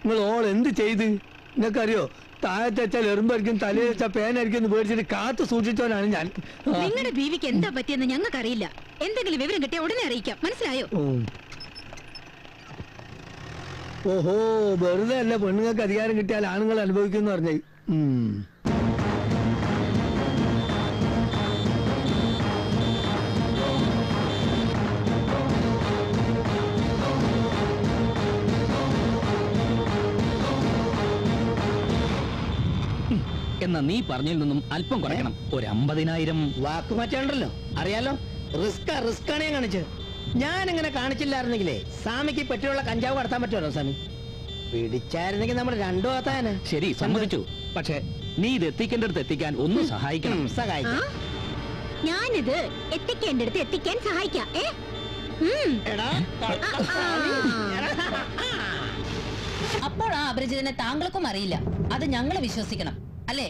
നിങ്ങൾ ഓൾ എന്ത് ചെയ്ത്? നിങ്ങൾക്കറിയോ, താഴത്തെ വെച്ചാൽ എറുമ്പായിരിക്കും, തലയിൽ വെച്ചാൽ പേനായിരിക്കും എന്ന് പേടിച്ചിട്ട് കാത്തു സൂക്ഷിച്ചവനാണ് ഞാൻ. നിങ്ങളുടെ ബീവിക്ക് എന്താ പറ്റിയെന്ന് ഞങ്ങൾക്ക് അറിയില്ല. എന്തെങ്കിലും വിവരം കിട്ടിയാൽ ഉടനെ അറിയിക്കാം. മനസ്സിലായോ? ഓഹോ, വെറുതെ അല്ല പെണ്ണുങ്ങൾക്ക് അധികാരം കിട്ടിയാൽ ആണുങ്ങൾ അനുഭവിക്കുമെന്ന് പറഞ്ഞേ. എന്നാ നീ പറഞ്ഞതിൽ നിന്നും അല്പം കുറയ്ക്കണം. ഒരു 50,000 വാക്ക് മാറ്റാണ്ടല്ലോ. അറിയാലോ, റിസ്ക് ആണ് ഞാൻ കാണിച്ചത്. ഞാൻ അങ്ങനെ കാണിച്ചില്ലായിരുന്നെങ്കിലേ സ്വാമിക്ക് പറ്റിയുള്ള കഞ്ചാവ് കടത്താൻ പറ്റുമല്ലോ സ്വാമി? പിടിച്ചായിരുന്നെങ്കിൽ നമ്മൾ രണ്ടു ആത്താന. ശരി, സമ്മതിച്ചു. പക്ഷെ നീ ഇത് എത്തിക്കേണ്ടടുത്ത് എത്തിക്കാൻ ഒന്ന് സഹായിക്കണം. സഹായിക്കാം. ഞാനിത് എത്തിക്കേണ്ടടുത്ത് എത്തിക്കാൻ സഹായിക്കാം. അപ്പോൾ ആ അപരിചിതനെ താങ്കൾക്കും അറിയില്ല. അത് ഞങ്ങൾ വിശ്വസിക്കണം അല്ലേ?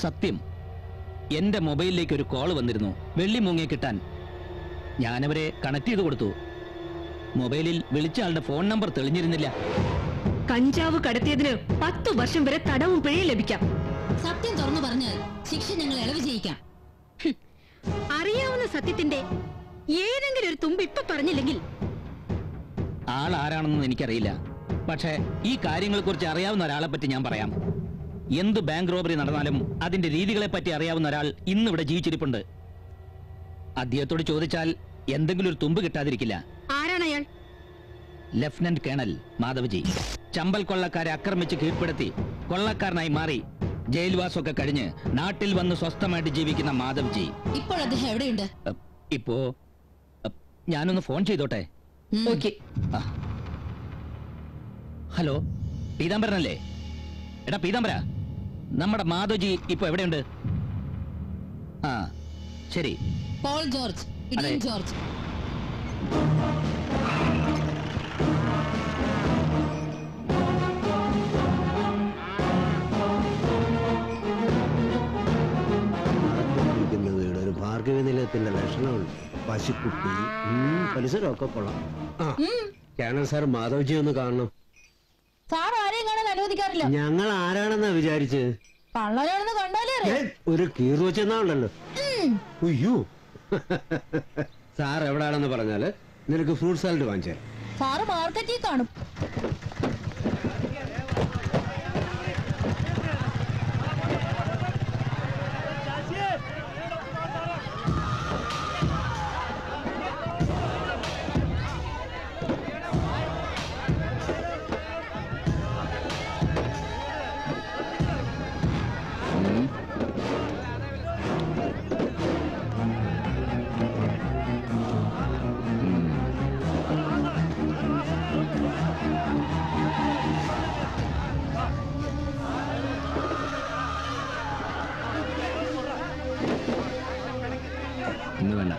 സത്യം. എന്റെ മൊബൈലിലേക്ക് ഒരു കോള് വന്നിരുന്നു വെള്ളിമൂങ്ങയെ കിട്ടാൻ. ഞാനവരെ കണക്ട് ചെയ്ത് കൊടുത്തു. മൊബൈലിൽ വിളിച്ച ആളുടെ ഫോൺ നമ്പർ തെളിഞ്ഞിരുന്നില്ല. കഞ്ചാവ് കടത്തിയതിന് 10 വർഷം വരെ തടവും പിഴയും ലഭിക്കാം. സത്യം തുറന്നു പറഞ്ഞാൽ ശിക്ഷ ഞങ്ങൾ ഇളവ് ചെയ്യിക്കാം. അറിയാവുന്ന സത്യത്തിന്റെ ഏതെങ്കിലും ഒരു തുമ്പ് ഇപ്പൊ പറഞ്ഞില്ലെങ്കിൽ ആൾ ആരാണെന്ന് എനിക്കറിയില്ല. പക്ഷേ ഈ കാര്യങ്ങളെ കുറിച്ച് അറിയാവുന്ന ഒരാളെ പറ്റി ഞാൻ പറയാം. എന്ത് ബാങ്ക് റോബറി നടന്നാലും അതിന്റെ രീതികളെ പറ്റി അറിയാവുന്ന ഒരാൾ ഇന്നിവിടെ ജീവിച്ചിരിപ്പുണ്ട്. അദ്ദേഹത്തോട് ചോദിച്ചാൽ എന്തെങ്കിലും ഒരു തുമ്പ് കിട്ടാതിരിക്കില്ല. ആരാണ് അയാൾ? Lieutenant colonel Madhavji. ചമ്പൽ കൊള്ളക്കാരെ ആക്രമിച്ച് കീഴ്പ്പെടുത്തി കൊള്ളക്കാരനായി മാറി ജയിൽവാസമൊക്കെ കഴിഞ്ഞ് നാട്ടിൽ വന്ന് സ്വസ്ഥമായിട്ട് ജീവിക്കുന്ന മാധവ്ജി. ഇപ്പോൾ അദ്ദേഹം എവിടെയുണ്ട്? ഇപ്പോ ഞാനൊന്ന് ഫോൺ ചെയ്തോട്ടെ? ഓക്കെ. ഹലോ, പീതാംബരനല്ലേ? എടാ പീതാംബര, നമ്മുടെ മാധവ്ജി ഇപ്പൊ എവിടെയുണ്ട്? ആ ശരി. പോൾ ജോർജ്, ഇഡിയൻ ജോർജ്. ഒരു ഭാർഗവ നിലയത്തിന്റെ ലക്ഷണമുണ്ട്. പശുക്കുട്ടി, പരിസരമൊക്കെ കൊള്ളാം. കേണൽ സാർ മാധവ്ജി ഒന്ന് കാണണം. സാർ ആരെയും കാണാൻ അനുവദിക്കാറില്ല. ഞങ്ങൾ ആരാണെന്നാ വിചാരിച്ചത്? കള്ളനാണെന്ന് കണ്ടാലേ അറിയാം. ഒരു കീറു വെച്ചെന്നാണല്ലോ. അയ്യോ, സാർ എവിടാണെന്ന് പറഞ്ഞാല് നിനക്ക് ഫ്രൂട്ട് സാലഡ് വാങ്ങിച്ചേ. സാറ് മാർക്കറ്റിൽ കാണും. ഇന്ന് വേണ്ട.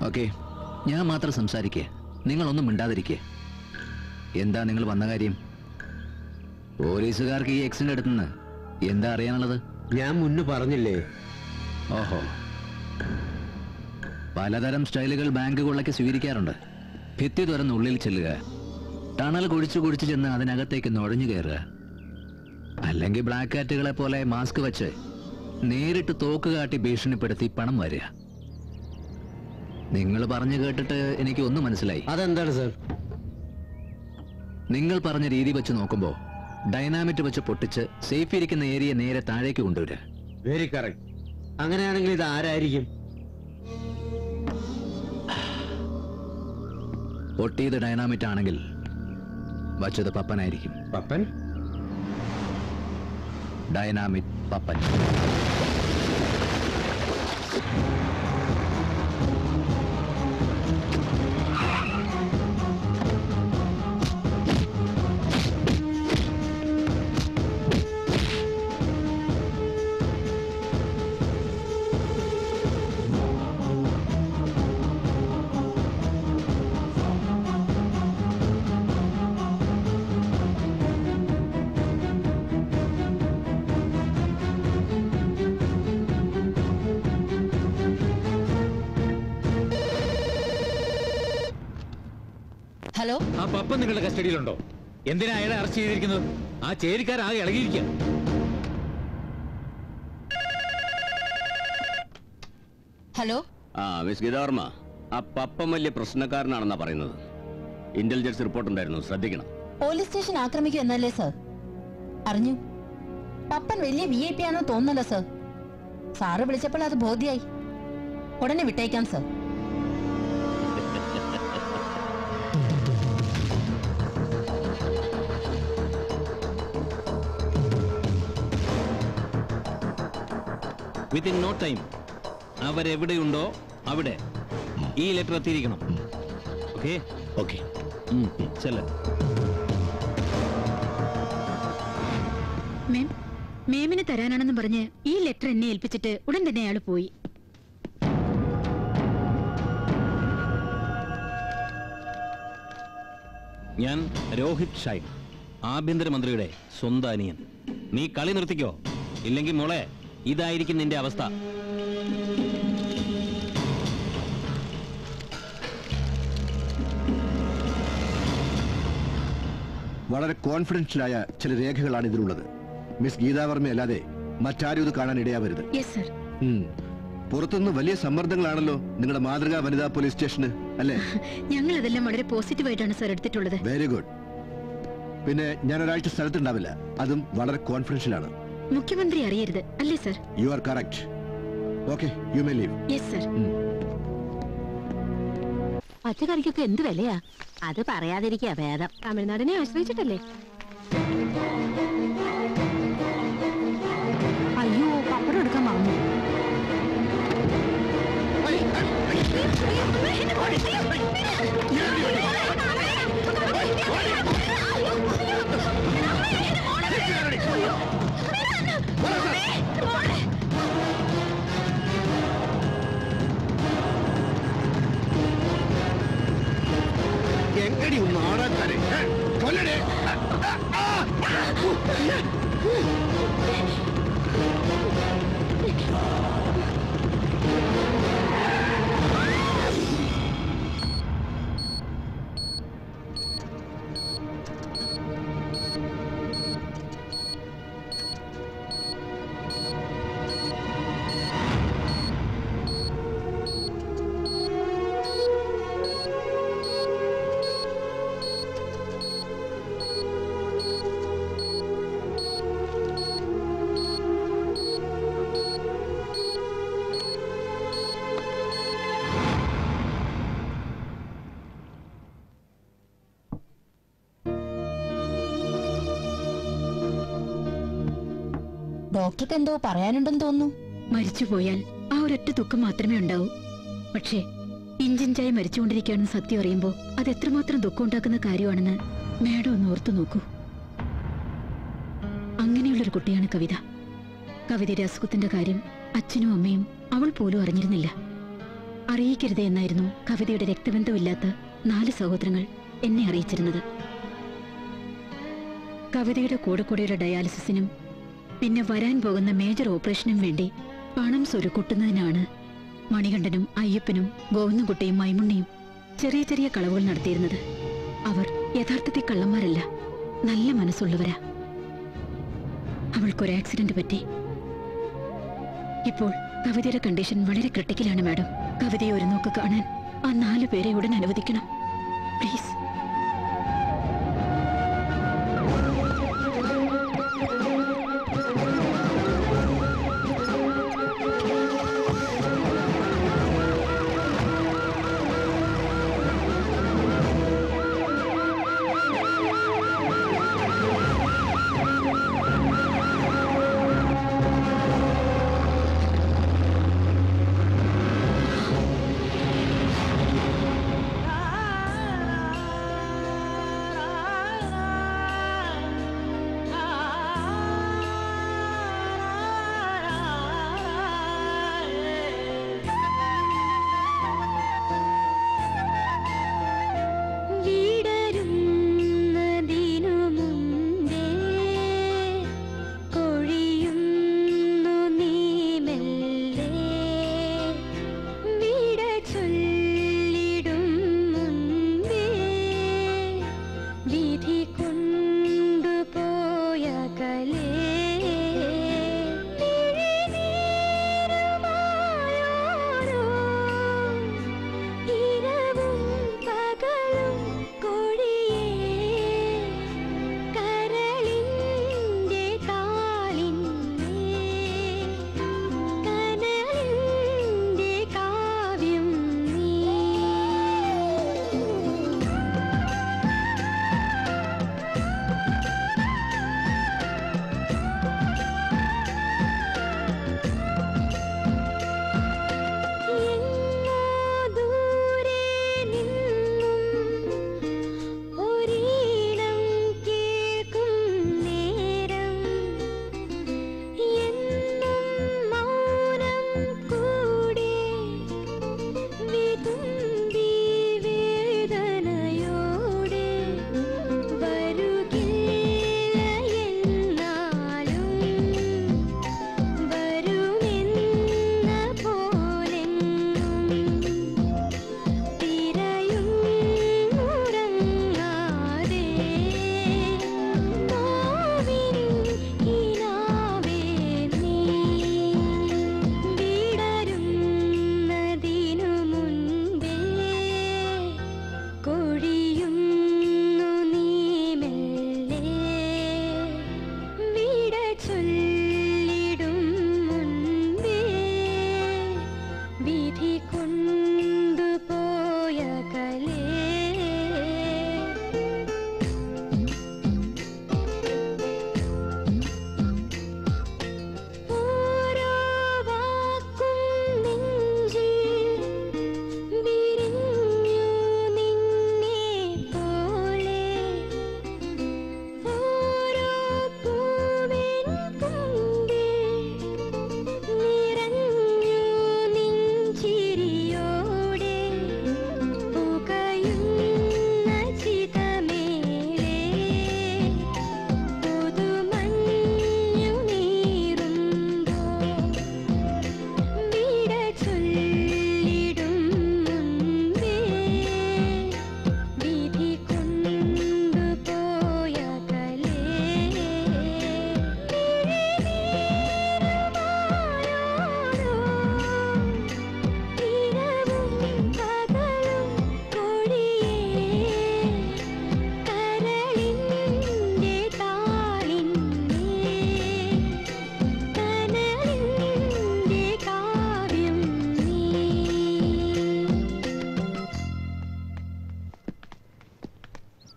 ഓക്കെ, ഞാൻ മാത്രം സംസാരിക്കേ, നിങ്ങളൊന്നും മിണ്ടാതിരിക്കേ. എന്താ നിങ്ങൾ വന്ന കാര്യം? പോലീസുകാർക്ക് ഈ എക്സിന്റെ അടുത്തുനിന്ന് എന്താ അറിയാനുള്ളത്? ഞാൻ മുന്നേ പറഞ്ഞില്ലേ. ഓഹോ, പലതരം സ്റ്റൈലുകൾ ബാങ്ക് കൊള്ളയ്ക്ക് സ്വീകരിക്കാറുണ്ട്. ഭിത്തി തുറന്ന് ഉള്ളിൽ ചെല്ലുക, ടണൽ കുഴിച്ചു ചെന്ന് അതിനകത്തേക്ക് നുഴഞ്ഞു കയറുക, അല്ലെങ്കിൽ ബ്ലാക്ക് കാറ്റുകളെ പോലെ മാസ്ക് വെച്ച് നേരിട്ട് തോക്ക് കാട്ടി ഭീഷണിപ്പെടുത്തി പണം വരിക. നിങ്ങൾ പറഞ്ഞു കേട്ടിട്ട് എനിക്ക് ഒന്നും മനസ്സിലായി. അതെന്താണ് സർ? നിങ്ങൾ പറഞ്ഞ രീതി വെച്ച് നോക്കുമ്പോ ഡൈനാമിറ്റ് വെച്ച് പൊട്ടിച്ച് സേഫ് ഇരിക്കുന്ന ഏരിയ നേരെ താഴേക്ക് കൊണ്ടുവരിക. Very correct. അങ്ങനെയാണെങ്കിൽ ഇത് ആരായിരിക്കും? പൊട്ടിയത് ഡൈനാമിറ്റ് ആണെങ്കിൽ വച്ചത് പപ്പനായിരിക്കും. പപ്പൻ? ഡൈനാമിറ്റ് പപ്പൻ. ഹലോ, ആ പപ്പൻ നിങ്ങളുടെ കസ്റ്റഡിയിലുണ്ടോ? എന്തിനാ അയാളെ അറസ്റ്റ് ചെയ്തിരിക്കുന്നത്? ആ ചേരിക്കാരാകെ ഇളകിയിരിക്കുക. ഹലോ. മിസ് ഗീതാവർമ്മ, ആ പപ്പൻ വലിയ പ്രശ്നക്കാരനാണെന്നാ പറയുന്നത്. ഇന്റലിജൻസ് റിപ്പോർട്ട് ഉണ്ടായിരുന്നു, ശ്രദ്ധിക്കണം. പോലീസ് സ്റ്റേഷൻ ആക്രമിക്കും എന്നല്ലേ സർ? അറിഞ്ഞു. പപ്പൻ വലിയ VIP ആണോ തോന്നുന്നല്ലോ സർ. സാറ് വിളിച്ചപ്പോൾ അത് ബോധ്യായി. ഉടനെ വിട്ടേക്കാം സർ. വിത്തിൻ നോ ടൈം അവരെവിടെയുണ്ടോ അവിടെ ഈ ലെറ്റർ എത്തിയിരിക്കണം. ഓക്കെ ഓക്കെ, ചെല്ല. മേമിന് തരാനാണെന്ന് പറഞ്ഞ് ഈ ലെറ്റർ എന്നെ ഏൽപ്പിച്ചിട്ട് ഉടൻ തന്നെ അയാൾ പോയി. ഞാൻ രോഹിത് ഷൈൻ, ആഭ്യന്തരമന്ത്രിയുടെ സ്വന്തം അനിയൻ. നീ കളി നിർത്തിക്കോ, ഇല്ലെങ്കിൽ മോളെ ഇതായിരിക്കും നിന്റെ അവസ്ഥ. വളരെ കോൺഫിഡൻഷ്യലായ ചില രേഖകളാണ് ഇതിലുള്ളത്. മിസ് ഗീതാവർമ്മ അല്ലാതെ മറ്റാരും ഇത് കാണാൻ ഇടയാവരുത്. പുറത്തുനിന്ന് വലിയ സമ്മർദ്ദങ്ങളാണല്ലോ നിങ്ങളുടെ മാതൃകാ വനിതാ പോലീസ് സ്റ്റേഷന്, അല്ലേ? ഞങ്ങൾ അതെല്ലാം വളരെ പോസിറ്റീവായിട്ടാണ് സർ എടുത്തിട്ടുള്ളത്. Very good. പിന്നെ ഞാൻ ഒരാഴ്ച സ്ഥലത്തുണ്ടാവില്ല, അതും വളരെ കോൺഫിഡൻഷ്യൽ ആണ്. മുഖ്യമന്ത്രി അറിയരുത്, അല്ലേ sir? You are correct. Okay, you may leave. Yes sir. പച്ചക്കറിക്കൊക്കെ എന്ത് വിലയാ? അത് പറയാതിരിക്കാ ഭേദം. തമിഴ്നാടിനെ ആശ്രയിച്ചിട്ടല്ലേ? അയ്യോ, പപ്പടം എടുക്കാൻ മറന്നു. എങ്ങടി ഒന്ന് ആടാക്കാരെ കൊല്ലടേ. ഡോക്ടർക്ക് എന്തോ പറയാനുണ്ടെന്ന് തോന്നുന്നു. മരിച്ചുപോയാൽ ആ ഒരൊറ്റ ദുഃഖം മാത്രമേ ഉണ്ടാവൂ. പക്ഷേ ഇഞ്ചിഞ്ചായി മരിച്ചുകൊണ്ടിരിക്കുകയാണെന്ന് സത്യം അറിയുമ്പോ അത് എത്രമാത്രം ദുഃഖം ഉണ്ടാക്കുന്ന കാര്യമാണെന്ന് മേഡം ഒന്ന് ഓർത്തു നോക്കൂ. അങ്ങനെയുള്ളൊരു കുട്ടിയാണ് കവിത. കവിതയുടെ അസുഖത്തിന്റെ കാര്യം അച്ഛനും അമ്മയും അവൾ പോലും അറിഞ്ഞിരുന്നില്ല. അറിയിക്കരുതേ എന്നായിരുന്നു കവിതയുടെ രക്തബന്ധമില്ലാത്ത 4 സഹോദരങ്ങൾ എന്നെ അറിയിച്ചിരുന്നത്. കവിതയുടെ കൂടെക്കൂടെയുള്ള ഡയാലിസിസിനും പിന്നെ വരാൻ പോകുന്ന മേജർ ഓപ്പറേഷനും വേണ്ടി പണം സ്വരുക്കൂട്ടുന്നതിനാണ് മണികണ്ഠനും അയ്യപ്പനും ഗോവിന്ദൻകുട്ടിയും മൈമുണ്ണിയും ചെറിയ ചെറിയ കളവുകൾ നടത്തിയിരുന്നത്. അവർ യഥാർത്ഥത്തിൽ കള്ളന്മാരല്ല, നല്ല മനസ്സുള്ളവരാ. അവൾക്കൊരു ആക്സിഡന്റ് പറ്റി. ഇപ്പോൾ കവിതയുടെ കണ്ടീഷൻ വളരെ ക്രിട്ടിക്കലാണ് മാഡം. കവിതയെ ഒരു നോക്ക് കാണാൻ ആ 4 പേരെ ഉടൻ അനുവദിക്കണം പ്ലീസ്.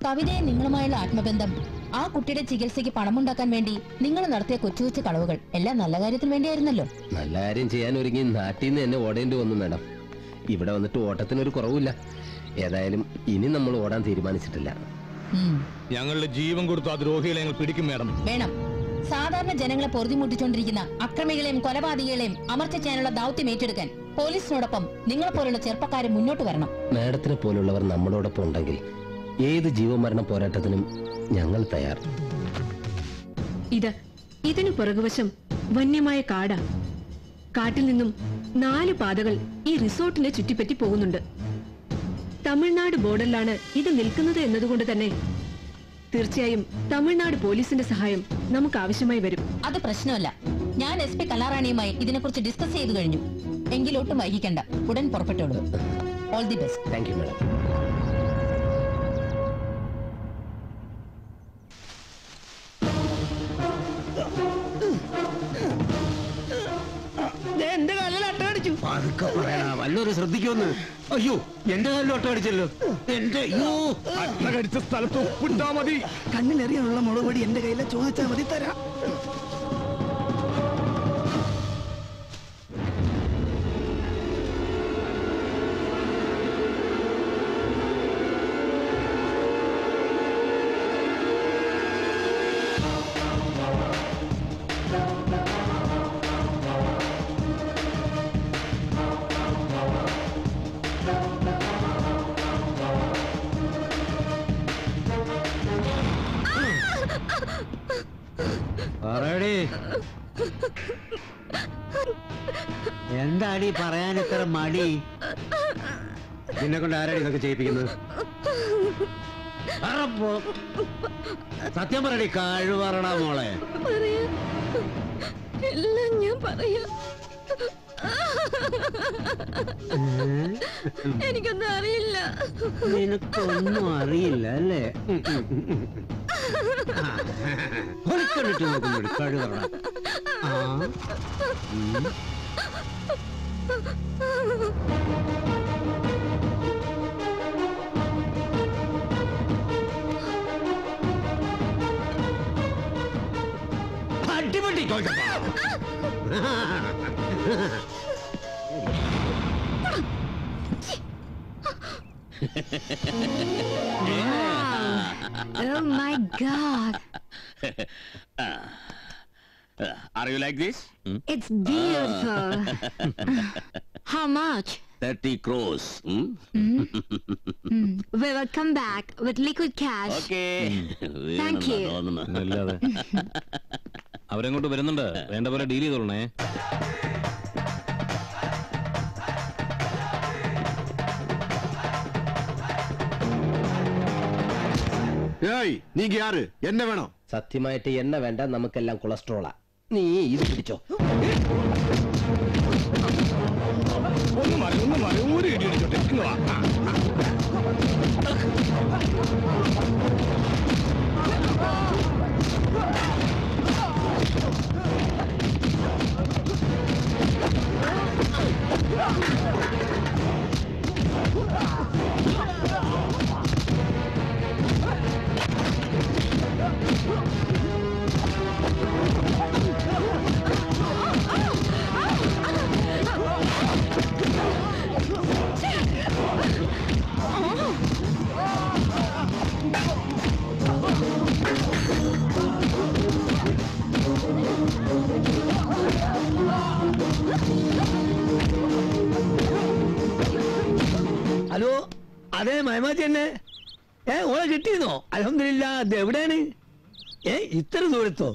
കവിതയെ നിങ്ങളുമായുള്ള ആത്മബന്ധം, ആ കുട്ടിയുടെ ചികിത്സയ്ക്ക് പണമുണ്ടാക്കാൻ വേണ്ടി നിങ്ങൾ നടത്തിയ കൊച്ചു കൊച്ചു കളവുകൾ എല്ലാം നല്ല കാര്യത്തിന് വേണ്ടിയായിരുന്നല്ലോ. നല്ല കാര്യം ചെയ്യാൻ ഒരുങ്ങി നാട്ടിൽ നിന്ന് എന്നെ ഓടേണ്ടി വന്നു മാഡം. ഇവിടെ വന്നിട്ട് ഓട്ടത്തിനൊരു കുറവില്ല. ഏതായാലും ഇനി നമ്മൾ ഓടാൻ തീരുമാനിച്ചിട്ടില്ല. ഞങ്ങളുടെ ജീവൻ കൊടുത്തു ആ ദ്രോഹികളെ ഞങ്ങൾ പിടിക്കും മാഡം. വേണം. സാധാരണ ജനങ്ങളെ പൊറുതിമുട്ടിച്ചോണ്ടിരിക്കുന്ന അക്രമികളെയും കൊലപാതകികളെയും അമർച്ച ചെയ്യാനുള്ള ദൗത്യം ഏറ്റെടുക്കാൻ പോലീസിനോടൊപ്പം നിങ്ങളെ പോലുള്ള ചെറുപ്പക്കാരെ മുന്നോട്ട് വരണം. മാഡത്തിനെ പോലുള്ളവർ നമ്മളോടൊപ്പം ഉണ്ടെങ്കിൽ ഏത് ജീവമരണ പോരാട്ടത്തിനും ഞങ്ങൾ തയ്യാർ. ഇതിനു പുറകുവശം വന്യമായ കാടാ. കാട്ടിൽ നിന്നും 4 പാതകൾ ഈ റിസോർട്ടിനെ ചുറ്റിപ്പറ്റി പോകുന്നുണ്ട്. തമിഴ്നാട് ബോർഡറിലാണ് ഇത് നിൽക്കുന്നത് എന്നതുകൊണ്ട് തന്നെ തീർച്ചയായും തമിഴ്നാട് പോലീസിന്റെ സഹായം നമുക്ക് ആവശ്യമായി വരും. അത് പ്രശ്നമല്ല. ഞാൻ SP കലാറാണിയുമായി ഇതിനെക്കുറിച്ച് ഡിസ്കസ് ചെയ്തു കഴിഞ്ഞു. എങ്കിലൊട്ടും വൈകിക്കണ്ട, ഉടൻ പുറപ്പെട്ടോളൂ. All the best. Thank you madam. എന്റെ കാലിൽ അട്ടടിച്ചു. വല്ലൊരു ശ്രദ്ധിക്കുമെന്ന്. അയ്യോ, എന്റെ കാലിൽ ഒട്ടടിച്ചല്ലോ. എന്റെ അട്ടകടിച്ച സ്ഥലത്ത് ഉപ്പിട്ടാ മതി. കണ്ണിലെറിയാനുള്ള മുളക് പൊടി എന്റെ കയ്യിലെ ചോദിച്ചാൽ മതി, തരാം. എന്താടി പറയാൻ ഇത്ര മടി? നിന്നെ കൊണ്ട് ആരാടി ഇതൊക്കെ ചെയ്യിപ്പിക്കുന്നത്? സത്യം പറയടി, കഴിവറണ മോളെ. എല്ലാം ഞാൻ പറയാം. എനിക്കൊന്നും അറിയില്ല. നിനക്കൊന്നും അറിയില്ല അല്ലേ? ഒളിക്കണ്ടിട്ട് നോക്കുമ്പോടി കഴിവറണ. അടിപൊളി Oh my God. Are you like this? It's beautiful. How much? 30 crores. We will come back with liquid cash. Okay. Thank you. അല്ലാതെ അവരെങ്ങോട്ട് വരുന്നുണ്ട്. വേണ്ട പോലെ ഡീൽ ചെയ്തോളണേ. എന്നെ വേണോ? സത്യമായിട്ട് എണ്ണ വേണ്ട, നമുക്കെല്ലാം കൊളസ്ട്രോളാ. നീ ഇത് പിടിച്ചോ. ഒന്ന് മറി ഒരു ഇടി ഇടിച്ചോട്ടെ. ഹലോ, അതെ മൈമാച്ചി തന്നെ. ഓളെ കിട്ടിയിരുന്നോ? അൽഹംദുലില്ലാ. അത് എവിടെയാണ്? ഇത്ര ദൂരത്തോ?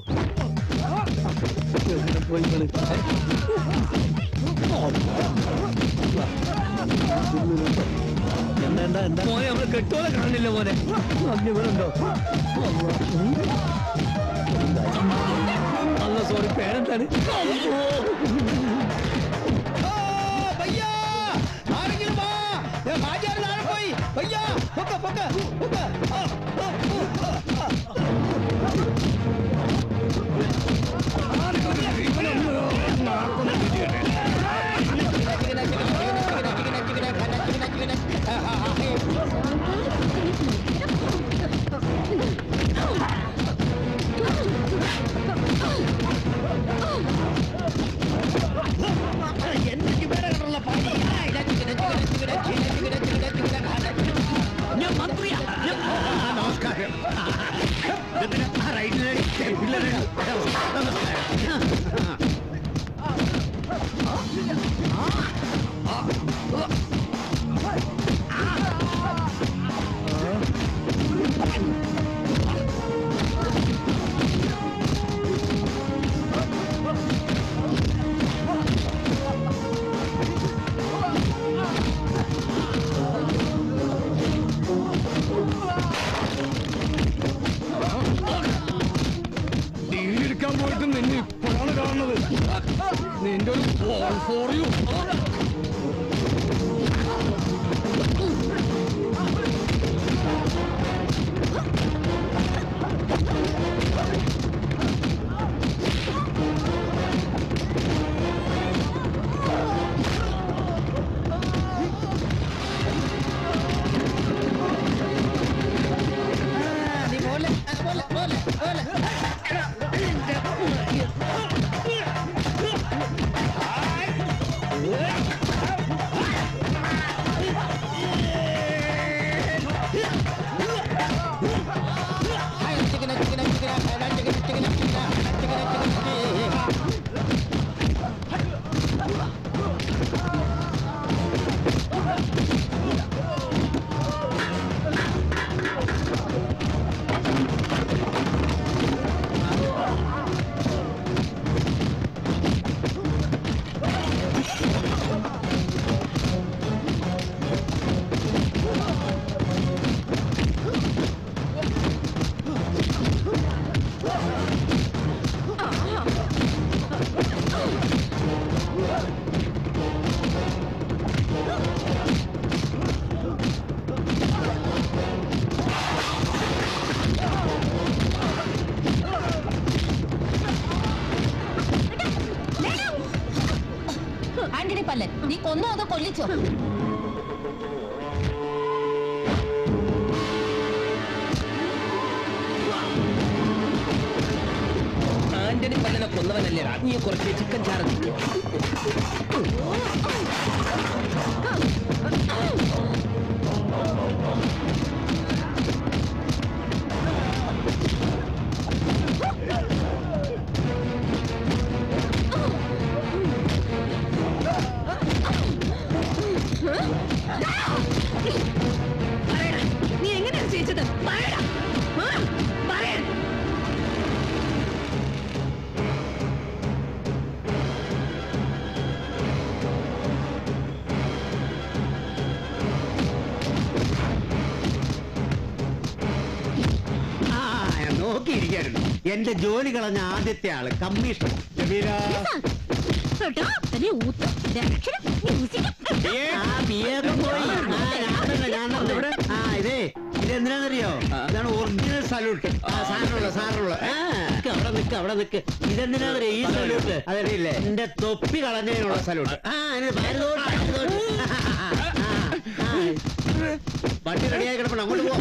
മോനെ നമ്മള് കെട്ടോലെ കാണില്ല മോനെ. ഇവിടെണ്ടോ? അല്ല സോറി, പേരെന്താണ്? നിന്റെ ഒരു ball for you. Antony Pallan, നീ കൊന്നോ അതോ കൊല്ലിച്ചോ? ആന്റണി പല്ലനെ കൊന്നവനല്ലേടാ നീ കുറച്ച് ചിക്കൻ ചാറ് തിന്നോ. നീ എങ്ങനെയാണ് ജയിച്ചത്? പറയടാ. പറയ. നോക്കിയിരിക്കായിരുന്നു എന്റെ ജോലി കളഞ്ഞ ആദ്യത്തെ ആള് കമ്മീഷണർ ഇതേ ഇതെന്തിനാന്നറിയോ? ഇതാണ് ഒറിജിനൽ സല്യൂട്ട്. സാറിനുള്ള അവിടെ നിക്ക് ഇതെന്തിനാന്നറിയോ ഈ സല്യൂട്ട്? അതറിയില്ലേ? എന്റെ തൊപ്പി കളഞ്ഞതിനുള്ള സല്യൂട്ട്. വണ്ടി റെഡിയായി കിടപ്പുണ്ട്. അങ്ങോട്ട് പോ.